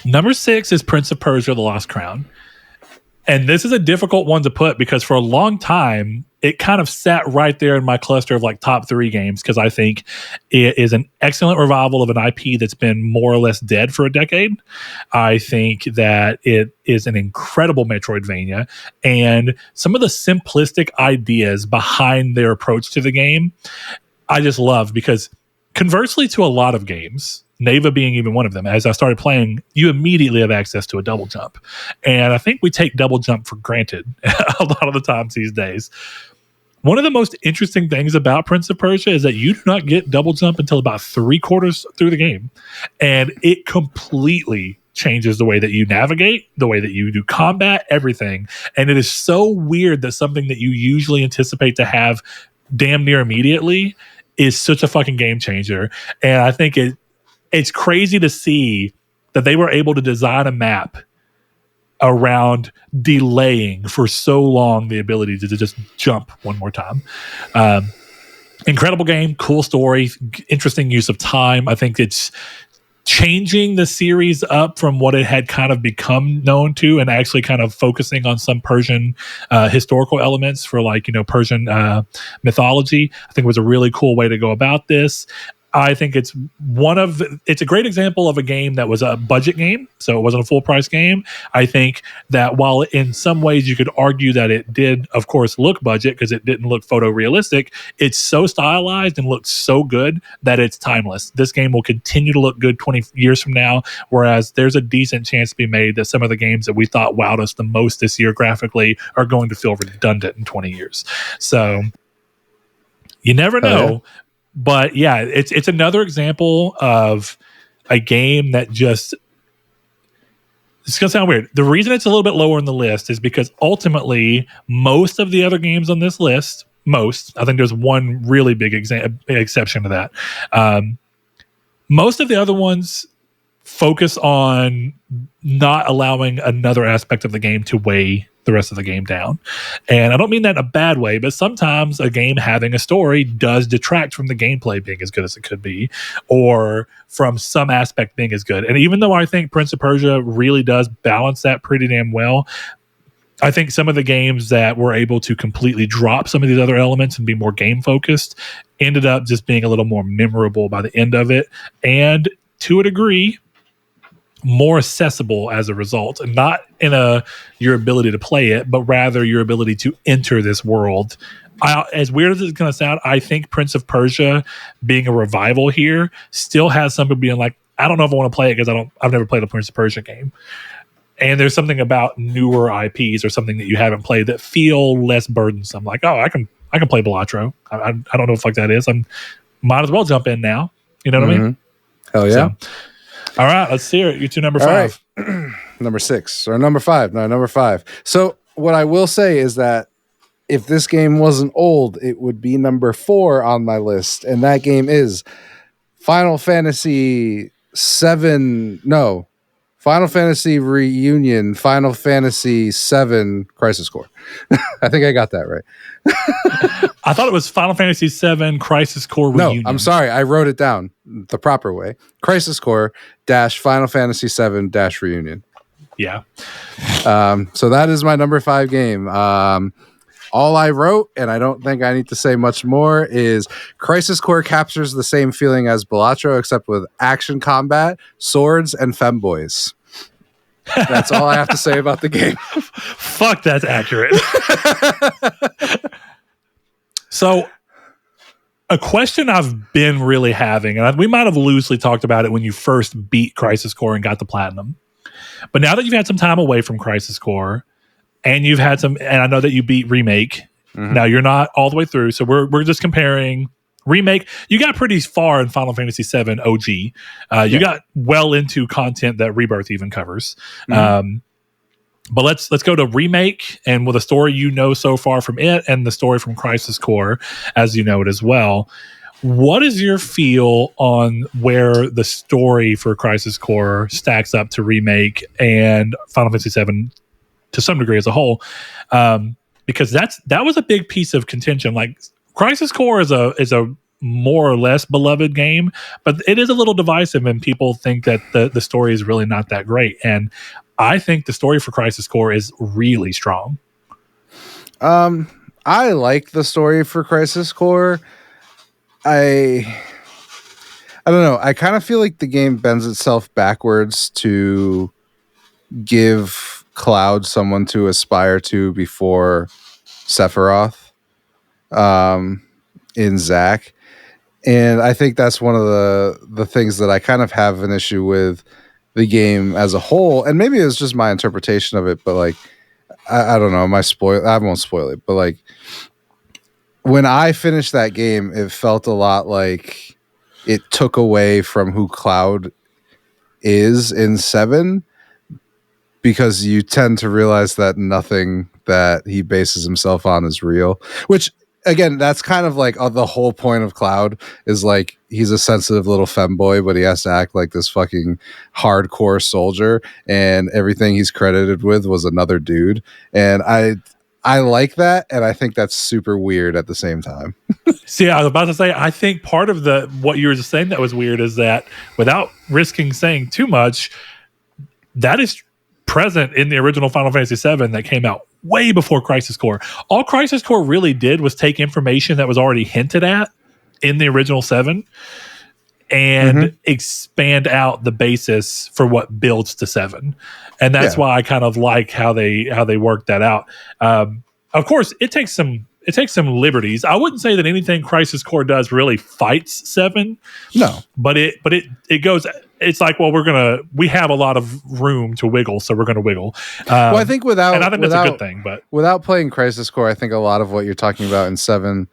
Number 6 is Prince of Persia: The Lost Crown. And this is a difficult one to put because for a long time, it kind of sat right there in my cluster of like top 3 games because I think it is an excellent revival of an IP that's been more or less dead for a decade. I think that it is an incredible Metroidvania, and some of the simplistic ideas behind their approach to the game, I just love because conversely to a lot of games, Neva being even one of them, as I started playing, you immediately have access to a double jump. And I think we take double jump for granted a lot of the times these days. One of the most interesting things about Prince of Persia is that you do not get double jump until about 3/4 through the game. And it completely changes the way that you navigate, the way that you do combat, everything. And it is so weird that something that you usually anticipate to have damn near immediately is such a fucking game changer. And I think it's crazy to see that they were able to design a map around delaying for so long the ability to just jump one more time. Incredible game, cool story, interesting use of time. I think it's changing the series up from what it had kind of become known to, and actually kind of focusing on some Persian historical elements for, like, Persian mythology. I think it was a really cool way to go about this. I think it's a great example of a game that was a budget game, so it wasn't a full price game. I think that while in some ways you could argue that it did, of course, look budget because it didn't look photorealistic, it's so stylized and looked so good that it's timeless. This game will continue to look good 20 years from now, whereas there's a decent chance to be made that some of the games that we thought wowed us the most this year graphically are going to feel redundant in 20 years. So you never know. Oh, yeah. But yeah, it's another example of a game that just, it's going to sound weird. The reason it's a little bit lower in the list is because ultimately most of the other games on this list, I think there's one really big exception to that. Most of the other ones focus on not allowing another aspect of the game to weigh the rest of the game down. And I don't mean that in a bad way, but sometimes a game having a story does detract from the gameplay being as good as it could be, or from some aspect being as good. And even though I think Prince of Persia really does balance that pretty damn well, I think some of the games that were able to completely drop some of these other elements and be more game focused ended up just being a little more memorable by the end of it. And to a degree, more accessible as a result, and not in your ability to play it, but rather your ability to enter this world. As weird as it's going to sound, I think Prince of Persia being a revival here still has some people being like, I don't know if I want to play it because I've never played a Prince of Persia game. And there's something about newer IPs or something that you haven't played that feel less burdensome. Like, oh, I can play Balatro. I don't know what the fuck that is. Might as well jump in now. You know what I mean? Hell yeah. So, all right, let's hear it. You two, number 5. Right. Number 6 or number 5. No, number 5. So what I will say is that if this game wasn't old, it would be number 4 on my list. And that game is Final Fantasy Reunion, Final Fantasy 7 Crisis Core. I think I got that right. I thought it was Final Fantasy 7 Crisis Core Reunion. No, I'm sorry. I wrote it down the proper way. Crisis Core - Final Fantasy 7 - Reunion. Yeah. So that is my number 5 game. All I wrote, and I don't think I need to say much more, is Crisis Core captures the same feeling as Balatro, except with action combat, swords, and femboys. That's all I have to say about the game. Fuck, that's accurate. So, a question I've been really having, and we might have loosely talked about it when you first beat Crisis Core and got the platinum, but now that you've had some time away from Crisis Core, and you've had some, and I know that you beat Remake. Mm-hmm. Now you're not all the way through, so we're just comparing Remake. You got pretty far in Final Fantasy VII OG. You got well into content that Rebirth even covers. Mm-hmm. But let's go to Remake, and with a story you know so far from it, and the story from Crisis Core as you know it as well. What is your feel on where the story for Crisis Core stacks up to Remake and Final Fantasy VII to some degree as a whole? Because that was a big piece of contention. Like, Crisis Core is a more or less beloved game, but it is a little divisive, and people think that the story is really not that great. And I think the story for Crisis Core is really strong. I like the story for Crisis Core. I don't know. I kind of feel like the game bends itself backwards to give Cloud someone to aspire to before Sephiroth in Zack. And I think that's one of the things that I kind of have an issue with the game as a whole. And maybe it was just my interpretation of it, but like, I don't know. I won't spoil it, but like, when I finished that game, it felt a lot like it took away from who Cloud is in 7, because you tend to realize that nothing that he bases himself on is real, which again, that's kind of like the whole point of Cloud is like, he's a sensitive little femboy, but he has to act like this fucking hardcore soldier, and everything he's credited with was another dude. And I I like that, and I think that's super weird at the same time. See, I was about to say, I think part of what you were just saying that was weird is that without risking saying too much, that is present in the original Final Fantasy VII that came out way before Crisis Core. All Crisis Core really did was take information that was already hinted at in the original 7 and expand out the basis for what builds to 7. And that's why I kind of like how they worked that out. Of course, it takes some liberties. I wouldn't say that anything Crisis Core does really fights 7. No. But it goes, it's like, well, we have a lot of room to wiggle, so we're going to wiggle. Well, I think and I think that's a good thing, but without playing Crisis Core, I think a lot of what you're talking about in 7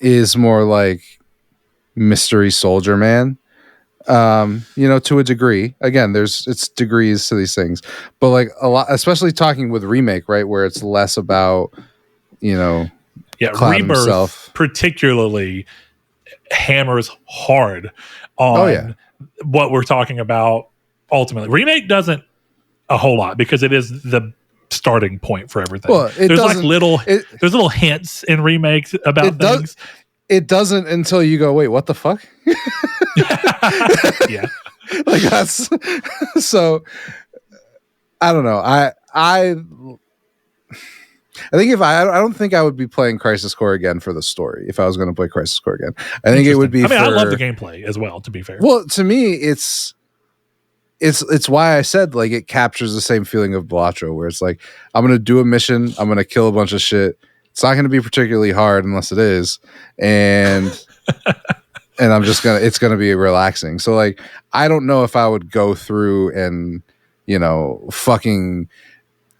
is more like Mystery Soldier Man. To a degree. Again, it's degrees to these things. But like a lot, especially talking with Remake, right, where it's less about, Cloud Rebirth himself. Particularly hammers hard on what we're talking about ultimately. Remake doesn't a whole lot because it is the starting point for everything. Well, there's little hints in remakes about things. It doesn't until you go, wait, what the fuck? Yeah. Like that's so I don't know. I think I don't think I would be playing Crisis Core again for the story if I was going to play Crisis Core again. I think it would be I love the gameplay as well, to be fair. Well, to me it's why I said like it captures the same feeling of Balatro, where it's like I'm going to do a mission, I'm going to kill a bunch of shit. It's not going to be particularly hard unless it is, and I'm just it's going to be relaxing. So like I don't know if I would go through and fucking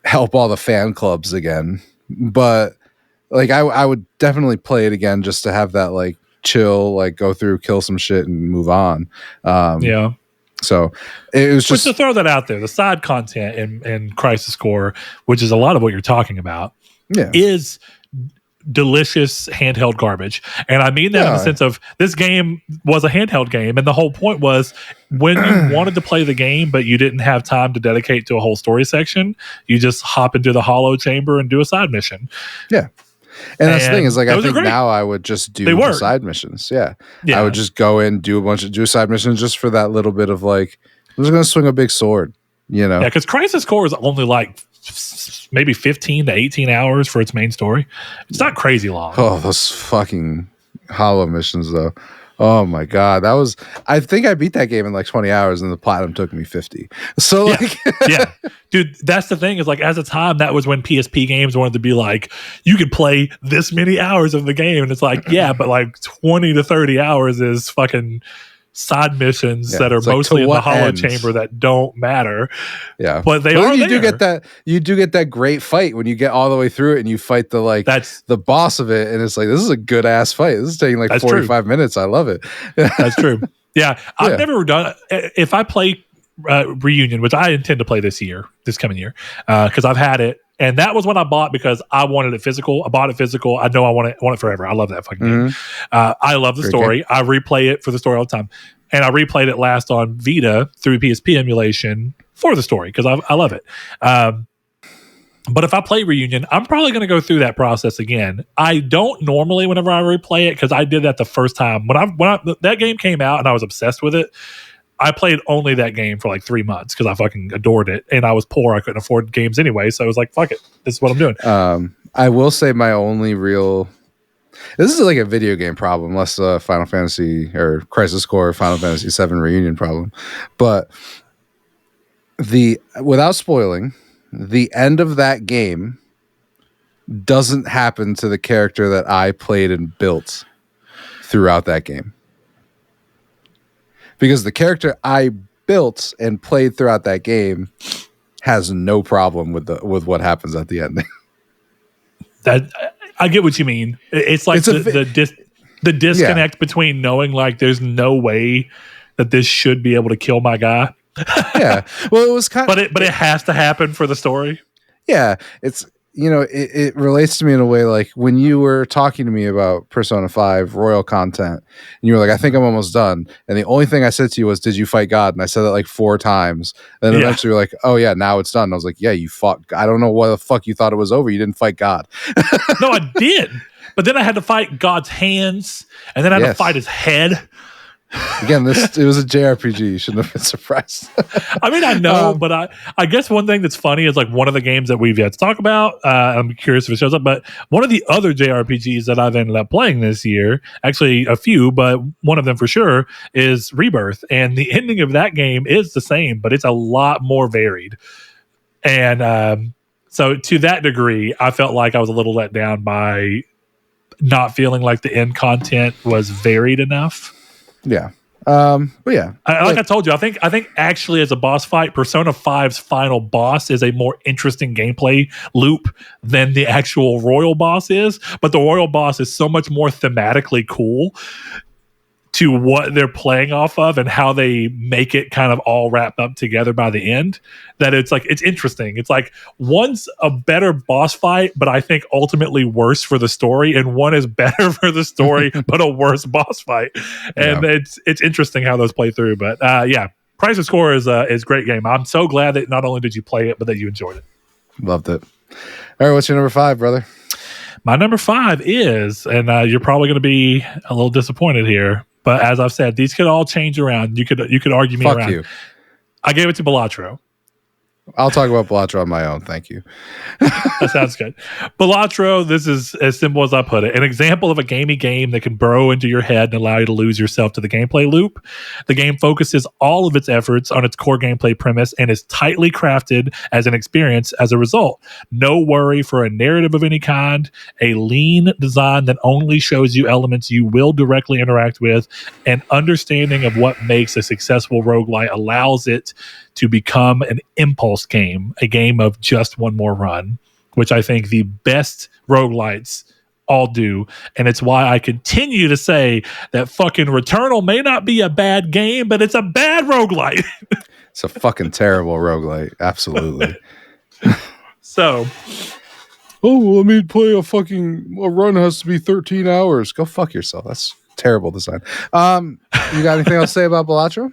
help all the fan clubs again, but like I would definitely play it again just to have that like chill, like go through, kill some shit, and move on. So it was just to throw that out there. The side content in Crisis Core, which is a lot of what you're talking about, is delicious handheld garbage. And I mean that in the sense of this game was a handheld game, and the whole point was when you wanted to play the game but you didn't have time to dedicate to a whole story section, you just hop into the hollow chamber and do a side mission. And that's the thing is like I think now I would just do the side missions. I would just go in, do side missions just for that little bit of like I'm just gonna swing a big sword, because Crisis Core is only like maybe 15 to 18 hours for its main story. It's not crazy long. Oh, those fucking hollow missions though. Oh my god, I think I beat that game in like 20 hours and the platinum took me 50. So like dude, that's the thing is like at the time that was when PSP games wanted to be like you could play this many hours of the game, and it's like but like 20 to 30 hours is fucking side missions that are mostly in the hollow chamber that don't matter. But they are. You do get that great fight when you get all the way through it and you fight the boss of it, and it's like this is a good ass fight. This is taking like 45 minutes. I love it. That's true. I've never done if I play Reunion, which I intend to play this coming year, because I've had it. And that was when I bought because I wanted it physical. I bought it physical. I know I want it forever. I love that fucking game. I love the story. I replay it for the story all the time. And I replayed it last on Vita through PSP emulation for the story because I love it. But if I play Reunion, I'm probably going to go through that process again. I don't normally whenever I replay it because I did that the first time. When that game came out and I was obsessed with it, I played only that game for like 3 months because I fucking adored it, and I was poor. I couldn't afford games anyway, so I was like, "Fuck it, this is what I'm doing." I will say my only real this is like a video game problem, less Final Fantasy or Crisis Core, Final Fantasy VII Reunion problem, but without spoiling, the end of that game doesn't happen to the character that I played and built throughout that game. Because the character I built and played throughout that game has no problem with what happens at the ending. That I get what you mean. It's like the disconnect between knowing like there's no way that this should be able to kill my guy. Well, it was kind of, but it has to happen for the story. Yeah, it's it relates to me in a way like when you were talking to me about Persona 5 Royal content, and you were like, I think I'm almost done. And the only thing I said to you was, did you fight God? And I said that like 4 times. Then eventually you're like, oh yeah, now it's done. And I was like, yeah, you fought. I don't know why the fuck you thought it was over. You didn't fight God. No, I did. But then I had to fight God's hands, and then I had to fight his head. Again, it was a JRPG. You shouldn't have been surprised. I mean, I know, but I guess one thing that's funny is like one of the games that we've yet to talk about. I'm curious if it shows up, but one of the other JRPGs that I've ended up playing this year, actually a few, but one of them for sure is Rebirth. And the ending of that game is the same, but it's a lot more varied. And so to that degree, I felt like I was a little let down by not feeling like the end content was varied enough. Yeah. But yeah. I told you, I think actually as a boss fight, Persona 5's final boss is a more interesting gameplay loop than the actual Royal boss is. But the Royal boss is so much more thematically cool to what they're playing off of and how they make it kind of all wrapped up together by the end, that it's like, it's interesting. It's like one's a better boss fight, but I think ultimately worse for the story, and one is better for the story, but a worse boss fight. And it's interesting how those play through. But yeah, Price of Score is a great game. I'm so glad that not only did you play it, but that you enjoyed it. Loved it. All right, what's your number 5, brother? My number 5 is, and you're probably going to be a little disappointed here, but as I've said, these could all change around. You could argue me around. You. I gave it to Balatro. I'll talk about Balatro on my own. Thank you. That sounds good. Balatro, this is as simple as I put it. An example of a gamey game that can burrow into your head and allow you to lose yourself to the gameplay loop. The game focuses all of its efforts on its core gameplay premise and is tightly crafted as an experience as a result. No worry for a narrative of any kind, a lean design that only shows you elements you will directly interact with, and understanding of what makes a successful roguelite allows it to become an impulse game, a game of just one more run, which I think the best roguelites all do. And it's why I continue to say that fucking Returnal may not be a bad game, but it's a bad roguelite. It's a fucking terrible roguelite. Absolutely. So, let me play a run has to be 13 hours. Go fuck yourself. That's terrible design. You got anything else to say about Balatro?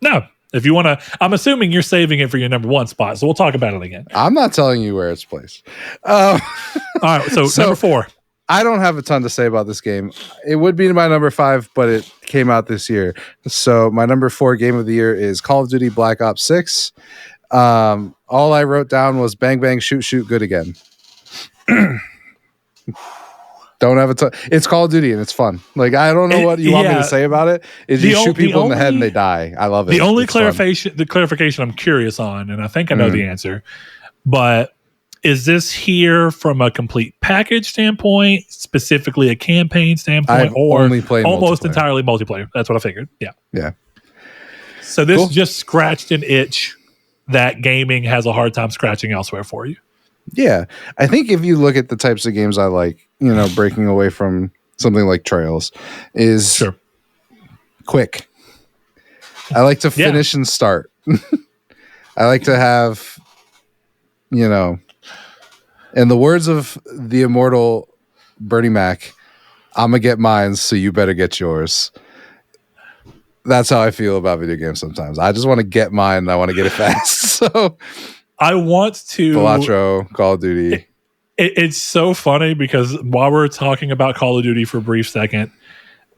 No. If you want to, I'm assuming you're saving it for your number 1 spot, so we'll talk about it again. I'm not telling you where it's placed. All right, so number 4. I don't have a ton to say about this game. It would be my number 5, but it came out this year. So my number 4 game of the year is Call of Duty Black Ops 6. All I wrote down was bang, bang, shoot, shoot, good again. Don't have a ton. It's Call of Duty and it's fun. Like, I don't know what you want me to say about it. Is you shoot people in the head and they die. I love it. The only clarification I'm curious on, and I think I know the answer, but is this here from a complete package standpoint, specifically a campaign standpoint, or only almost entirely multiplayer? That's what I figured. Yeah. Yeah. So this just scratched an itch that gaming has a hard time scratching elsewhere for you. Yeah. I think if you look at the types of games I like, breaking away from something like Trails is quick. I like to finish and start. I like to have, in the words of the immortal Bernie Mac, I'm going to get mine, so you better get yours. That's how I feel about video games sometimes. I just want to get mine and I want to get it fast. So I want to Balatro, Call of Duty. It's so funny because while we're talking about Call of Duty for a brief second,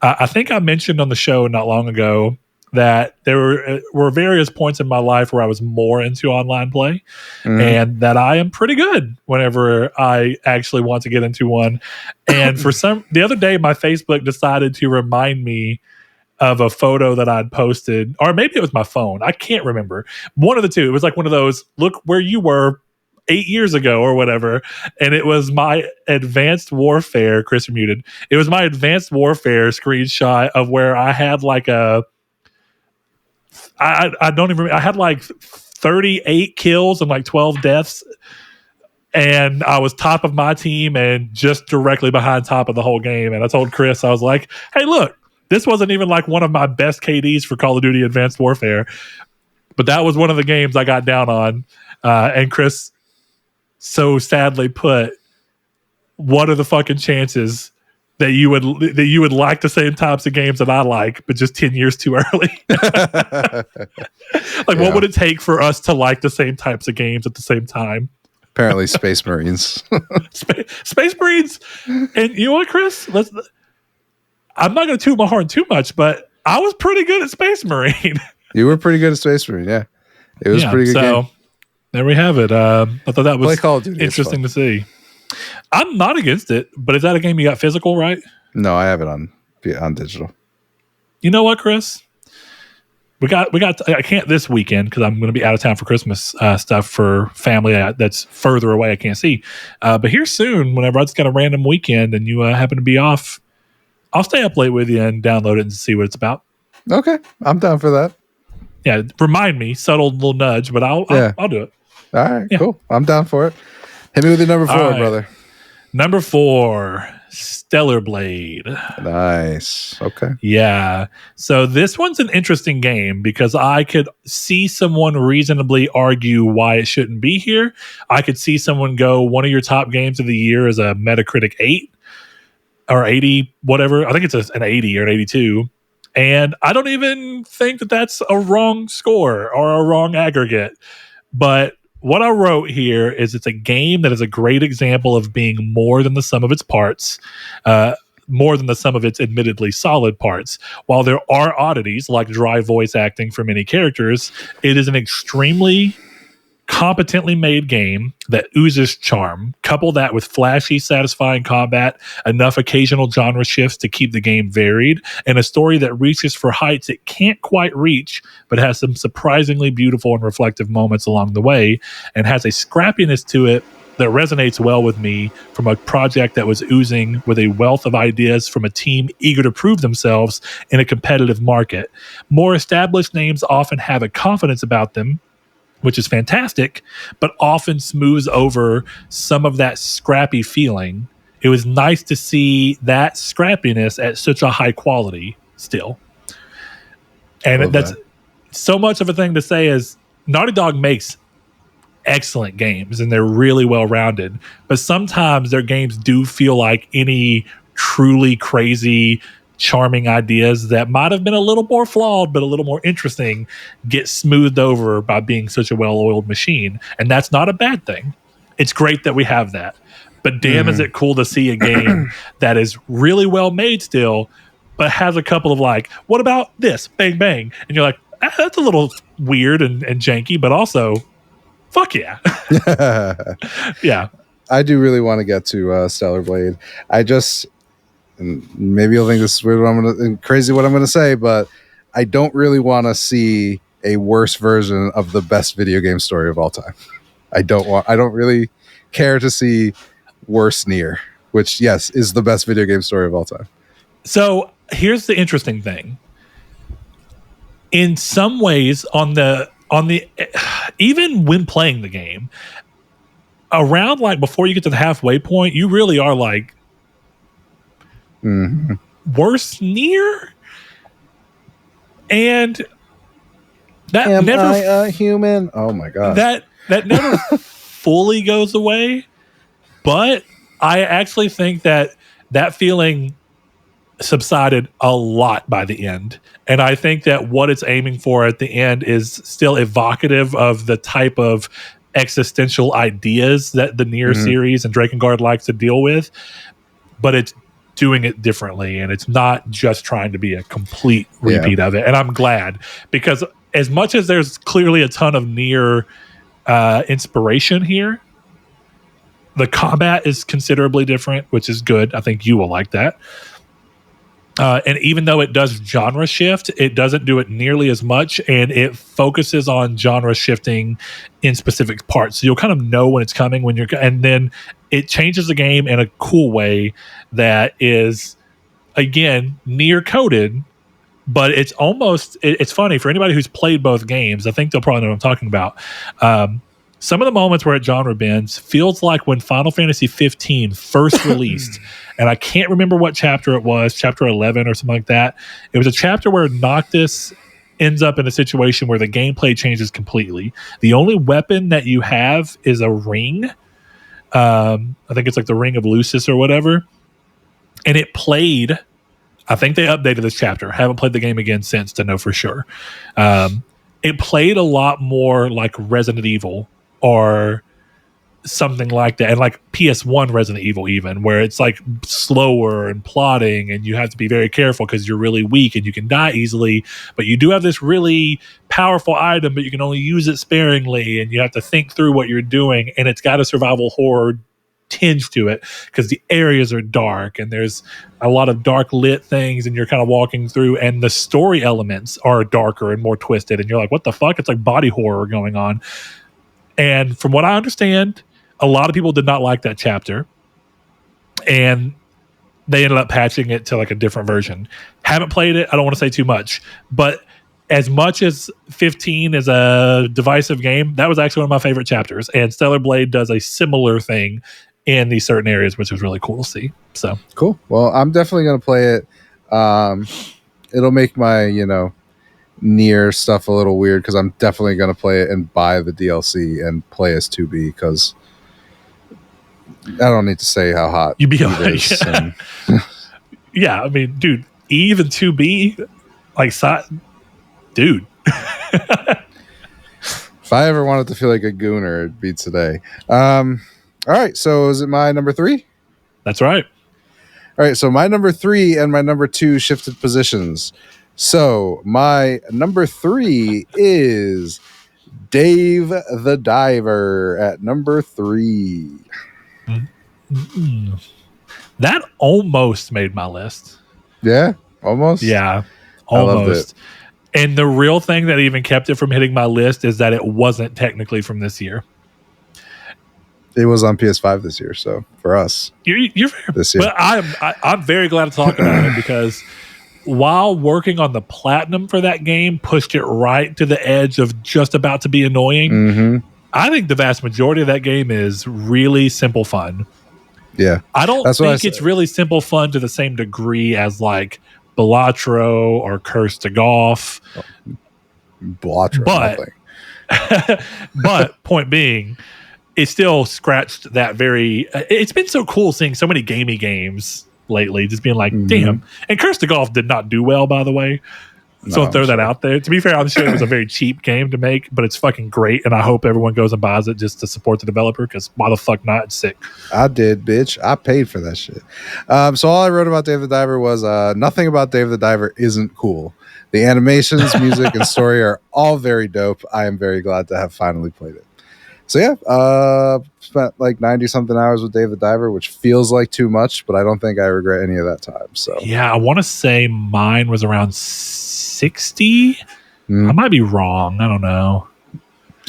I think I mentioned on the show not long ago that there were various points in my life where I was more into online play, and that I am pretty good whenever I actually want to get into one. And the other day, my Facebook decided to remind me of a photo that I'd posted, or maybe it was my phone. I can't remember. One of the two. It was like one of those, look where you were 8 years ago or whatever. And it was my Advanced Warfare, Chris, you're muted. It was my Advanced Warfare screenshot of where I had like I don't even remember. I had like 38 kills and like 12 deaths. And I was top of my team and just directly behind top of the whole game. And I told Chris, I was like, hey, look, this wasn't even like one of my best KDs for Call of Duty Advanced Warfare, but that was one of the games I got down on. And Chris so sadly put, what are the fucking chances that you would like the same types of games that I like, but just 10 years too early? Like, what would it take for us to like the same types of games at the same time? Apparently, Space Marines. Space Marines. And you know what, Chris? I'm not going to toot my horn too much, but I was pretty good at Space Marine. You were pretty good at Space Marine, yeah. It was pretty good game. There we have it. I thought that was Call of Duty interesting to see. I'm not against it, but is that a game you got physical, right? No, I have it on digital. You know what, Chris? We got. I can't this weekend because I'm going to be out of town for Christmas stuff for family that's further away. I can't see. But here soon, whenever I just got a random weekend and you happen to be off, I'll stay up late with you and download it and see what it's about. Okay, I'm down for that. Yeah, remind me, subtle little nudge, but I'll do it. All right, cool. I'm down for it. Hit me with your number 4, brother. Number 4, Stellar Blade. Nice. Okay. Yeah. So this one's an interesting game because I could see someone reasonably argue why it shouldn't be here. I could see someone go, one of your top games of the year is a Metacritic 8 or 80, whatever. I think it's an 80 or an 82. And I don't even think that that's a wrong score or a wrong aggregate. But what I wrote here is it's a game that is a great example of being more than the sum of its parts, more than the sum of its admittedly solid parts. While there are oddities like dry voice acting for many characters, it is an extremely competently made game that oozes charm. Couple that with flashy, satisfying combat, enough occasional genre shifts to keep the game varied, and a story that reaches for heights it can't quite reach, but has some surprisingly beautiful and reflective moments along the way, and has a scrappiness to it that resonates well with me from a project that was oozing with a wealth of ideas from a team eager to prove themselves in a competitive market. More established names often have a confidence about them, which is fantastic, but often smooths over some of that scrappy feeling. It was nice to see that scrappiness at such a high quality still. And that's so much of a thing to say is Naughty Dog makes excellent games and they're really well-rounded, but sometimes their games do feel like any truly crazy charming ideas that might have been a little more flawed but a little more interesting get smoothed over by being such a well-oiled machine, and that's not a bad thing. It's great that we have that, but damn is it cool to see a game that is really well made still but has a couple of like, what about this, bang bang, and you're like, that's a little weird and janky, but also fuck yeah. Yeah, I do really want to get to Stellar Blade. And maybe you'll think this is weird crazy what I'm gonna say, but I don't really want to see a worse version of the best video game story of all time. I don't really care to see worse Nier, which yes is the best video game story of all time. So here's the interesting thing. In some ways, on the even when playing the game, around like before you get to the halfway point, you really are like, worse Nier, and that Am never I a human? Oh my god, that never fully goes away. But I actually think that feeling subsided a lot by the end, and I think that what it's aiming for at the end is still evocative of the type of existential ideas that the Nier series and Drakengard likes to deal with, but it's doing it differently, and it's not just trying to be a complete repeat of it. And I'm glad, because as much as there's clearly a ton of Nier inspiration here, the combat is considerably different, which is good. I think you will like that. And even though it does genre shift, it doesn't do it nearly as much, and it focuses on genre shifting in specific parts. So you'll kind of know when it's coming and then it changes the game in a cool way that is, again, Nier coded, but it's funny for anybody who's played both games. I think they'll probably know what I'm talking about. Some of the moments where it genre bends feels like when Final Fantasy 15 first released, and I can't remember what chapter it was, chapter 11 or something like that. It was a chapter where Noctis ends up in a situation where the gameplay changes completely. The only weapon that you have is a ring, I think it's like the Ring of Lucis or whatever. And it played, I think they updated this chapter. Haven't played the game again since to know for sure. It played a lot more like Resident Evil or something like that, and like PS1 Resident Evil even, where it's like slower and plotting and you have to be very careful because you're really weak and you can die easily, but you do have this really powerful item, but you can only use it sparingly and you have to think through what you're doing, and it's got a survival horror tinge to it because the areas are dark and there's a lot of dark lit things and you're kind of walking through, and the story elements are darker and more twisted and you're like, what the fuck? It's like body horror going on. And from what I understand, a lot of people did not like that chapter, and they ended up patching it to like a different version. Haven't played it. I don't want to say too much, but as much as 15 is a divisive game, that was actually one of my favorite chapters. And Stellar Blade does a similar thing in these certain areas, which was really cool to see. So cool. Well, I'm definitely going to play it. It'll make my, Nier stuff a little weird because I'm definitely going to play it and buy the DLC and play as 2B because I don't need to say how hot you'd be it is. Yeah. Yeah, I mean, dude, Eve and 2B, like, dude. If I ever wanted to feel like a gooner, it'd be today. All right, so is it my number 3? That's right. All right, so my number 3 and my number 2 shifted positions. So my number 3 is Dave the Diver at number 3. Mm-hmm. That almost made my list. Yeah, almost. Yeah, almost. I loved it. And the real thing that even kept it from hitting my list is that it wasn't technically from this year. It was on PS5 this year, so for us, you're fair. This year. But I'm very glad to talk about it because while working on the platinum for that game pushed it right to the edge of just about to be annoying, mm-hmm. I think the vast majority of that game is really simple fun. Yeah. I don't think it's really simple fun to the same degree as like Balatro or Curse to Golf. Balatro, but point being, it still scratched that very... It's been so cool seeing so many gamey games lately, just being like, damn. And Curse to Golf did not do well, by the way. So I'll throw that out there. To be fair, I'm sure it was a very cheap game to make, but it's fucking great, and I hope everyone goes and buys it just to support the developer, because why the fuck not? It's sick. I did, bitch. I paid for that shit. So all I wrote about Dave the Diver was nothing about Dave the Diver isn't cool. The animations, music, and story are all very dope. I am very glad to have finally played it. So yeah, spent like 90-something hours with Dave the Diver, which feels like too much, but I don't think I regret any of that time. So yeah, I want to say mine was around 60. I might be wrong. I don't know.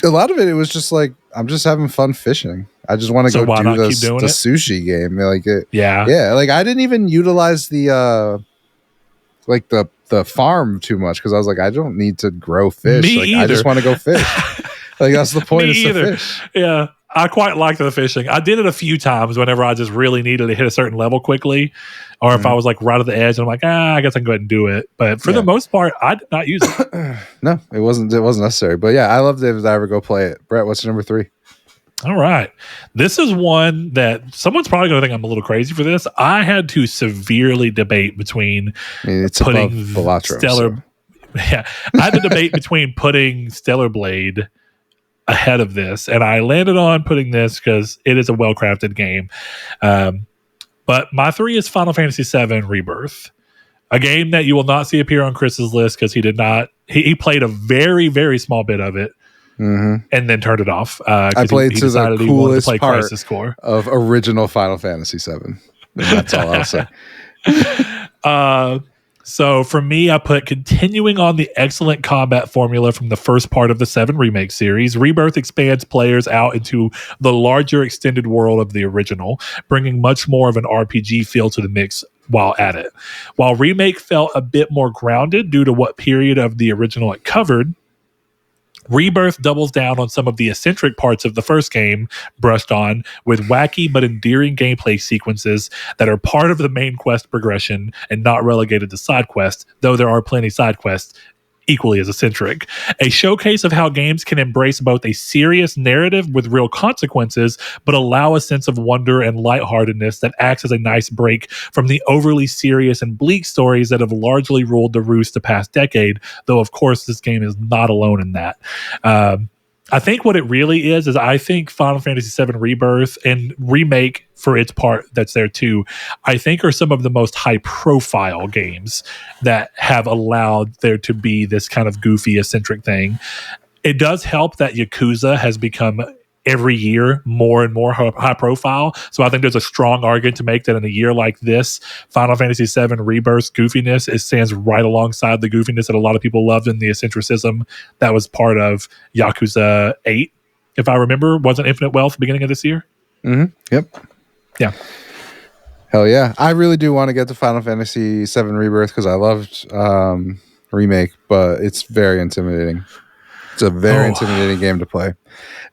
A lot of it was just like, I'm just having fun fishing. I just want to go do the sushi game. Yeah. Like I didn't even utilize the farm too much because I was like, I don't need to grow fish. I just want to go fish. Like that's the point. Me either. Fish. Yeah, I quite liked the fishing. I did it a few times whenever I just really needed to hit a certain level quickly, or if I was like right at the edge and I'm like, I guess I can go ahead and do it. But for the most part, I did not use it. No, it wasn't necessary. But yeah, I love Dave the Diver. Go play it. Brett, what's your number 3? All right, this is one that someone's probably going to think I'm a little crazy for this. I had to severely debate between putting Balatro, Stellar. So. Yeah, I had to debate between putting Stellar Blade ahead of this, and I landed on putting this because it is a well-crafted game. But my 3 is Final Fantasy VII Rebirth, a game that you will not see appear on Chris's list because he did not. He played a very, very small bit of it and then turned it off. I played to the coolest part of original Final Fantasy VII. That's all I'll say. So for me, I put continuing on the excellent combat formula from the first part of the 7 Remake series. Rebirth expands players out into the larger extended world of the original, bringing much more of an RPG feel to the mix while at it. While Remake felt a bit more grounded due to what period of the original it covered, Rebirth doubles down on some of the eccentric parts of the first game brushed on with wacky but endearing gameplay sequences that are part of the main quest progression and not relegated to side quests, though there are plenty side quests equally as eccentric. A showcase of how games can embrace both a serious narrative with real consequences, but allow a sense of wonder and lightheartedness that acts as a nice break from the overly serious and bleak stories that have largely ruled the roost the past decade, though of course this game is not alone in that. I think what it really is I think Final Fantasy VII Rebirth and Remake, for its part, that's there too, I think are some of the most high profile games that have allowed there to be this kind of goofy, eccentric thing. It does help that Yakuza has become every year more and more high profile. So I think there's a strong argument to make that in a year like this, Final Fantasy VII Rebirth's goofiness, it stands right alongside the goofiness that a lot of people loved in the eccentricism that was part of Yakuza 8, if I remember. Wasn't Infinite Wealth the beginning of this year? Mm-hmm. Yep. Yeah. Hell yeah. I really do want to get to Final Fantasy VII Rebirth because I loved Remake, but it's very intimidating. It's a very intimidating game to play.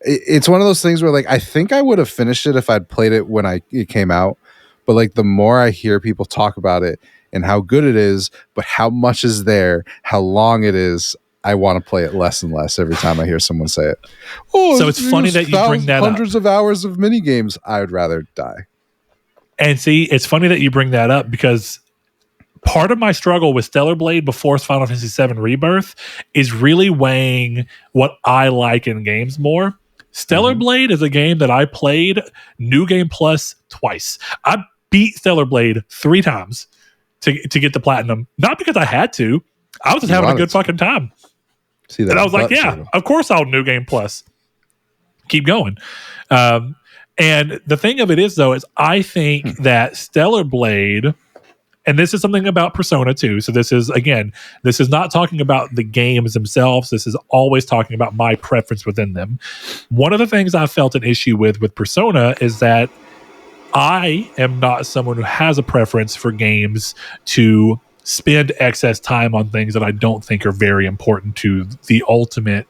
It's one of those things where, like, I think I would have finished it if I'd played it when it came out. But, like, the more I hear people talk about it and how good it is, but how much is there, how long it is, I want to play it less and less every time I hear someone say it. Oh, so it's funny that you bring that up. Hundreds of hours of mini games. I would rather die. And see, it's funny that you bring that up because part of my struggle with Stellar Blade before Final Fantasy VII Rebirth is really weighing what I like in games more. Stellar Blade is a game that I played New Game Plus twice. I beat Stellar Blade 3 times to get the platinum, not because I had to. I was just having a good fucking time. See that? And I was like, yeah, of course I'll New Game Plus. Keep going. And the thing of it is, though, is I think that Stellar Blade, and this is something about Persona too. So this is not talking about the games themselves. This is always talking about my preference within them. One of the things I felt an issue with Persona is that I am not someone who has a preference for games to spend excess time on things that I don't think are very important to the ultimate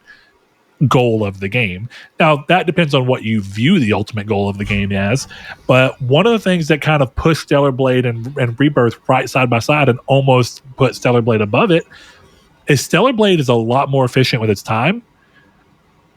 goal of the game. Now, that depends on what you view the ultimate goal of the game as, but one of the things that kind of pushed Stellar Blade and Rebirth right side by side and almost put Stellar Blade above it is Stellar Blade is a lot more efficient with its time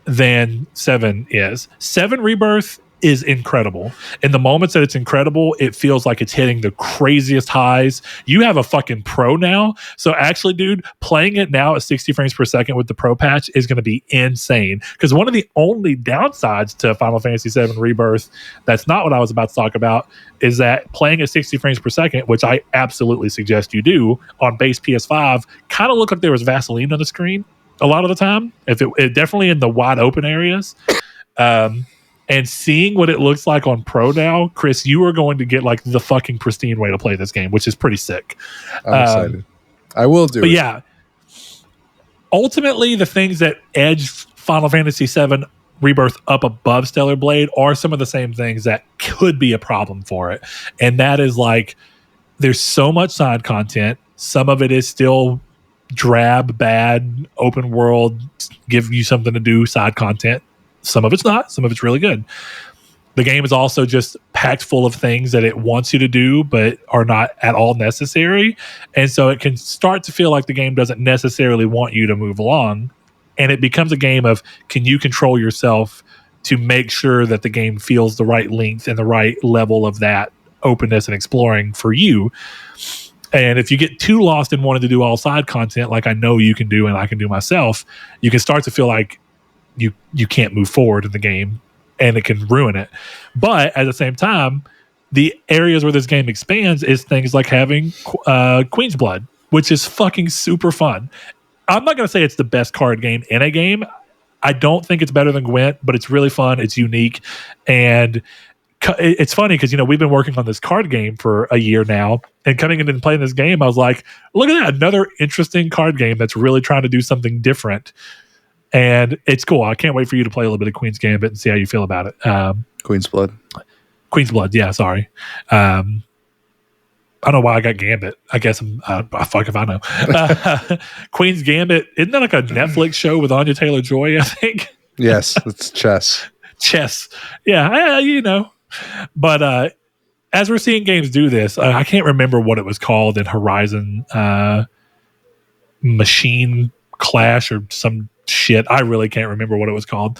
than 7 is. 7 Rebirth is incredible. In the moments that it's incredible, it feels like it's hitting the craziest highs. You have a fucking pro now. So actually, dude, playing it now at 60 frames per second with the pro patch is going to be insane. Because one of the only downsides to Final Fantasy VII Rebirth, that's not what I was about to talk about, is that playing at 60 frames per second, which I absolutely suggest you do on base PS5, kind of looked like there was Vaseline on the screen a lot of the time. If it definitely in the wide open areas. And seeing what it looks like on Pro now, Chris, you are going to get like the fucking pristine way to play this game, which is pretty sick. I'm excited. I will do it. But yeah, ultimately, the things that edge Final Fantasy VII Rebirth up above Stellar Blade are some of the same things that could be a problem for it. And that is like, there's so much side content. Some of it is still drab, bad, open world, give you something to do side content. Some of it's not. Some of it's really good. The game is also just packed full of things that it wants you to do, but are not at all necessary. And so it can start to feel like the game doesn't necessarily want you to move along. And it becomes a game of, can you control yourself to make sure that the game feels the right length and the right level of that openness and exploring for you? And if you get too lost in wanting to do all side content, like I know you can do and I can do myself, you can start to feel like you can't move forward in the game and it can ruin it. But at the same time, the areas where this game expands is things like having Queen's Blood, which is fucking super fun. I'm not going to say it's the best card game in a game. I don't think it's better than Gwent, but it's really fun. It's unique. And it's funny because, we've been working on this card game for a year now, and coming in and playing this game, I was like, look at that, another interesting card game that's really trying to do something different. And it's cool. I can't wait for you to play a little bit of Queen's Gambit and see how you feel about it. Queen's Blood. Queen's Blood, yeah, sorry. I don't know why I got Gambit. I guess fuck if I know. Queen's Gambit, isn't that like a Netflix show with Anya Taylor-Joy, I think? Yes, it's chess. Chess. Yeah, But as we're seeing games do this, I can't remember what it was called in Horizon Machine Clash or some shit. I really can't remember what it was called.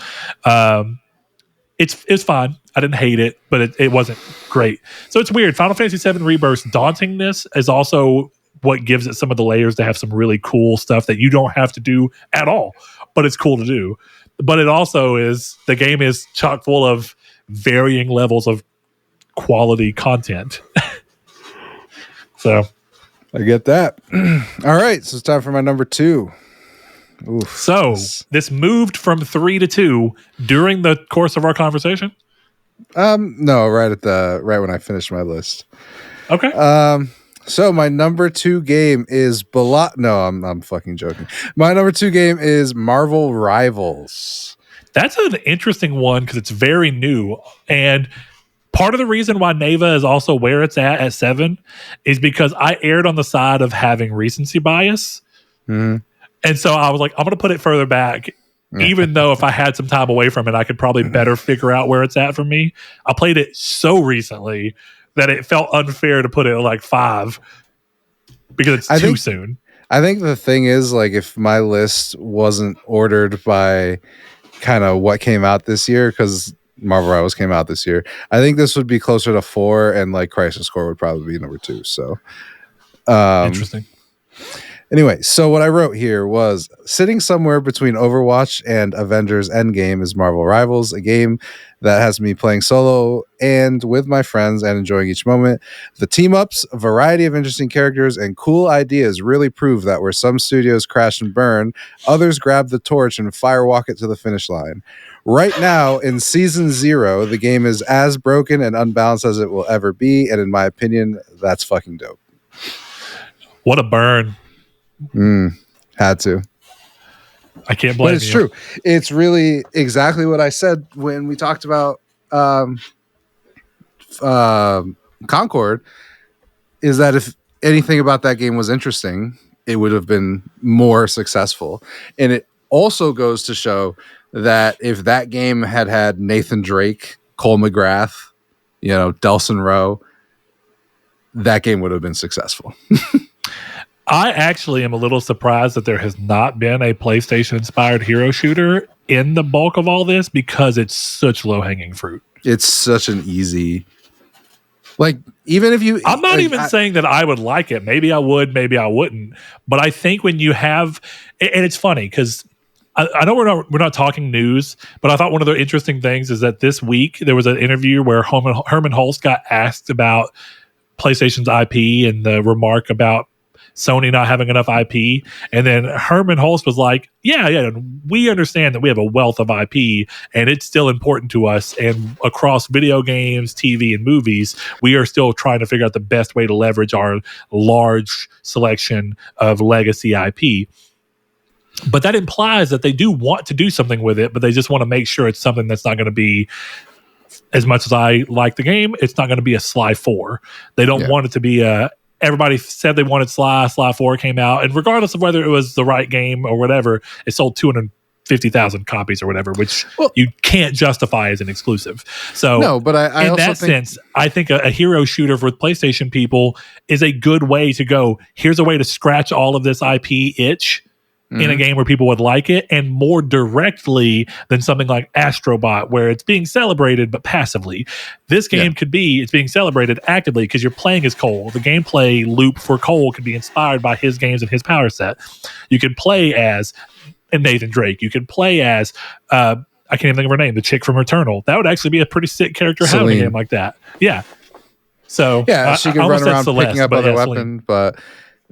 It's fine. I didn't hate it, but it wasn't great. So it's weird. Final Fantasy VII Rebirth's dauntingness is also what gives it some of the layers to have some really cool stuff that you don't have to do at all, but it's cool to do. But it also is, the game is chock full of varying levels of quality content. So I get that. All right, so it's time for my number 2. Oof, so this moved from 3 to 2 during the course of our conversation. No, right when I finished my list. Okay. So my number 2 game is No, I'm fucking joking. My number 2 game is Marvel Rivals. That's an interesting one because it's very new, and part of the reason why Neva is also where it's at 7 is because I erred on the side of having recency bias. Mm-hmm. And so I was like, I'm going to put it further back, even though if I had some time away from it, I could probably better figure out where it's at for me. I played it so recently that it felt unfair to put it at like 5 because it's too soon. I think the thing is, like, if my list wasn't ordered by kind of what came out this year, because Marvel Rivals came out this year, I think this would be closer to 4, and like Crisis Core would probably be number 2. So Interesting. Anyway, so what I wrote here was sitting somewhere between Overwatch and Avengers Endgame is Marvel Rivals, a game that has me playing solo and with my friends and enjoying each moment. The team ups, a variety of interesting characters, and cool ideas really prove that where some studios crash and burn, others grab the torch and firewalk it to the finish line. Right now, in Season 0, the game is as broken and unbalanced as it will ever be, and in my opinion, that's fucking dope. What a burn. Had to. I can't blame you. But it's true. It's really exactly what I said when we talked about Concord, is that if anything about that game was interesting, it would have been more successful. And it also goes to show that if that game had Nathan Drake, Cole McGrath, Delson Rowe, that game would have been successful. I actually am a little surprised that there has not been a PlayStation-inspired hero shooter in the bulk of all this, because it's such low-hanging fruit. It's such an easy... Like, even if you... I'm not even saying that I would like it. Maybe I would, maybe I wouldn't. But I think when you have... And it's funny, because I know we're not talking news, but I thought one of the interesting things is that this week there was an interview where Herman Hulst got asked about PlayStation's IP and the remark about Sony not having enough IP. And then Herman Hulst was like, yeah, we understand that we have a wealth of IP and it's still important to us. And across video games, TV, and movies, we are still trying to figure out the best way to leverage our large selection of legacy IP. But that implies that they do want to do something with it, but they just want to make sure it's something that's not going to be, as much as I like the game, it's not going to be a Sly 4. They don't want it to be a... Everybody said they wanted Sly 4 came out, and regardless of whether it was the right game or whatever, it sold 250,000 copies or whatever, which you can't justify as an exclusive. So no, but I in also that sense, I think a hero shooter for PlayStation people is a good way to go. Here's a way to scratch all of this IP itch in a game where people would like it, and more directly than something like Astrobot, where it's being celebrated but passively. This game could be, it's being celebrated actively because you're playing as Cole. The gameplay loop for Cole could be inspired by his games and his power set. You could play as Nathan Drake. You could play as I can't even think of her name, the chick from Returnal. That would actually be a pretty sick character having a game like that. Yeah. So she could run around picking up other weapons, but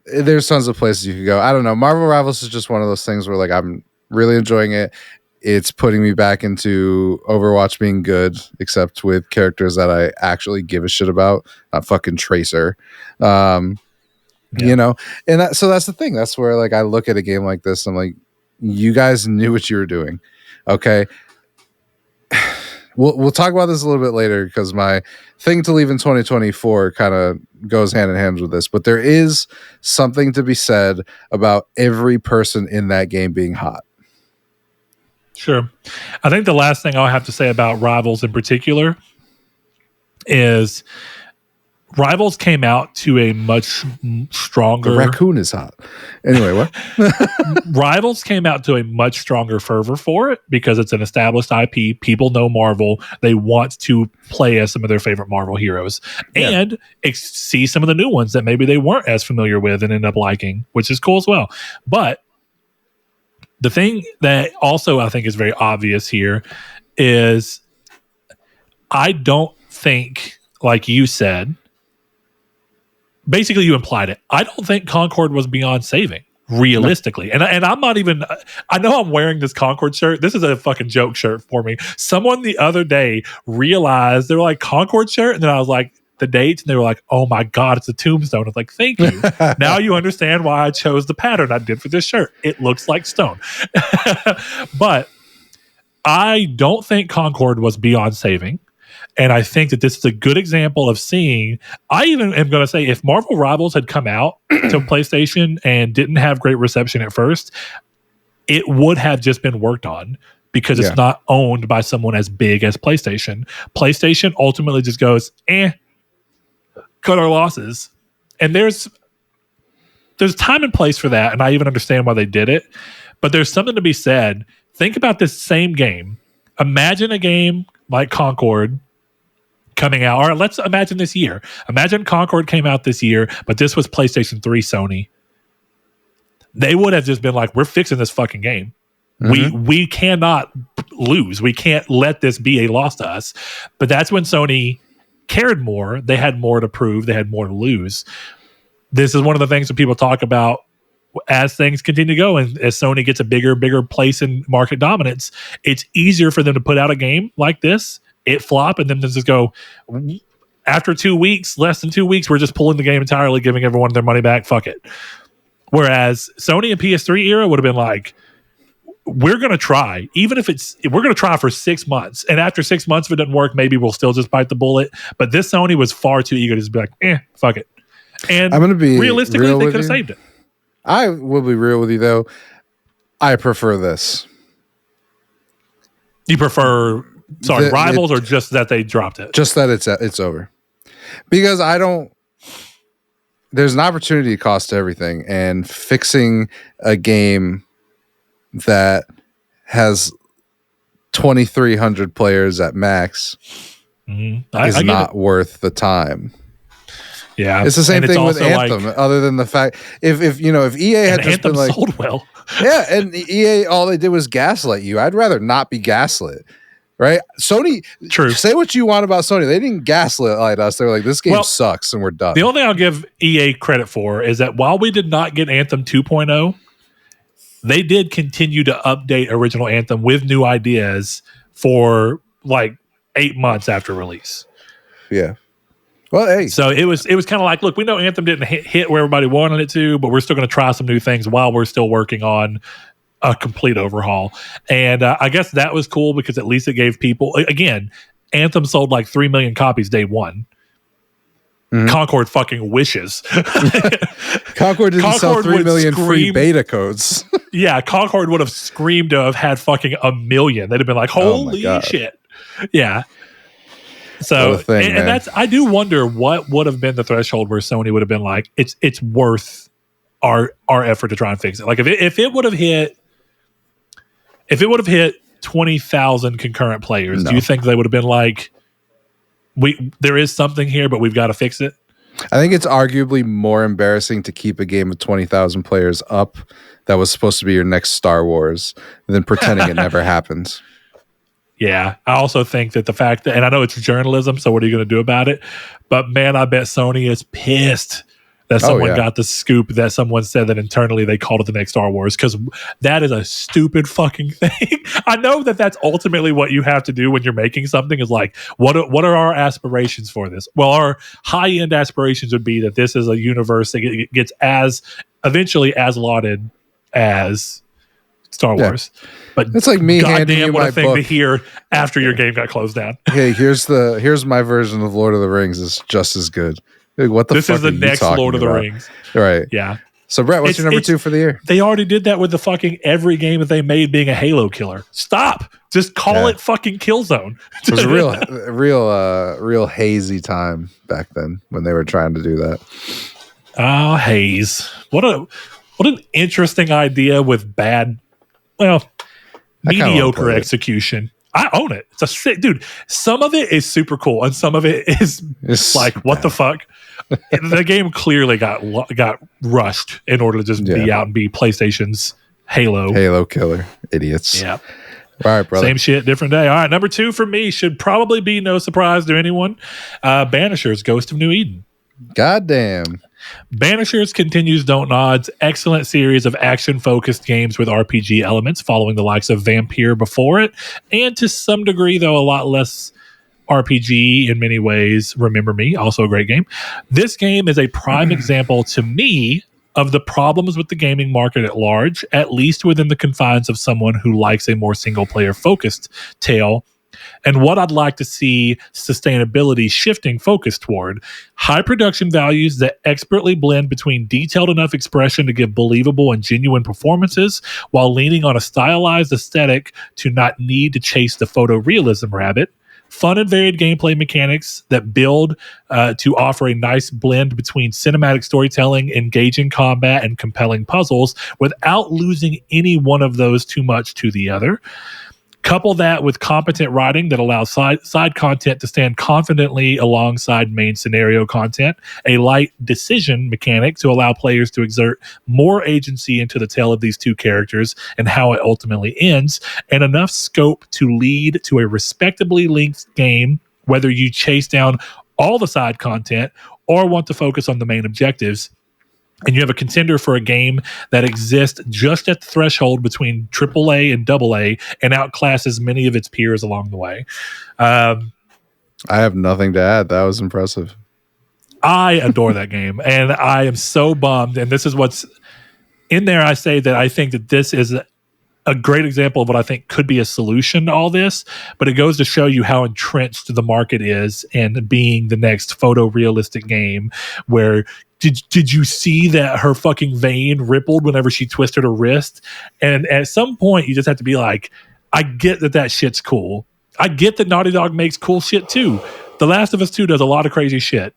there's tons of places you could go. I don't know. Marvel Rivals is just one of those things where, like, I'm really enjoying it. It's putting me back into Overwatch being good, except with characters that I actually give a shit about. Not fucking Tracer. And so that's the thing. That's where, like, I look at a game like this, I'm like, you guys knew what you were doing. Okay. We'll talk about this a little bit later, because my thing to leave in 2024 kind of goes hand in hand with this. But there is something to be said about every person in that game being hot. Sure. I think the last thing I'll have to say about Rivals in particular is Rivals came out to a much stronger. The raccoon is hot. Anyway, what? Rivals came out to a much stronger fervor for it because it's an established IP. People know Marvel. They want to play as some of their favorite Marvel heroes and see some of the new ones that maybe they weren't as familiar with and end up liking, which is cool as well. But the thing that also I think is very obvious here is I don't think, like you said, basically you implied it. I don't think Concord was beyond saving, realistically. No. And I'm not even, I know I'm wearing this Concord shirt. This is a fucking joke shirt for me. Someone the other day realized they were like, Concord shirt? And then I was like, the dates, and they were like, oh my God, it's a tombstone. I was like, thank you. Now you understand why I chose the pattern I did for this shirt. It looks like stone. But I don't think Concord was beyond saving. And I think that this is a good example of seeing, I even am going to say, if Marvel Rivals had come out to PlayStation and didn't have great reception at first, it would have just been worked on because it's not owned by someone as big as PlayStation. PlayStation ultimately just goes, cut our losses. And there's time and place for that, and I even understand why they did it. But there's something to be said. Think about this same game. Imagine a game like Concord coming out, or let's imagine this year. Imagine Concord came out this year, but this was PlayStation 3 Sony. They would have just been like, we're fixing this fucking game. Mm-hmm. We cannot lose. We can't let this be a loss to us. But that's when Sony cared more. They had more to prove. They had more to lose. This is one of the things that people talk about as things continue to go, and as Sony gets a bigger place in market dominance, it's easier for them to put out a game like this, it flop, and then just go, after 2 weeks, less than 2 weeks, we're just pulling the game entirely, giving everyone their money back, fuck it. Whereas Sony and PS3 era would have been like, we're going to try, we're going to try for 6 months. And after 6 months, if it doesn't work, maybe we'll still just bite the bullet. But this Sony was far too eager to just be like, fuck it. And I'm going to be realistically, they could have saved it. I will be real with you, though. I prefer this. You prefer, Rivals, or just that they dropped it? Just that it's over. Because there's an opportunity cost to everything. And fixing a game that has 2,300 players at max is not worth the time. Yeah, it's the same thing with Anthem. Other than the fact, if EA had just Anthem been like, sold well, and EA, all they did was gaslight you. I'd rather not be gaslit, right? Sony, true. Say what you want about Sony. They didn't gaslight us. They were like, this game sucks, and we're done. The only thing I'll give EA credit for is that while we did not get Anthem 2.0, they did continue to update original Anthem with new ideas for like 8 months after release. Yeah. Well, hey. So it was kind of like, look, we know Anthem didn't hit where everybody wanted it to, but we're still going to try some new things while we're still working on a complete overhaul. And I guess that was cool because at least it gave people, again, Anthem sold like 3 million copies day one. Mm-hmm. Concord fucking wishes. Concord didn't sell 3 million free beta codes. Yeah, Concord would have screamed to have had fucking 1 million. They'd have been like, holy shit. Yeah. So, and that's, I do wonder what would have been the threshold where Sony would have been like, it's worth our effort to try and fix it. Like if it would have hit 20,000 concurrent players, do you think they would have been like, there is something here, but we've got to fix it? I think it's arguably more embarrassing to keep a game of 20,000 players up that was supposed to be your next Star Wars than pretending it never happened. Yeah, I also think that the fact that, and I know it's journalism, so what are you going to do about it? But man, I bet Sony is pissed that someone got the scoop that someone said that internally they called it the next Star Wars, because that is a stupid fucking thing. I know that that's ultimately what you have to do when you're making something is like, what are our aspirations for this? Well, our high-end aspirations would be that this is a universe that gets eventually as lauded as Star Wars. But it's like me handing you my thing book to hear after your game got closed down. Hey, here's my version of Lord of the Rings is just as good. Like, what the this fuck is the are you next talking Lord of the about? Rings. Right. Yeah. So, Brett, what's your number 2 for the year? They already did that with the fucking every game that they made being a Halo killer. Stop. Just call it fucking Killzone. It was a real hazy time back then when they were trying to do that. Oh, haze. What an interesting idea with bad, mediocre execution. I own it. It's a sick, dude. Some of it is super cool, and some of it is like, what the fuck? The game clearly got rushed in order to just be out and be PlayStation's Halo killer. Idiots. Yeah. All right, brother. Same shit, different day. All right, number 2 for me should probably be no surprise to anyone. Banishers, Ghost of New Eden. Goddamn. Banishers continues Don't Nod's excellent series of action-focused games with RPG elements, following the likes of Vampire before it, and to some degree, though, a lot less RPG in many ways. Remember Me, also a great game. This game is a prime example to me of the problems with the gaming market at large, at least within the confines of someone who likes a more single-player focused tale, and what I'd like to see sustainability shifting focus toward. High production values that expertly blend between detailed enough expression to give believable and genuine performances while leaning on a stylized aesthetic to not need to chase the photorealism rabbit. Fun and varied gameplay mechanics that build to offer a nice blend between cinematic storytelling, engaging combat, and compelling puzzles without losing any one of those too much to the other. Couple that with competent writing that allows side content to stand confidently alongside main scenario content, a light decision mechanic to allow players to exert more agency into the tale of these two characters and how it ultimately ends, and enough scope to lead to a respectably length game, whether you chase down all the side content or want to focus on the main objectives. And you have a contender for a game that exists just at the threshold between AAA and AA and outclasses many of its peers along the way. I have nothing to add. That was impressive. I adore that game, and I am so bummed. And this is what's in there. I say that I think that this is a great example of what I think could be a solution to all this, but it goes to show you how entrenched the market is in being the next photorealistic game where did you see that her fucking vein rippled whenever she twisted her wrist? And at some point you just have to be like, I get that shit's cool. I get that Naughty Dog makes cool shit too. The Last of Us 2 does a lot of crazy shit.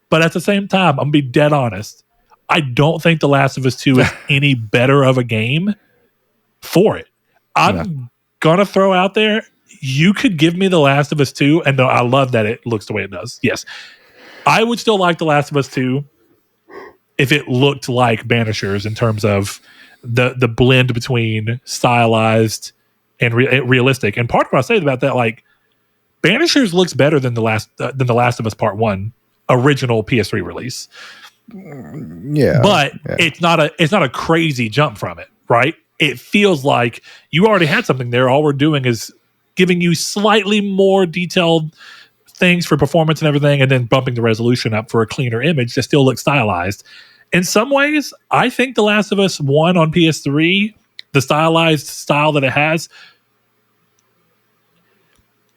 But at the same time, I'm gonna be dead honest. I don't think The Last of Us 2 is any better of a game for it. I'm gonna throw out there, you could give me The Last of Us 2, and I love that it looks the way it does. Yes. I would still like The Last of Us 2 if it looked like Banishers in terms of the blend between stylized and realistic. And part of what I say about that, like, Banishers looks better than The Last of Us Part 1 original PS3 release. Yeah. But it's not a crazy jump from it, right? It feels like you already had something there. All we're doing is giving you slightly more detailed things for performance and everything, and then bumping the resolution up for a cleaner image that still looks stylized. In some ways, I think The Last of Us 1 on PS3, the stylized style that it has,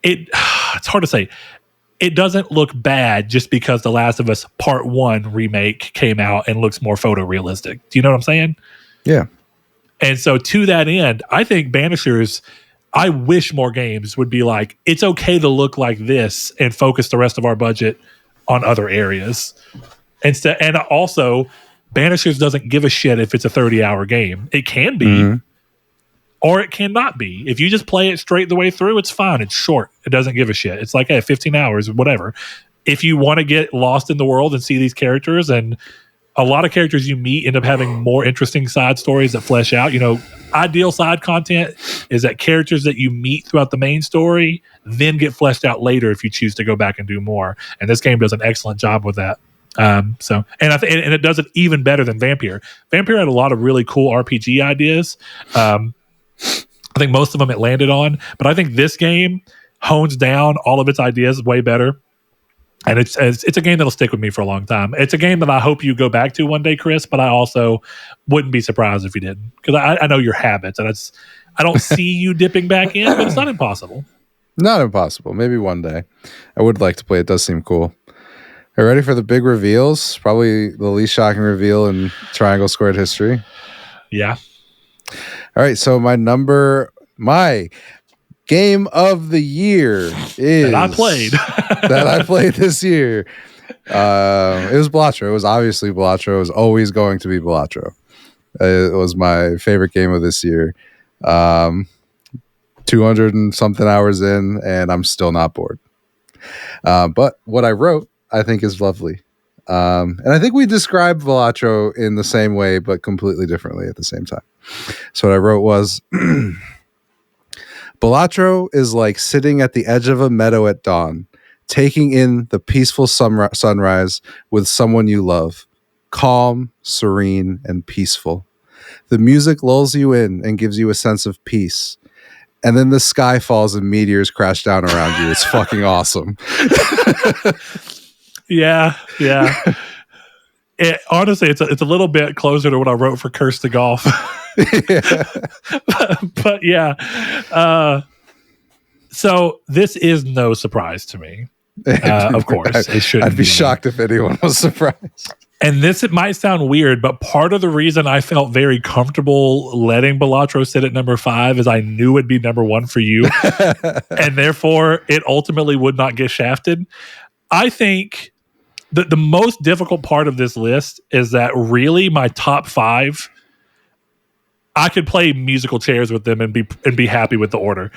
it's hard to say. It doesn't look bad just because The Last of Us Part 1 remake came out and looks more photorealistic. Do you know what I'm saying? Yeah. And so to that end, I think Banishers, I wish more games would be like, it's okay to look like this and focus the rest of our budget on other areas. And also, Banishers doesn't give a shit if it's a 30-hour game. It can be, or it cannot be. If you just play it straight the way through, it's fine. It's short. It doesn't give a shit. It's like, hey, 15 hours, whatever. If you want to get lost in the world and see these characters, and a lot of characters you meet end up having more interesting side stories that flesh out. You know, ideal side content is that characters that you meet throughout the main story then get fleshed out later if you choose to go back and do more. And this game does an excellent job with that. And it does it even better than Vampire. Vampire had a lot of really cool RPG ideas. I think most of them it landed on, but I think this game hones down all of its ideas way better. And it's a game that'll stick with me for a long time. It's a game that I hope you go back to one day, Chris, but I also wouldn't be surprised if you didn't, because I know your habits, and I don't see you dipping back in, but it's not impossible. Not impossible. Maybe one day. I would like to play. It does seem cool. Are you ready for the big reveals? Probably the least shocking reveal in Triangle Squared history. Yeah. All right, so my game of the year is that I played this year. It was Balatro. It was obviously Balatro. It was always going to be Balatro. It was my favorite game of this year. 200 and something hours in, and I'm still not bored. But what I wrote, I think, is lovely. And I think we described Balatro in the same way, but completely differently at the same time. So what I wrote was, Balatro is like sitting at the edge of a meadow at dawn, taking in the peaceful sunrise with someone you love. Calm, serene, and peaceful. The music lulls you in and gives you a sense of peace. And then the sky falls and meteors crash down around you. It's fucking awesome. Yeah. Honestly, it's a little bit closer to what I wrote for Curse to Golf. but yeah. So this is no surprise to me. Of course, it shouldn't. I'd be shocked if anyone was surprised. And it might sound weird, but part of the reason I felt very comfortable letting Balatro sit at number 5 is I knew it'd be number 1 for you. And therefore, it ultimately would not get shafted. I think the most difficult part of this list is that really my top 5, I could play musical chairs with them and be happy with the order.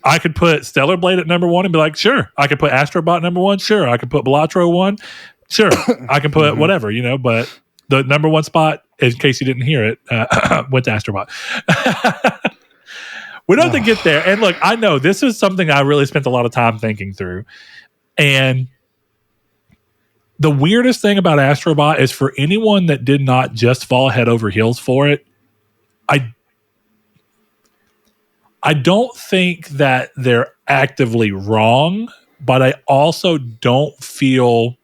I could put Stellar Blade at number 1 and be like, sure. I could put Astrobot number 1. Sure. I could put Balatro 1. Sure. I can put whatever, but the number 1 spot, in case you didn't hear it, went to Astrobot. We don't have to get there. And look, I know this is something I really spent a lot of time thinking through. And the weirdest thing about Astrobot is for anyone that did not just fall head over heels for it, I don't think that they're actively wrong, but I also don't feel...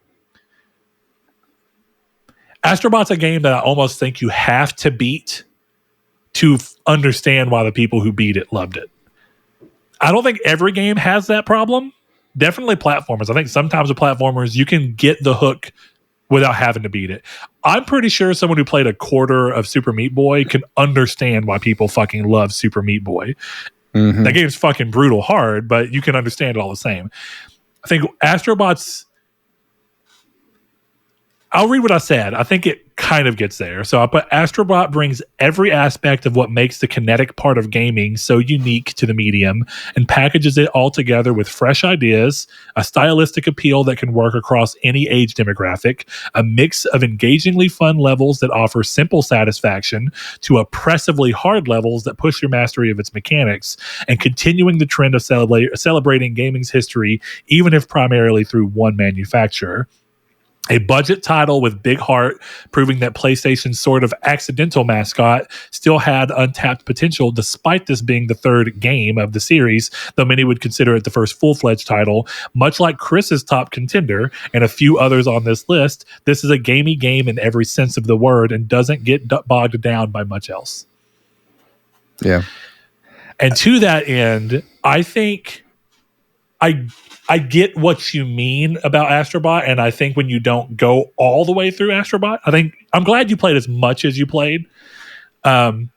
Astrobot's a game that I almost think you have to beat to understand why the people who beat it loved it. I don't think every game has that problem. Definitely platformers. I think sometimes with platformers, you can get the hook without having to beat it. I'm pretty sure someone who played a quarter of Super Meat Boy can understand why people fucking love Super Meat Boy. Mm-hmm. That game's fucking brutal hard, but you can understand it all the same. I think Astrobot's... I'll read what I said. I think it kind of gets there. So I put Astrobot brings every aspect of what makes the kinetic part of gaming so unique to the medium and packages it all together with fresh ideas, a stylistic appeal that can work across any age demographic, a mix of engagingly fun levels that offer simple satisfaction to oppressively hard levels that push your mastery of its mechanics, and continuing the trend of celebrating gaming's history, even if primarily through one manufacturer. A budget title with big heart, proving that PlayStation's sort of accidental mascot still had untapped potential despite this being the third game of the series, though many would consider it the first full-fledged title. Much like Chris's top contender and a few others on this list, this is a gamey game in every sense of the word and doesn't get bogged down by much else. Yeah. And to that end, I think I get what you mean about Astrobot, and I think when you don't go all the way through Astrobot, I'm glad you played as much as you played. I'm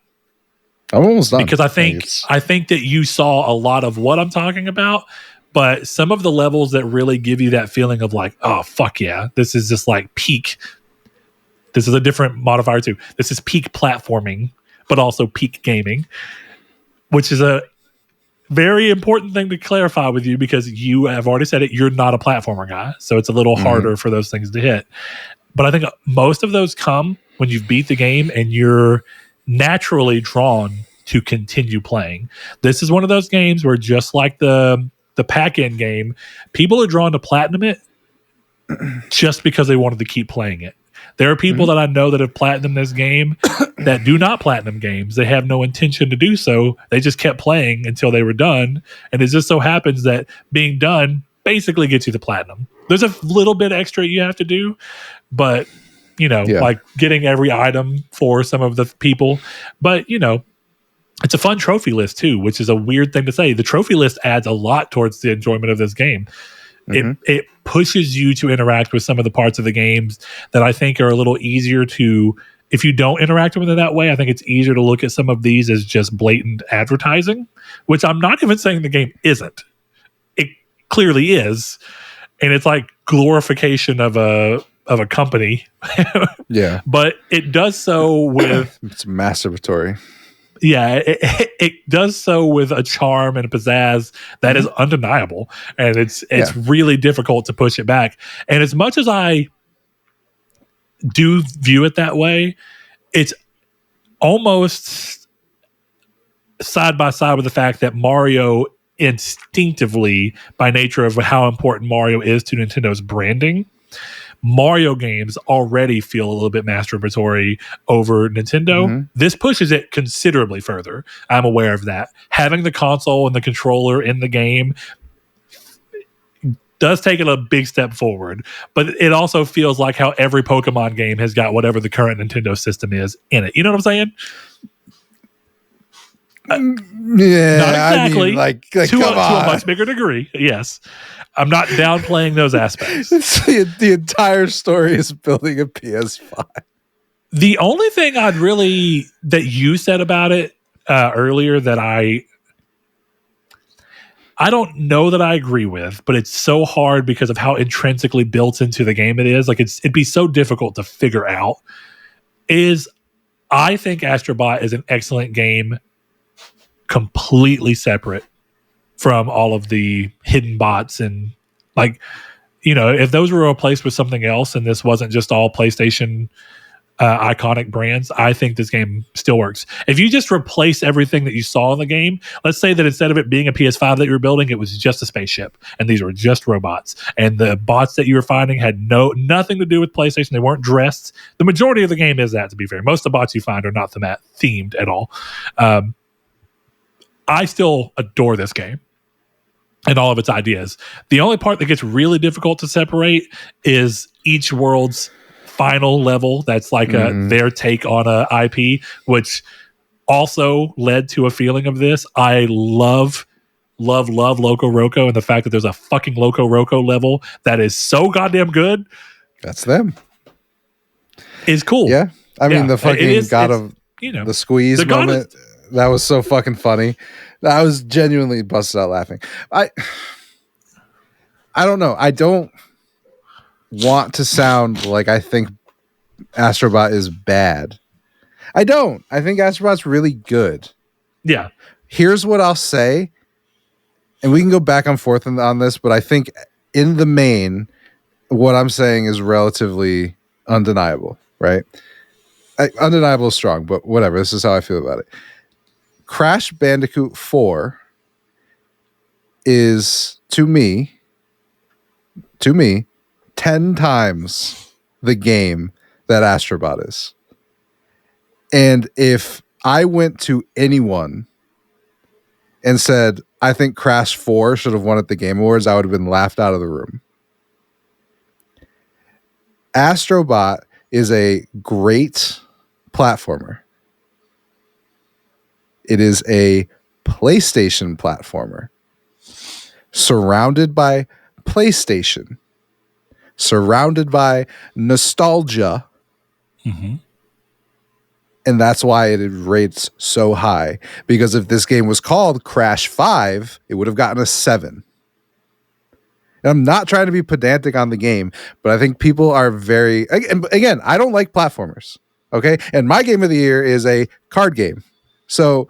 almost done. Because I think that you saw a lot of what I'm talking about, but some of the levels that really give you that feeling of like, oh, fuck yeah, this is just like peak. This is a different modifier too. This is peak platforming, but also peak gaming, which is a very important thing to clarify with you because you have already said it. You're not a platformer guy, so it's a little harder for those things to hit. But I think most of those come when you've beat the game and you're naturally drawn to continue playing. This is one of those games where, just like the pack-in game, people are drawn to platinum it just because they wanted to keep playing it. There are people that I know that have platinumed this game that do not platinum games. They have no intention to do so. They just kept playing until they were done. And it just so happens that being done basically gets you the platinum. There's a little bit extra you have to do, but, like getting every item for some of the people. But, it's a fun trophy list too, which is a weird thing to say. The trophy list adds a lot towards the enjoyment of this game. It pushes you to interact with some of the parts of the games that I think are a little easier to, if you don't interact with it that way, I think it's easier to look at some of these as just blatant advertising, which I'm not even saying the game isn't. It clearly is. And it's like glorification of a company. Yeah. But it does so with it's masturbatory. Yeah, it does so with a charm and a pizzazz that is undeniable, and it's really difficult to push it back. And as much as I do view it that way, it's almost side by side with the fact that Mario instinctively, by nature of how important Mario is to Nintendo's branding, Mario games already feel a little bit masturbatory over Nintendo. This pushes it considerably further. I'm aware of that. Having the console and the controller in the game does take it a big step forward, but it also feels like how every Pokemon game has got whatever the current Nintendo system is in it. You know what I'm saying? Yeah, not exactly. I mean, like to a much bigger degree. Yes, I'm not downplaying those aspects. The entire story is building a PS5. The only thing that you said about it earlier that I don't know that I agree with, but it's so hard because of how intrinsically built into the game it is. Like it'd be so difficult to figure out. Is I think Astrobot is an excellent game, completely separate from all of the hidden bots and if those were replaced with something else and this wasn't just all PlayStation iconic brands, I think this game still works. If you just replace everything that you saw in the game, let's say that instead of it being a PS5 that you were building, it was just a spaceship and these were just robots, and the bots that you were finding had nothing to do with PlayStation. They weren't dressed. The majority of the game is that, to be fair. Most of the bots you find are not themed at all. I still adore this game and all of its ideas. The only part that gets really difficult to separate is each world's final level. That's like their take on a IP, which also led to a feeling of this. I love Loco Roco, and the fact that there's a fucking Loco Roco level that is so goddamn good. That's them. Is cool. Yeah. I mean, the fucking the squeeze moment. That was so fucking funny. I was genuinely busted out laughing. I don't know. I don't want to sound like I think Astrobot is bad. I don't. I think Astrobot's really good. Yeah. Here's what I'll say, and we can go back and forth on this, but I think in the main, what I'm saying is relatively undeniable, right? Undeniable is strong, but whatever. This is how I feel about it. Crash Bandicoot 4 is, to me, 10 times the game that Astrobot is. And if I went to anyone and said, I think Crash 4 should have won at the Game Awards, I would have been laughed out of the room. Astrobot is a great platformer. It is a PlayStation platformer surrounded by PlayStation, surrounded by nostalgia. And that's why it rates so high. Because if this game was called Crash 5, it would have gotten a 7. And I'm not trying to be pedantic on the game, but I think people are very... Again, I don't like platformers, okay? And my game of the year is a card game. So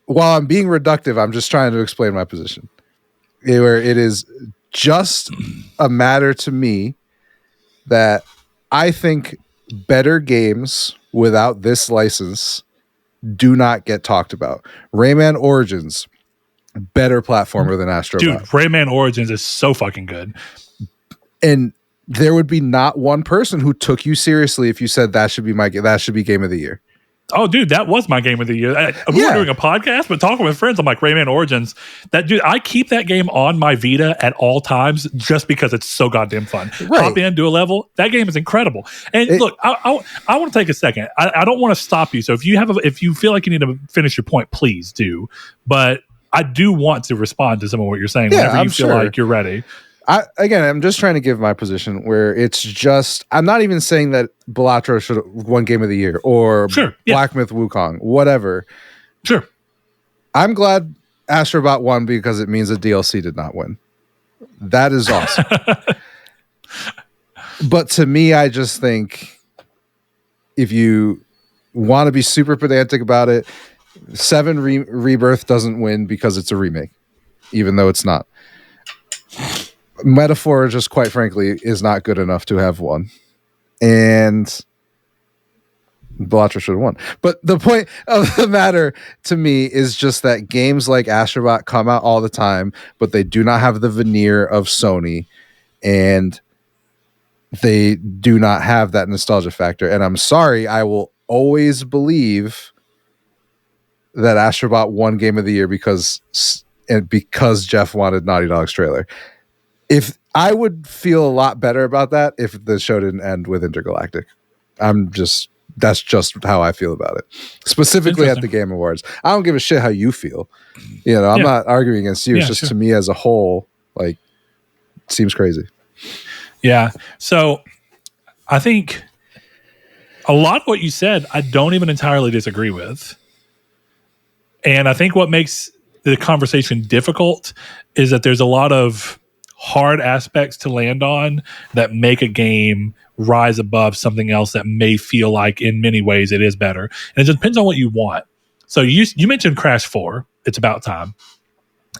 while I'm being reductive, I'm just trying to explain my position. Where it is just a matter to me that I think better games without this license do not get talked about. Rayman Origins, better platformer than Astrobot. Dude, Rayman Origins is so fucking good. And there would be not one person who took you seriously if you said that should be game of the year. Oh, dude, that was my game of the year. We were doing a podcast, but talking with friends, I'm like, Rayman Origins. I keep that game on my Vita at all times just because it's so goddamn fun. Right. Hop in, do a level. That game is incredible. And look, I want to take a second. I don't want to stop you. So if you feel like you need to finish your point, please do. But I do want to respond to some of what you're saying whenever you feel like you're ready. I'm just trying to give my position where it's just, I'm not even saying that Balatro should have won Game of the Year or Sure, yeah. Black Myth Wukong, whatever. Sure. I'm glad Astrobot won because it means the DLC did not win. That is awesome. But to me, I just think if you want to be super pedantic about it, 7 Rebirth doesn't win because it's a remake, even though it's not. Metaphor, just quite frankly, is not good enough to have won. And Balatro should have won. But the point of the matter to me is just that games like Astrobot come out all the time, but they do not have the veneer of Sony, and they do not have that nostalgia factor. And I'm sorry, I will always believe that Astrobot won Game of the Year because Jeff wanted Naughty Dog's trailer. If I would feel a lot better about that if the show didn't end with Intergalactic. That's just how I feel about it. Specifically at the Game Awards. I don't give a shit how you feel. I'm not arguing against you. It's just to me as a whole, like, seems crazy. Yeah. So I think a lot of what you said, I don't even entirely disagree with. And I think what makes the conversation difficult is that there's a lot of hard aspects to land on that make a game rise above something else that may feel like in many ways it is better. And it depends on what you want. So you mentioned Crash 4. It's about time.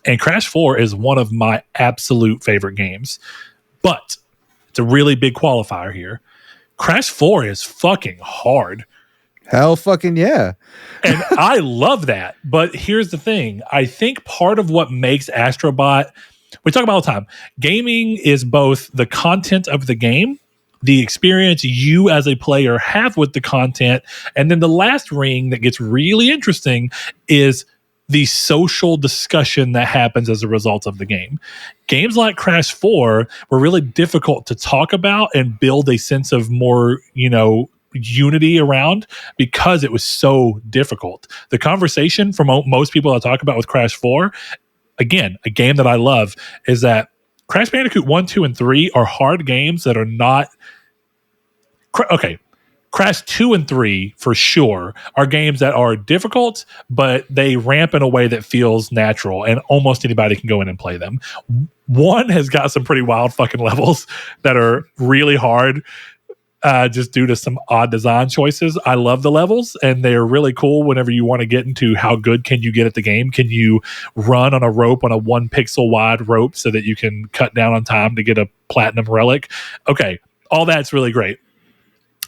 And Crash 4 is one of my absolute favorite games. But it's a really big qualifier here. Crash 4 is fucking hard. Hell fucking yeah. And I love that. But here's the thing. I think part of what makes Astrobot, we talk about all the time, gaming is both the content of the game, the experience you as a player have with the content, and then the last ring that gets really interesting is the social discussion that happens as a result of the game. Games like Crash 4 were really difficult to talk about and build a sense of more, unity around because it was so difficult. The conversation from most people I talk about with Crash 4, again, a game that I love, is that Crash Bandicoot 1, 2, and 3 are hard games that are not... Okay, Crash 2 and 3, for sure, are games that are difficult, but they ramp in a way that feels natural, and almost anybody can go in and play them. 1 has got some pretty wild fucking levels that are really hard, just due to some odd design choices. I love the levels, and they're really cool whenever you want to get into how good can you get at the game. Can you run on a rope, on a 1 pixel wide rope, so that you can cut down on time to get a platinum relic? Okay, all that's really great.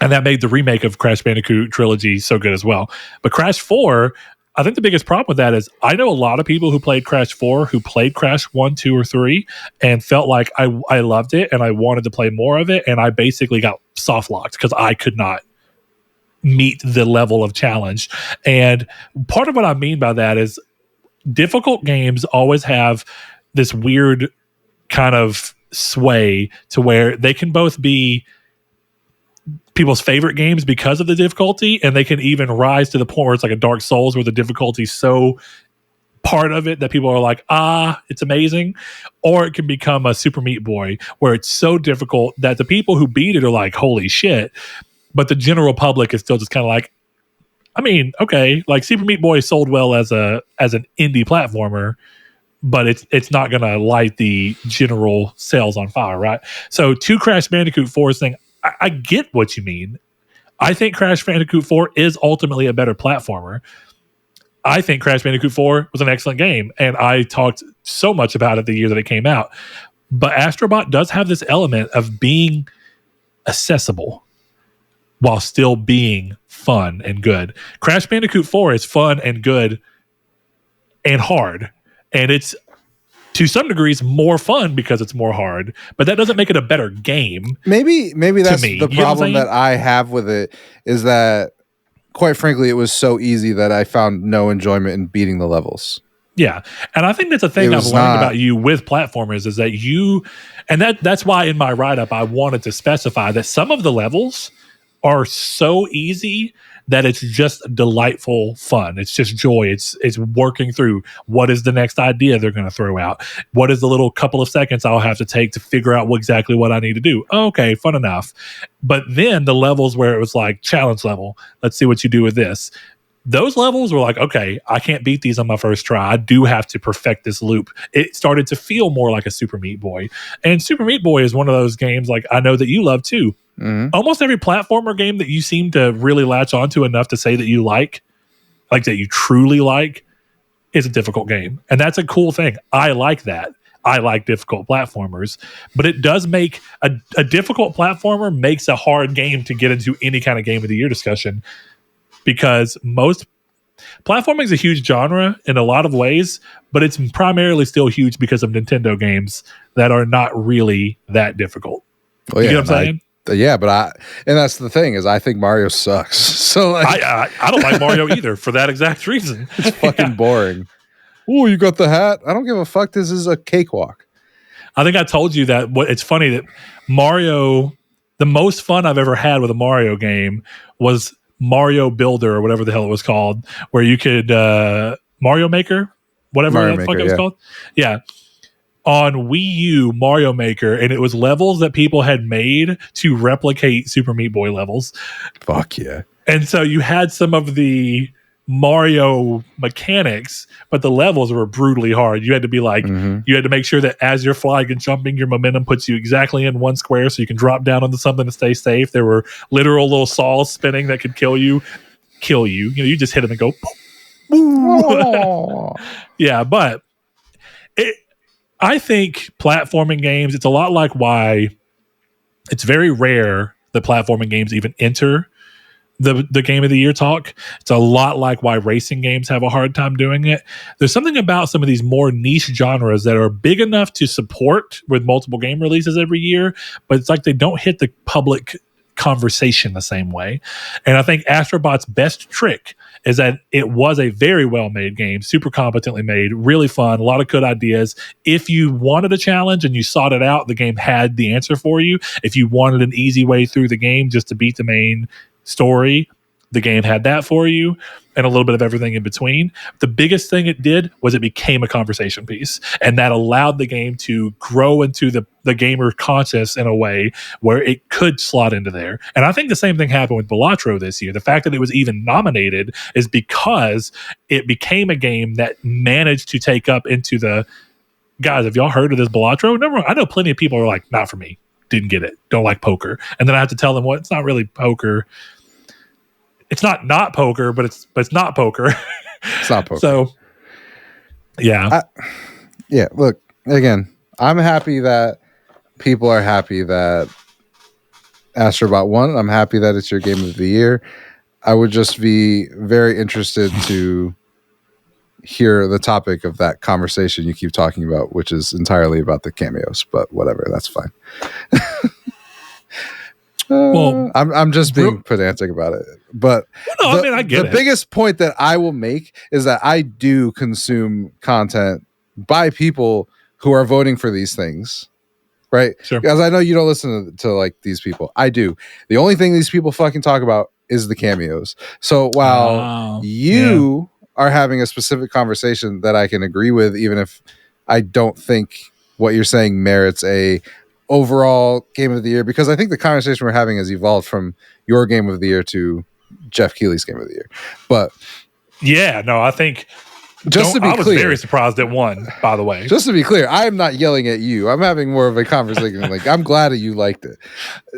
And that made the remake of Crash Bandicoot trilogy so good as well. But Crash 4, I think the biggest problem with that is I know a lot of people who played Crash 4 who played Crash 1, 2, or 3 and felt like I loved it and I wanted to play more of it. And I basically got soft locked because I could not meet the level of challenge. And part of what I mean by that is difficult games always have this weird kind of sway to where they can both be people's favorite games because of the difficulty, and they can even rise to the point where it's like a Dark Souls where the difficulty is so part of it that people are like, it's amazing. Or it can become a Super Meat Boy where it's so difficult that the people who beat it are like, holy shit. But the general public is still just kind of like, I mean, okay, like Super Meat Boy sold well as an indie platformer, but it's not going to light the general sales on fire, right? So to Crash Bandicoot 4's thing, I get what you mean. I think Crash Bandicoot 4 is ultimately a better platformer. I think Crash Bandicoot 4 was an excellent game, and I talked so much about it the year that it came out. But Astrobot does have this element of being accessible while still being fun and good. Crash Bandicoot 4 is fun and good and hard, and it's to some degrees more fun because it's more hard, but that doesn't make it a better game. Maybe that's the problem that I have with it, is that quite frankly, it was so easy that I found no enjoyment in beating the levels. Yeah. And I think that's a thing I've learned about you with platformers is that that's why in my write-up I wanted to specify that some of the levels are so easy that it's just delightful fun. It's just joy. It's working through what is the next idea they're going to throw out. What is the little couple of seconds I'll have to take to figure out exactly what I need to do. Okay, fun enough. But then the levels where it was like challenge level, let's see what you do with this. Those levels were like, okay, I can't beat these on my first try. I do have to perfect this loop. It started to feel more like a Super Meat Boy. And Super Meat Boy is one of those games like I know that you love too. Mm-hmm. Almost every platformer game that you seem to really latch onto enough to say that you like that you truly like, is a difficult game. And that's a cool thing. I like that. I like difficult platformers, but it does make a difficult platformer makes a hard game to get into any kind of game of the year discussion. Because most platforming is a huge genre in a lot of ways, but it's primarily still huge because of Nintendo games that are not really that difficult. Well, you get what I'm saying? And that's the thing is I think Mario sucks. So like, I don't like Mario either for that exact reason. It's fucking boring. Oh, you got the hat? I don't give a fuck. This is a cakewalk. I think I told you that. It's funny that Mario, the most fun I've ever had with a Mario game was Mario Builder or whatever the hell it was called, where you could Mario Maker, whatever Mario the fuck Maker, it was called. Yeah. On Wii U, Mario Maker, and it was levels that people had made to replicate Super Meat Boy levels. Fuck yeah. And so you had some of the Mario mechanics, but the levels were brutally hard. You had to be like, you had to make sure that as you're flying and jumping, your momentum puts you exactly in one square so you can drop down onto something to stay safe. There were literal little saws spinning that could kill you. You know, you just hit them and go, yeah, but I think platforming games, it's a lot like why it's very rare that platforming games even enter the game of the year talk. It's a lot like why racing games have a hard time doing it. There's something about some of these more niche genres that are big enough to support with multiple game releases every year, but it's like they don't hit the public conversation the same way. And I think Astrobot's best trick is that it was a very well-made game, super competently made, really fun, a lot of good ideas. If you wanted a challenge and you sought it out, the game had the answer for you. If you wanted an easy way through the game just to beat the main story, the game had that for you, and a little bit of everything in between. The biggest thing it did was it became a conversation piece, and that allowed the game to grow into the gamer conscious in a way where it could slot into there. And I think the same thing happened with Balatro this year. The fact that it was even nominated is because it became a game that managed to take up into the, guys, have y'all heard of this Balatro? No, I know plenty of people are like, not for me, didn't get it, don't like poker. And then I have to tell them, well, it's not really poker. It's not poker, but it's not poker. It's not poker. So, yeah. Look, again, I'm happy that people are happy that Astrobot won. I'm happy that it's your game of the year. I would just be very interested to hear the topic of that conversation you keep talking about, which is entirely about the cameos, but whatever, that's fine. Well, I'm just being pedantic about it, but I get the biggest point that I will make is that I do consume content by people who are voting for these things, right? Sure. Because I know you don't listen to like these people. I do. The only thing these people fucking talk about is the cameos. So while you are having a specific conversation that I can agree with, even if I don't think what you're saying merits a overall game of the year, because I think the conversation we're having has evolved from your game of the year to Jeff Keighley's game of the year. But I think I was very surprised at one, by the way. Just to be clear, I am not yelling at you. I'm having more of a conversation. Like, I'm glad that you liked it.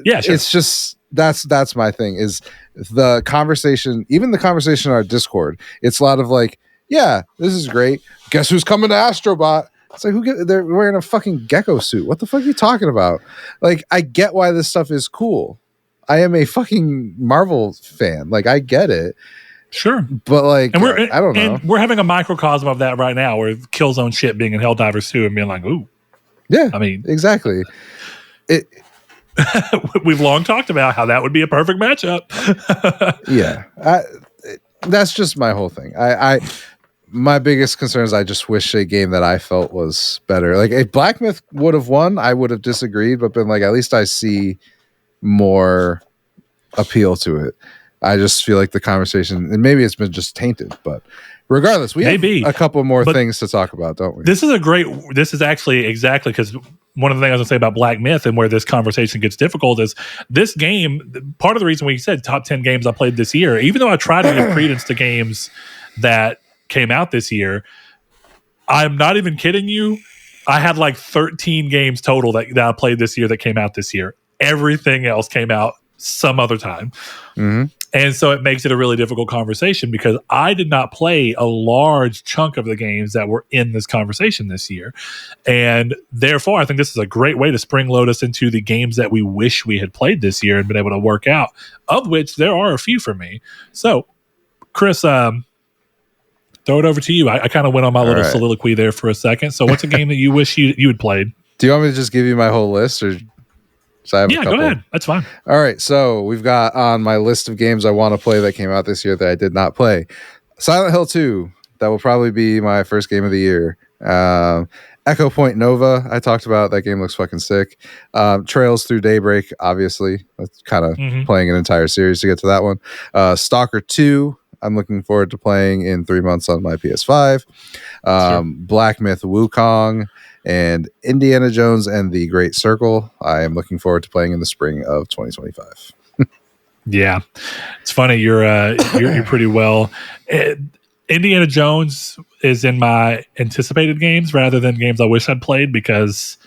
Yeah, sure. It's just that's my thing is the conversation, even the conversation on our Discord. It's a lot of like, yeah, this is great. Guess who's coming to Astrobot? It's like, they're wearing a fucking gecko suit. What the fuck are you talking about? Like, I get why this stuff is cool. I am a fucking Marvel fan. Like, I get it. Sure. But like, and I don't know. And we're having a microcosm of that right now where Killzone shit being in Helldivers 2 and being like, ooh. Yeah. I mean, exactly. We've long talked about how that would be a perfect matchup. Yeah. That's just my whole thing. My biggest concern is I just wish a game that I felt was better. Like, if Black Myth would have won, I would have disagreed, but been like, at least I see more appeal to it. I just feel like the conversation, and maybe it's been just tainted, but regardless, we have a couple more things to talk about, don't we? This is actually exactly, because one of the things I was going to say about Black Myth and where this conversation gets difficult is this game, part of the reason we said top 10 games I played this year, even though I tried to give credence to games that came out this year, I'm not even kidding you. I had like 13 games total that I played this year that came out this year. Everything else came out some other time. Mm-hmm. And so it makes it a really difficult conversation because I did not play a large chunk of the games that were in this conversation this year. And therefore, I think this is a great way to spring load us into the games that we wish we had played this year and been able to work out, of which there are a few for me. So, Chris, throw it over to you. I kind of went on my little soliloquy there for a second. So what's a game that you wish you had played? Do you want me to just give you my whole list, or so I have a couple? Go ahead. That's fine. All right. So we've got on my list of games I want to play that came out this year that I did not play. Silent Hill 2. That will probably be my first game of the year. Echo Point Nova. I talked about that game. Looks fucking sick. Trails Through Daybreak. Obviously, that's kind of playing an entire series to get to that one. Stalker 2. I'm looking forward to playing in 3 months on my PS5. Black Myth Wukong. And Indiana Jones and the Great Circle. I am looking forward to playing in the spring of 2025. Yeah, it's funny. You're pretty well. Indiana Jones is in my anticipated games rather than games I wish I'd played, because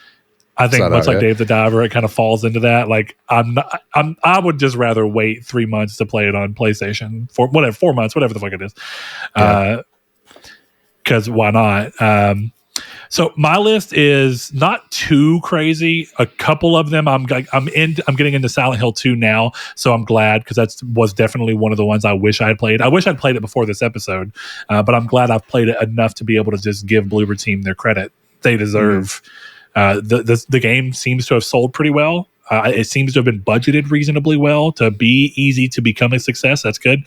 I think much like Dave the Diver, it kind of falls into that. Like I would just rather wait 3 months to play it on PlayStation for 4 months, whatever the fuck it is. Because why not? So my list is not too crazy. A couple of them I'm getting into Silent Hill 2 now, so I'm glad, because that was definitely one of the ones I wish I had played. I wish I'd played it before this episode, but I'm glad I've played it enough to be able to just give Bloober Team their credit they deserve. The game seems to have sold pretty well. It seems to have been budgeted reasonably well to be easy to become a success. That's good.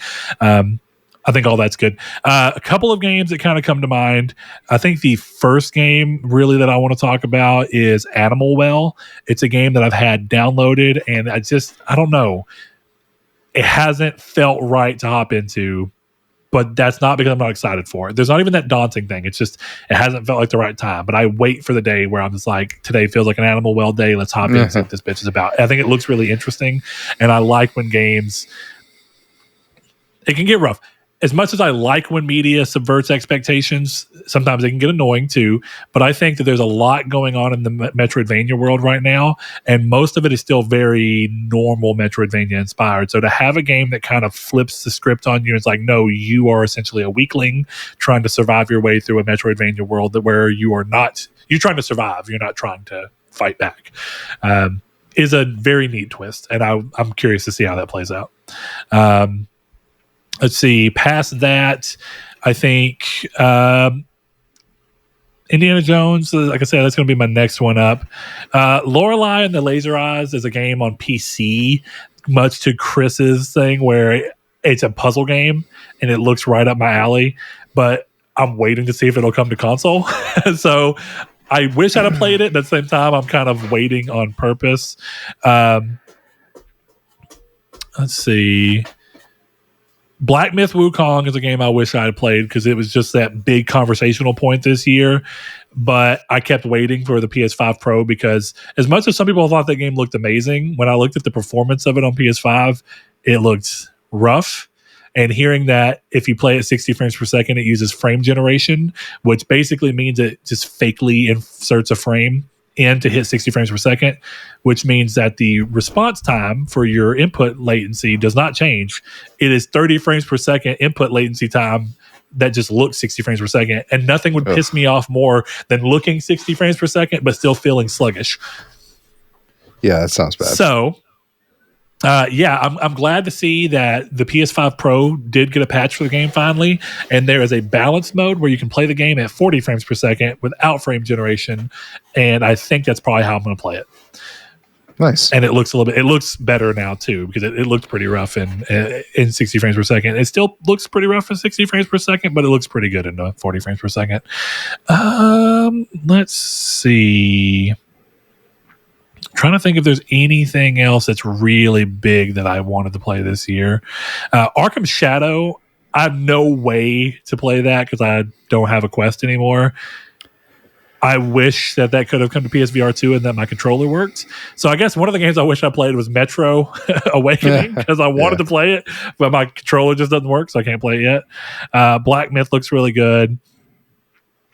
I think all that's good. A couple of games that kind of come to mind. I think the first game really that I want to talk about is Animal Well. It's a game that I've had downloaded, and I don't know. It hasn't felt right to hop into, but that's not because I'm not excited for it. There's not even that daunting thing. It's just, it hasn't felt like the right time. But I wait for the day where I'm just like, today feels like an Animal Well day. Let's hop in and see what this bitch is about. I think it looks really interesting, and I like when games, it can get rough. As much as I like when media subverts expectations, sometimes it can get annoying too. But I think that there's a lot going on in the Metroidvania world right now, and most of it is still very normal Metroidvania inspired. So to have a game that kind of flips the script on you, it's like, no, you are essentially a weakling trying to survive your way through a Metroidvania world where you're trying to survive, you're not trying to fight back, is a very neat twist. And I'm curious to see how that plays out. Let's see. Past that, I think Indiana Jones, like I said, that's going to be my next one up. Lorelei and the Laser Eyes is a game on PC, much to Chris's thing, where it's a puzzle game and it looks right up my alley, but I'm waiting to see if it'll come to console. So I wish I'd have played it. At the same time, I'm kind of waiting on purpose. Let's see. Black Myth Wukong is a game I wish I had played because it was just that big conversational point this year. But I kept waiting for the PS5 Pro because as much as some people thought that game looked amazing, when I looked at the performance of it on PS5, it looked rough. And hearing that if you play at 60 frames per second, it uses frame generation, which basically means it just fakely inserts a frame in to hit 60 frames per second, which means that the response time for your input latency does not change. It is 30 frames per second input latency time that just looks 60 frames per second. And nothing would piss me off more than looking 60 frames per second, but still feeling sluggish. Yeah, that sounds bad. So, I'm glad to see that the PS5 Pro did get a patch for the game finally, and there is a balance mode where you can play the game at 40 frames per second without frame generation, and I think that's probably how I'm going to play it. Nice. And it looks better now too, because it looked pretty rough in 60 frames per second. It still looks pretty rough in 60 frames per second, but it looks pretty good in 40 frames per second. Let's see. trying to think if there's anything else that's really big that I wanted to play this year. Arkham Shadow, I have no way to play that because I don't have a Quest anymore. I wish that could have come to PSVR 2 and that my controller worked. So I guess one of the games I wish I played was Metro Awakening because I wanted to play it, but my controller just doesn't work, so I can't play it yet. Black Myth looks really good,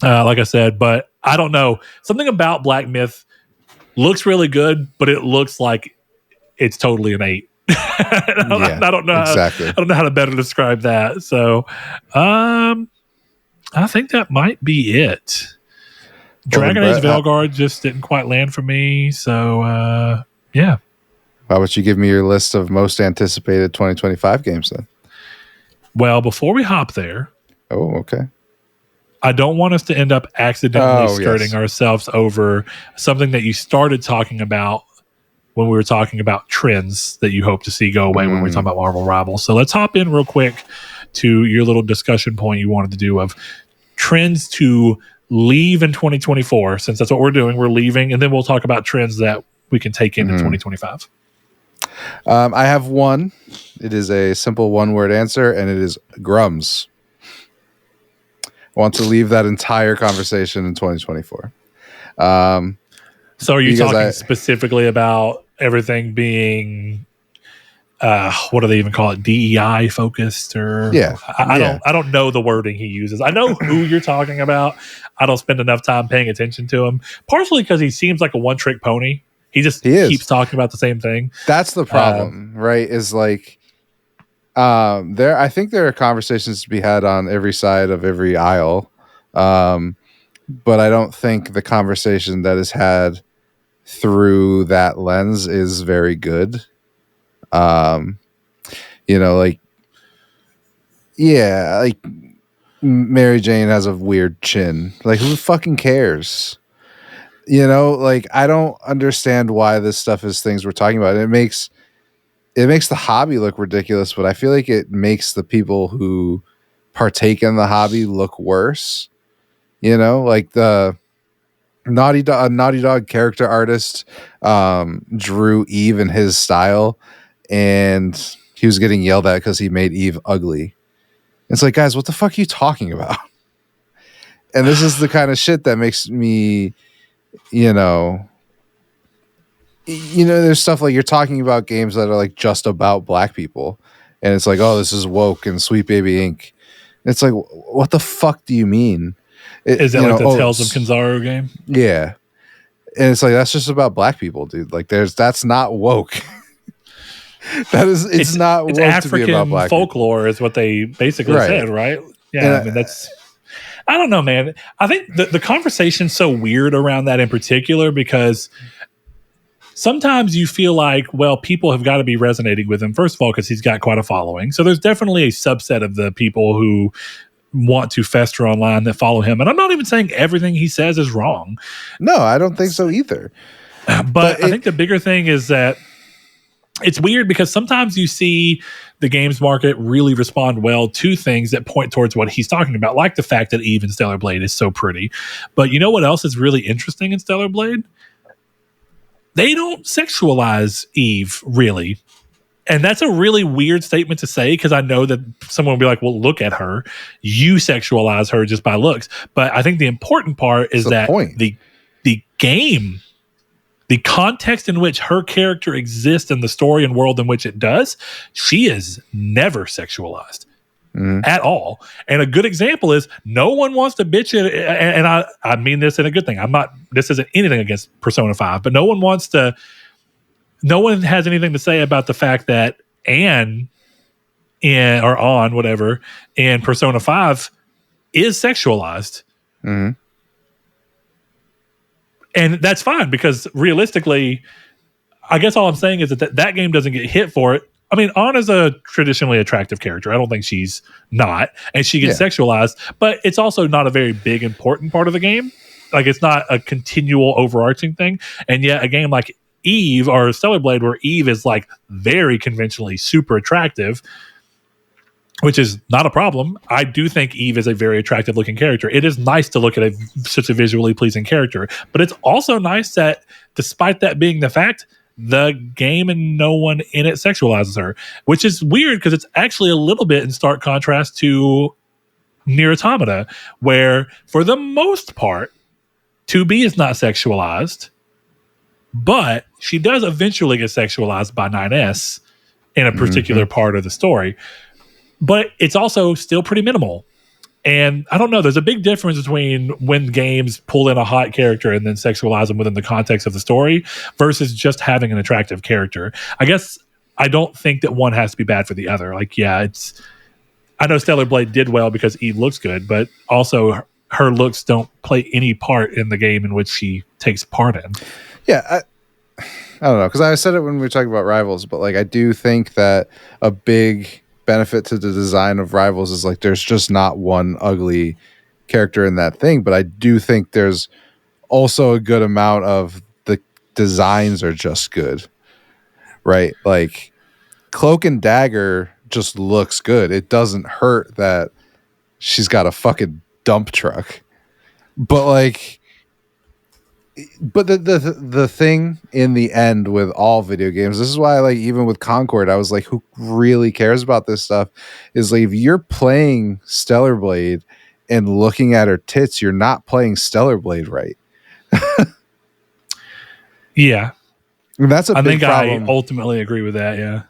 like I said, but I don't know. Something about Black Myth looks really good, but it looks like it's totally an 8. I don't know exactly. I don't know how to better describe that. So I think that might be it. Dragon Age Veilguard just didn't quite land for me. So yeah. Why would you give me your list of most anticipated 2025 games then? Well, before we hop there. Oh, okay. I don't want us to end up accidentally skirting ourselves over something that you started talking about when we were talking about trends that you hope to see go away when we talk about Marvel Rivals. So let's hop in real quick to your little discussion point you wanted to do of trends to leave in 2024, since that's what we're doing. We're leaving, and then we'll talk about trends that we can take into 2025. I have one. It is a simple one-word answer, and it is Grums. I want to leave that entire conversation in 2024. So are you talking specifically about everything being what do they even call it? DEI focused, or I don't know the wording he uses. I know who you're talking about. I don't spend enough time paying attention to him, partially because he seems like a one-trick pony. He keeps talking about the same thing. That's the problem, right? Is like I think there are conversations to be had on every side of every aisle, but I don't think the conversation that is had through that lens is very good. Like Mary Jane has a weird chin. Like, who fucking cares? Like, I don't understand why this stuff is things we're talking about. It makes the hobby look ridiculous, but I feel like it makes the people who partake in the hobby look worse. Like the Naughty Dog character artist drew Eve in his style, and he was getting yelled at because he made Eve ugly. It's like, guys, what the fuck are you talking about? And this is the kind of shit that makes me, there's stuff like you're talking about games that are like just about black people, and it's like, oh, this is woke and Sweet Baby Inc. It's like, what the fuck do you mean? Is that like the Tales of Kanzaro game? Yeah. And it's like, that's just about black people, dude. Like, that's not woke. It's not woke African to be about black folklore people. Is what they basically said, right? Yeah, I don't know, man. I think the conversation's so weird around that in particular because sometimes you feel like, well, people have got to be resonating with him. First of all, because he's got quite a following. So there's definitely a subset of the people who want to fester online that follow him. And I'm not even saying everything he says is wrong. No, I don't think so either. But I think the bigger thing is that it's weird because sometimes you see the games market really respond well to things that point towards what he's talking about, like the fact that Eve in Stellar Blade is so pretty. But you know what else is really interesting in Stellar Blade? They don't sexualize Eve, really. And that's a really weird statement to say because I know that someone will be like, well, look at her. You sexualize her just by looks. But I think the important part is that the game, the context in which her character exists and the story and world in which it does, she is never sexualized at all. And a good example is no one wants to bitch it. And I mean this in a good thing. This isn't anything against Persona 5, but no one has anything to say about the fact that Anne in Persona 5 is sexualized. Mm-hmm. And that's fine because realistically, I guess all I'm saying is that game doesn't get hit for it. I mean, Anna's a traditionally attractive character. I don't think she's not. And she gets sexualized, but it's also not a very big, important part of the game. Like, it's not a continual overarching thing. And yet a game like Eve or Stellar Blade, where Eve is like very conventionally super attractive, which is not a problem. I do think Eve is a very attractive looking character. It is nice to look at such a visually pleasing character, but it's also nice that despite that being the fact, the game and no one in it sexualizes her, which is weird because it's actually a little bit in stark contrast to Nier Automata, where for the most part, 2B is not sexualized, but she does eventually get sexualized by 9S in a particular part of the story. But it's also still pretty minimal. And I don't know, there's a big difference between when games pull in a hot character and then sexualize them within the context of the story versus just having an attractive character. I guess I don't think that one has to be bad for the other. Like, yeah, I know Stellar Blade did well because Eve looks good, but also her looks don't play any part in the game in which she takes part in. Yeah, I don't know, because I said it when we were talking about Rivals, but like I do think that a big benefit to the design of Rivals is like there's just not one ugly character in that thing, but I do think there's also a good amount of the designs are just good, right? Like Cloak and Dagger just looks good. It doesn't hurt that she's got a fucking dump truck, but like the thing in the end with all video games, this is why like even with Concord I was like, who really cares about this stuff, is like if you're playing Stellar Blade and looking at her tits, you're not playing Stellar Blade right. Yeah, and that's a big problem. I ultimately agree with that. Yeah,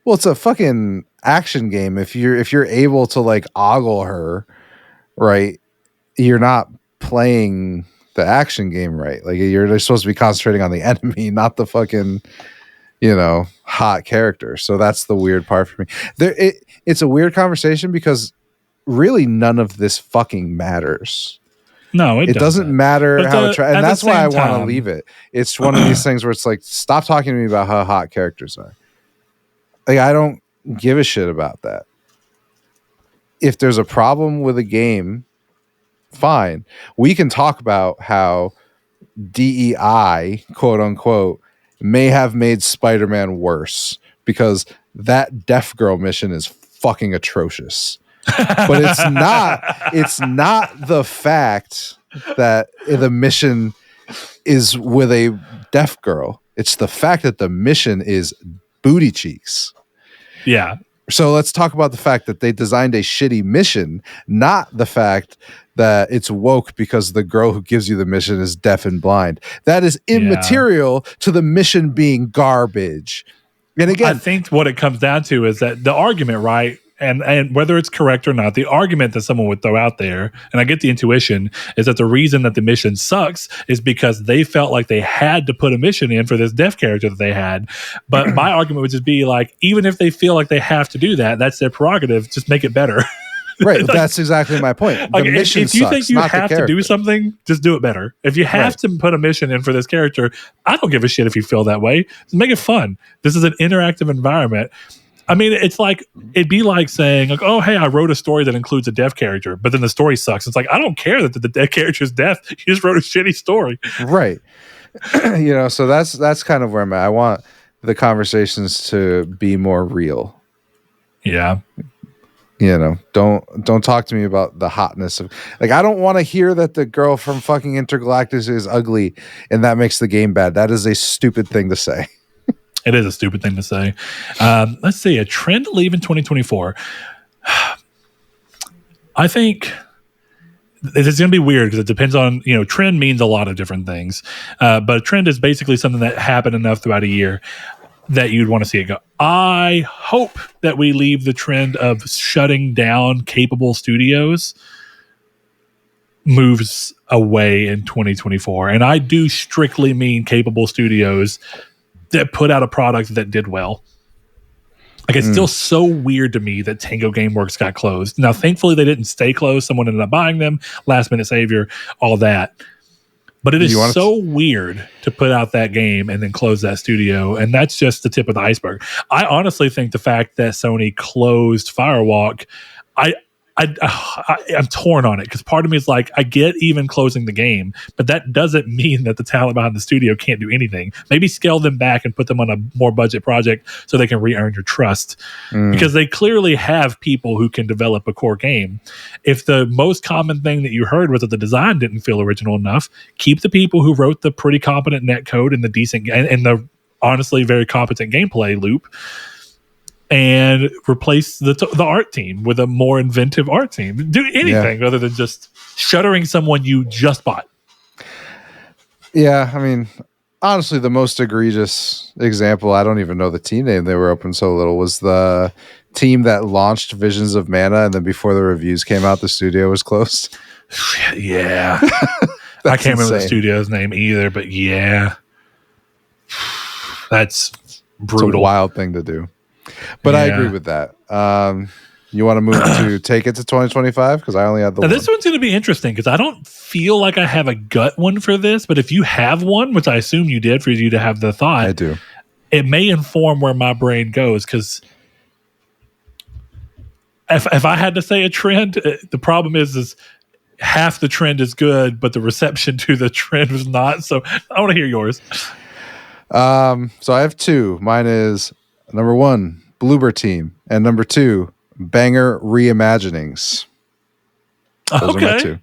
well, it's a fucking action game. If you're able to like ogle her right, you're not playing the action game right. Like you're supposed to be concentrating on the enemy, not the fucking, hot character. So that's the weird part for me. It's a weird conversation because really none of this fucking matters. No, it doesn't matter how and that's why I want to leave it. It's one of these things where it's like, stop talking to me about how hot characters are. Like I don't give a shit about that. If there's a problem with a game, fine. We can talk about how DEI, quote unquote, may have made Spider-Man worse because that Deaf Girl mission is fucking atrocious. But it's not the fact that the mission is with a deaf girl. It's the fact that the mission is booty cheeks. Yeah. So let's talk about the fact that they designed a shitty mission, not the fact that it's woke because the girl who gives you the mission is deaf and blind. That is immaterial to the mission being garbage. And again, I think what it comes down to is that the argument, right? And whether it's correct or not, the argument that someone would throw out there, and I get the intuition, is that the reason that the mission sucks is because they felt like they had to put a mission in for this deaf character that they had. But my argument would just be like, even if they feel like they have to do that, that's their prerogative. Just make it better. Right. Like, that's exactly my point. The mission if you sucks, think you have to do something, just do it better. If you have to put a mission in for this character, I don't give a shit if you feel that way. Just make it fun. This is an interactive environment. I mean, it'd be like saying, like, oh, hey, I wrote a story that includes a deaf character, but then the story sucks. It's like, I don't care that the deaf character is deaf. You just wrote a shitty story. Right. So that's kind of where I'm at. I want the conversations to be more real. Yeah. Don't talk to me about the hotness of, like, I don't want to hear that the girl from fucking Intergalactus is ugly and that makes the game bad. That is a stupid thing to say. It is a stupid thing to say. Let's see, a trend to leave in 2024. I think it's going to be weird because it depends on, trend means a lot of different things. But a trend is basically something that happened enough throughout a year that you'd want to see it go. I hope that we leave the trend of shutting down capable studios moves away in 2024. And I do strictly mean capable studios that put out a product that did well. Like, it's still so weird to me that Tango Gameworks got closed. Now, thankfully, they didn't stay closed. Someone ended up buying them, last minute savior, all that. But it is so weird to put out that game and then close that studio. And that's just the tip of the iceberg. I honestly think the fact that Sony closed Firewalk, I I'm torn on it because part of me is like, I get even closing the game, but that doesn't mean that the talent behind the studio can't do anything. Maybe scale them back and put them on a more budget project so they can re-earn your trust, because they clearly have people who can develop a core game. If the most common thing that you heard was that the design didn't feel original enough, keep the people who wrote the pretty competent netcode and the decent and the honestly very competent gameplay loop, and replace the art team with a more inventive art team. Do anything other than just shuttering someone you just bought. Yeah, I mean, honestly, the most egregious example, I don't even know the team name, they were open so little, was the team that launched Visions of Mana, and then before the reviews came out, the studio was closed. Yeah. I can't remember the studio's name either, but yeah. That's brutal. It's a wild thing to do. But I agree with that. You want to move to take it to 2025? Because I only had the one. This one's going to be interesting because I don't feel like I have a gut one for this. But if you have one, which I assume you did for you to have the thought, I do. It may inform where my brain goes. Because if I had to say a trend, the problem is half the trend is good, but the reception to the trend was not. So I want to hear yours. So I have two. Mine is number one, Bloober Team, and number two, Banger Reimaginings. Those are my two.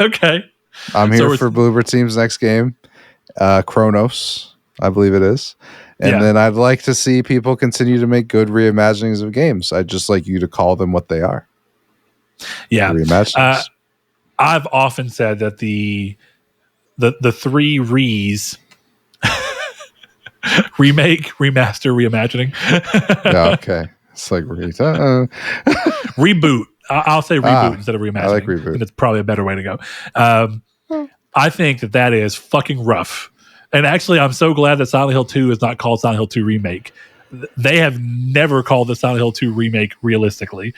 Okay. I'm here for Bloober Team's next game, Chronos, I believe it is. And then I'd like to see people continue to make good reimaginings of games. I'd just like you to call them what they are. Yeah. Reimaginings. I've often said that the three re's remake, remaster, reimagining. Okay. It's like reboot. I'll say reboot instead of reimagining. I like reboot. And it's probably a better way to go. I think that is fucking rough. And actually, I'm so glad that Silent Hill 2 is not called Silent Hill 2 Remake. They have never called the Silent Hill 2 Remake realistically.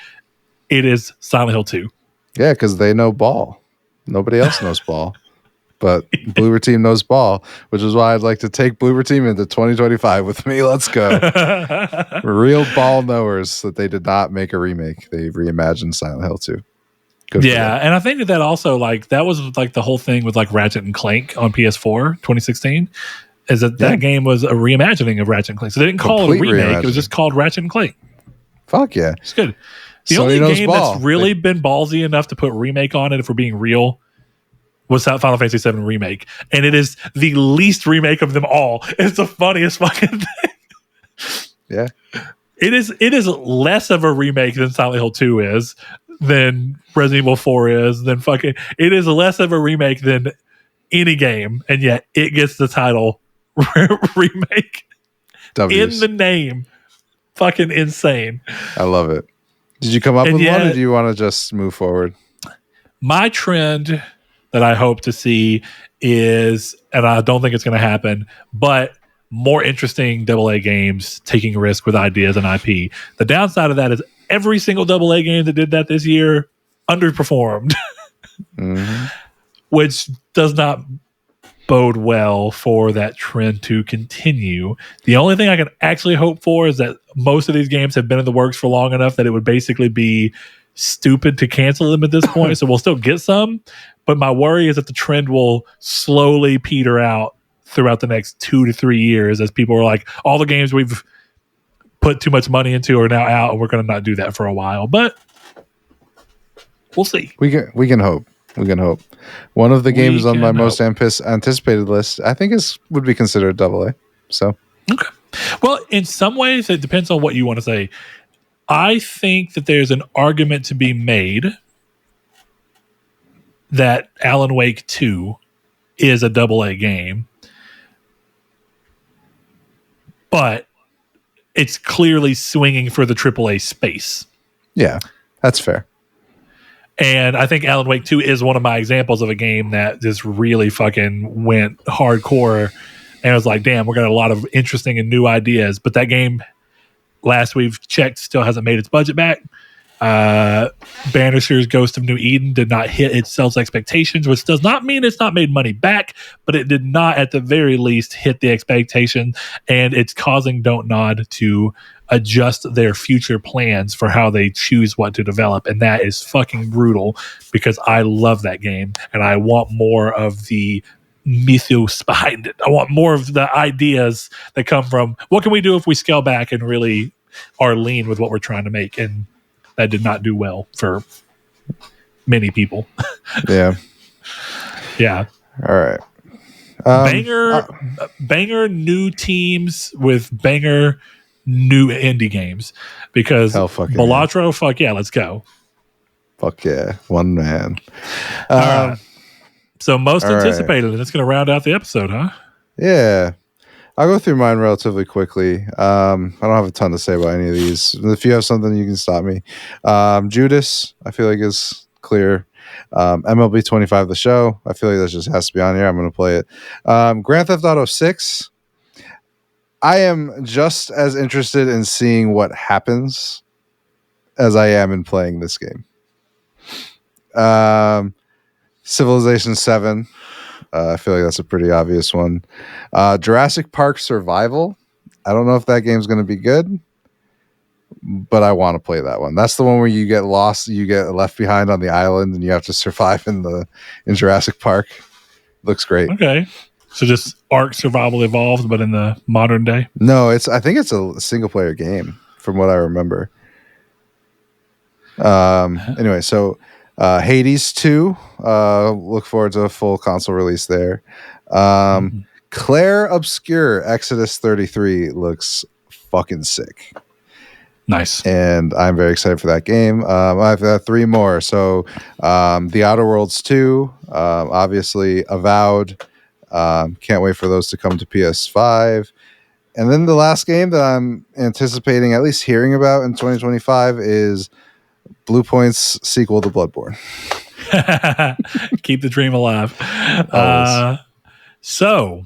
It is Silent Hill 2. Yeah, because they know ball. Nobody else knows ball. But Bloober Team knows ball, which is why I'd like to take Bloober Team into 2025 with me. Let's go. Real ball knowers that they did not make a remake. They reimagined Silent Hill 2. Good and I think that also, like, that was like the whole thing with like Ratchet and Clank on PS4 2016, is that game was a reimagining of Ratchet and Clank. So they didn't call it a remake. It was just called Ratchet and Clank. Fuck yeah. It's good. The only game that's really been ballsy enough to put remake on it, if we're being real, was Final Fantasy VII Remake. And it is the least remake of them all. It's the funniest fucking thing. Yeah. It is less of a remake than Silent Hill 2 is, than Resident Evil 4 is, than fucking... It is less of a remake than any game, and yet it gets the title remake in the name. Fucking insane. I love it. Did you come up with one, or do you want to just move forward? My trend that I hope to see is, and I don't think it's going to happen, but more interesting AA games taking a risk with ideas and IP. The downside of that is every single AA game that did that this year underperformed, which does not bode well for that trend to continue. The only thing I can actually hope for is that most of these games have been in the works for long enough that it would basically be stupid to cancel them at this point. So we'll still get some, but my worry is that the trend will slowly peter out throughout the next 2 to 3 years as people are like, all the games we've put too much money into are now out, and we're going to not do that for a while. But we'll see. We can hope. We can hope. One of the games on my most anticipated list, I think, would be considered AA. So, okay. Well, in some ways, it depends on what you want to say. I think that there's an argument to be made that Alan Wake 2 is a AA game, but it's clearly swinging for the AAA space. Yeah, that's fair. And I think Alan Wake 2 is one of my examples of a game that just really fucking went hardcore. And I was like, damn, we're got a lot of interesting and new ideas. But that game, last we've checked, still hasn't made its budget back. Banisher's Ghost of New Eden did not hit its sales expectations, which does not mean it's not made money back, but it did not, at the very least, hit the expectation, and it's causing Don't Nod to adjust their future plans for how they choose what to develop, and that is fucking brutal because I love that game, and I want more of the mythos behind it. I want more of the ideas that come from what can we do if we scale back and really are lean with what we're trying to make, and that did not do well for many people. Yeah. Yeah. All right. Banger new teams with banger new indie games because Balatro, fuck yeah, let's go. Fuck yeah. One man. All right. So most anticipated, and it's going to round out the episode, huh? Yeah. I'll go through mine relatively quickly. I don't have a ton to say about any of these. If you have something, you can stop me. Judas, I feel like is clear. MLB 25, the show. I feel like that just has to be on here. I'm going to play it. Grand Theft Auto 6. I am just as interested in seeing what happens as I am in playing this game. Civilization 7. I feel like that's a pretty obvious one. Jurassic Park Survival. I don't know if that game's going to be good, but I want to play that one. That's the one where you get lost, you get left behind on the island, and you have to survive in Jurassic Park. Looks great. Okay, so just Ark Survival Evolved, but in the modern day. No, I think it's a single player game from what I remember. Anyway, so. Hades 2, look forward to a full console release there. Claire Obscure Exodus 33 looks fucking sick. Nice. And I'm very excited for that game. I've got 3 more. So The Outer Worlds 2, obviously Avowed. Can't wait for those to come to PS5. And then the last game that I'm anticipating, at least hearing about in 2025 is Blue Point's sequel to Bloodborne. Keep the dream alive. So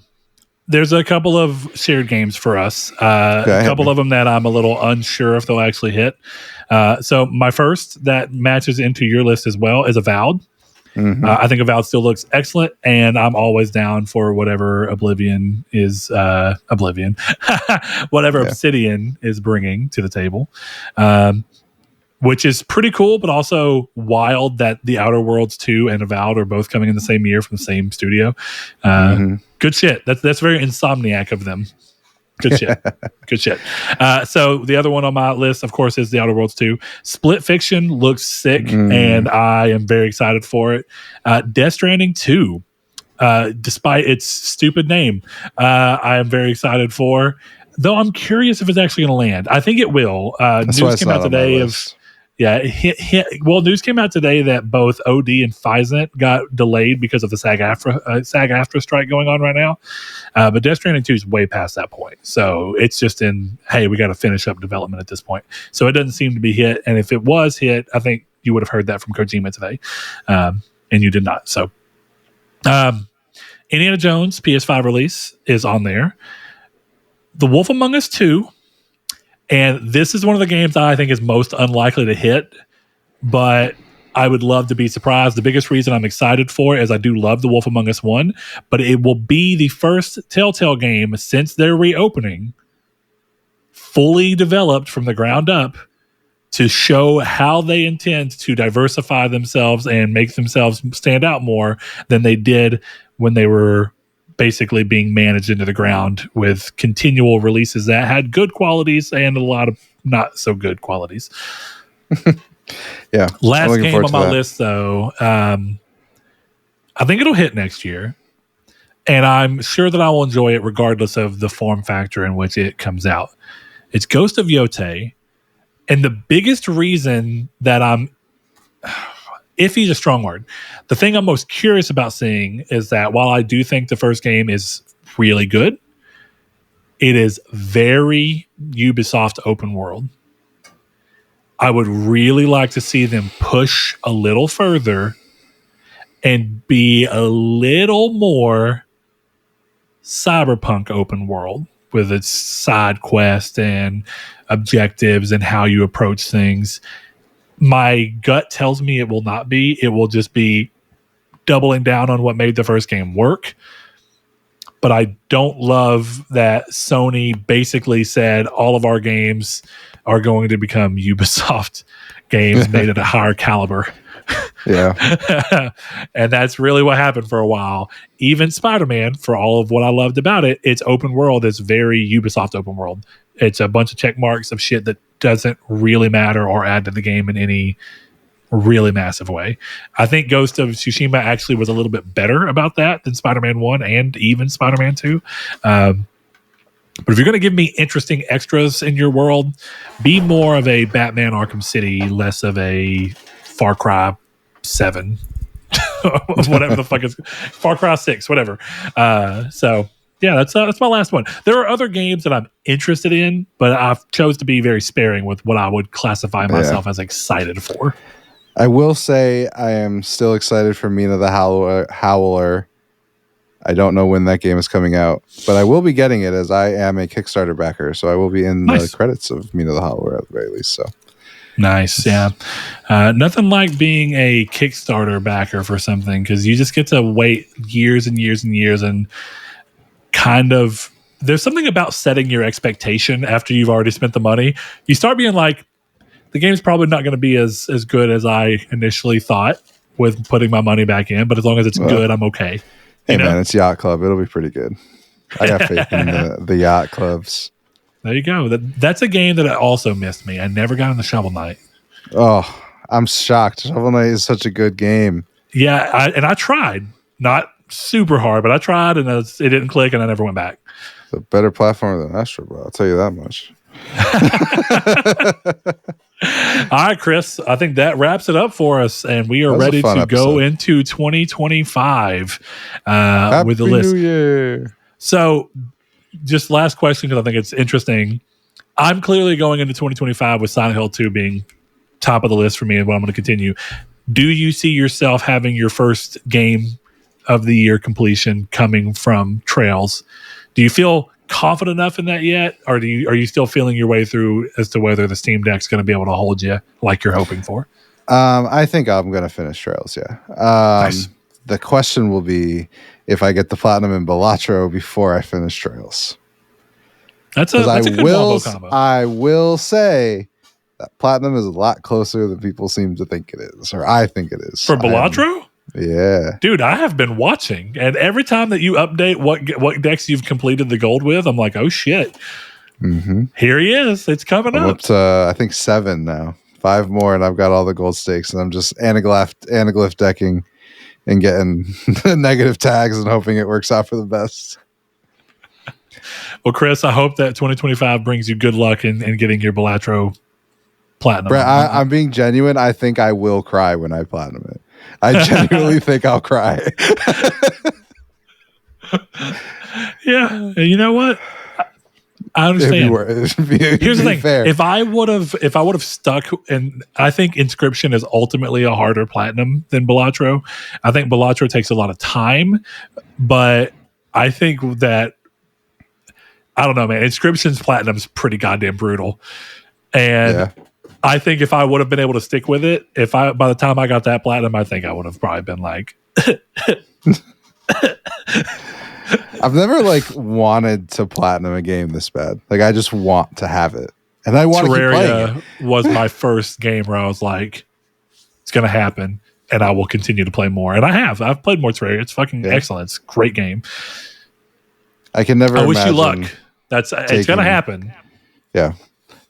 there's a couple of shared games for us. A couple of them that I'm a little unsure if they'll actually hit. So my first that matches into your list as well is Avowed. Mm-hmm. I think Avowed still looks excellent, and I'm always down for whatever Obsidian is bringing to the table. Which is pretty cool, but also wild that The Outer Worlds 2 and Avowed are both coming in the same year from the same studio. Good shit. That's very Insomniac of them. Good shit. Good shit. So the other one on my list, of course, is The Outer Worlds 2. Split Fiction looks sick, and I am very excited for it. Death Stranding 2, despite its stupid name, I am very excited for. Though I'm curious if it's actually going to land. I think it will. News came out today of... Yeah, news came out today that both OD and Physant got delayed because of the SAG-AFTRA strike going on right now. But Death Stranding 2 is way past that point. So it's just hey, we got to finish up development at this point. So it doesn't seem to be hit. And if it was hit, I think you would have heard that from Kojima today. And you did not. So Indiana Jones PS5 release is on there. The Wolf Among Us 2. And this is one of the games that I think is most unlikely to hit, but I would love to be surprised. The biggest reason I'm excited for it is I do love The Wolf Among Us 1, but it will be the first Telltale game since their reopening, fully developed from the ground up to show how they intend to diversify themselves and make themselves stand out more than they did when they were basically being managed into the ground with continual releases that had good qualities and a lot of not so good qualities. Yeah. Last game on my list, though, I think it'll hit next year. And I'm sure that I will enjoy it regardless of the form factor in which it comes out. It's Ghost of Yotei. And the biggest reason that iffy is a strong word. The thing I'm most curious about seeing is that while I do think the first game is really good, it is very Ubisoft open world. I would really like to see them push a little further and be a little more cyberpunk open world with its side quest and objectives and how you approach things. My gut tells me it will not be. It will just be doubling down on what made the first game work. But I don't love that Sony basically said all of our games are going to become Ubisoft games made at a higher caliber. Yeah. And that's really what happened for a while. Even Spider-Man, for all of what I loved about it, its open world is very Ubisoft open world. It's a bunch of check marks of shit that doesn't really matter or add to the game in any really massive way. I think Ghost of Tsushima actually was a little bit better about that than Spider-Man 1 and even Spider-Man 2. But if you're going to give me interesting extras in your world, be more of a Batman Arkham City, less of a Far Cry 7. Whatever the fuck is Far Cry 6, whatever. So yeah, that's my last one. There are other games that I'm interested in, but I've chose to be very sparing with what I would classify myself as excited for. I will say I am still excited for Mina the Howler. I don't know when that game is coming out, but I will be getting it as I am a Kickstarter backer, so I will be in the credits of Mina the Howler at the very least. So nice, yeah. Nothing like being a Kickstarter backer for something, because you just get to wait years and years and years, and kind of there's something about setting your expectation after you've already spent the money. You start being like, the game's probably not going to be as good as I initially thought with putting my money back in, but as long as it's good, I'm okay. Hey, man, it's Yacht Club. It'll be pretty good. I got faith in the Yacht Clubs. There you go. That's a game that also missed me. I never got into Shovel Knight. Oh, I'm shocked. Shovel Knight is such a good game. Yeah, I tried. Not super hard, but I tried, and it didn't click, and I never went back. It's a better platform than Astro, bro. I'll tell you that much. All right, Chris, I think that wraps it up for us, and we are ready to go into 2025 with the list. New Year. So just last question, because I think it's interesting. I'm clearly going into 2025 with Silent Hill 2 being top of the list for me and what I'm going to continue. Do you see yourself having your first game of the year completion coming from Trails? Do you feel confident enough in that yet, or are you still feeling your way through as to whether the Steam Deck's going to be able to hold you like you're hoping for? I think I'm going to finish Trails. Yeah. Nice. The question will be if I get the platinum in Balatro before I finish Trails. That's a good combo. I will say that platinum is a lot closer than people seem to think it is, or I think it is. For Balatro? Yeah. Dude, I have been watching, and every time that you update what decks you've completed the gold with, I'm like, oh shit. Mm-hmm. Here he is. It's coming up. I'm up to, I think, 7 now. 5 more, and I've got all the gold stakes, and I'm just anaglyph decking and getting negative tags and hoping it works out for the best. Well, Chris, I hope that 2025 brings you good luck in getting your Balatro platinum. Brett, I'm being genuine. I think I will cry when I platinum it. I genuinely think I'll cry. Yeah, you know what? I understand. Here's the thing: fair. if I would have stuck, and I think Inscription is ultimately a harder platinum than Balatro. I think Balatro takes a lot of time, but I think that I don't know, man. Inscription's platinum is pretty goddamn brutal, and I think if I would have been able to stick with it, by the time I got that platinum, I think I would have probably been like. I've never wanted to platinum a game this bad. I just want to have it, and I want to keep playing it. Was my first game where I was like, "It's going to happen," and I will continue to play more. And I have. I've played more Terraria. It's fucking excellent. It's a great game. I can never. I wish you luck. It's going to happen. Yeah.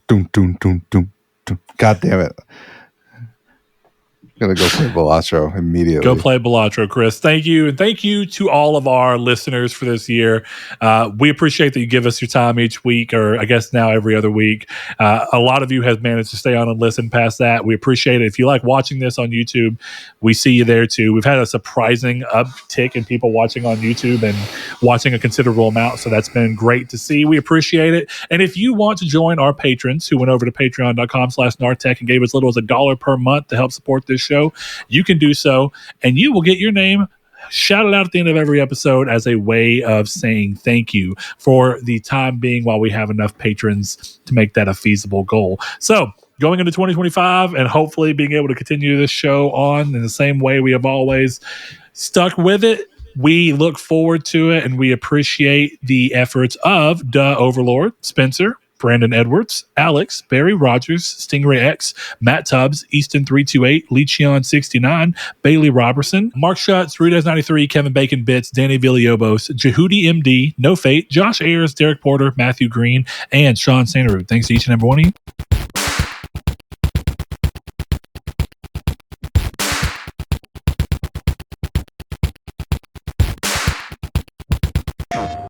Doom, doom, doom, doom, doom. God damn it. Gonna go play Balatro immediately. Go play Balatro, Chris. Thank you. And thank you to all of our listeners for this year. We appreciate that you give us your time each week, or I guess now every other week. A lot of you have managed to stay on and listen past that. We appreciate it. If you like watching this on YouTube, we see you there too. We've had a surprising uptick in people watching on YouTube and watching a considerable amount. So that's been great to see. We appreciate it. And if you want to join our patrons who went over to patreon.com/Nartech and gave as little as $1 per month to help support this show, you can do so, and you will get your name shouted out at the end of every episode as a way of saying thank you for the time being while we have enough patrons to make that a feasible goal. So going into 2025 and hopefully being able to continue this show on in the same way we have always stuck with it. We look forward to it, and we appreciate the efforts of Duh Overlord, Spencer, Brandon Edwards, Alex, Barry Rogers, Stingray X, Matt Tubbs, Easton328, Lecheon69, Bailey Robertson, Mark Schutz, Rudez93, Kevin Bacon Bits, Danny Villalobos, Jehudi MD, No Fate, Josh Ayers, Derek Porter, Matthew Green, and Sean Santaroo. Thanks to each and every one of you.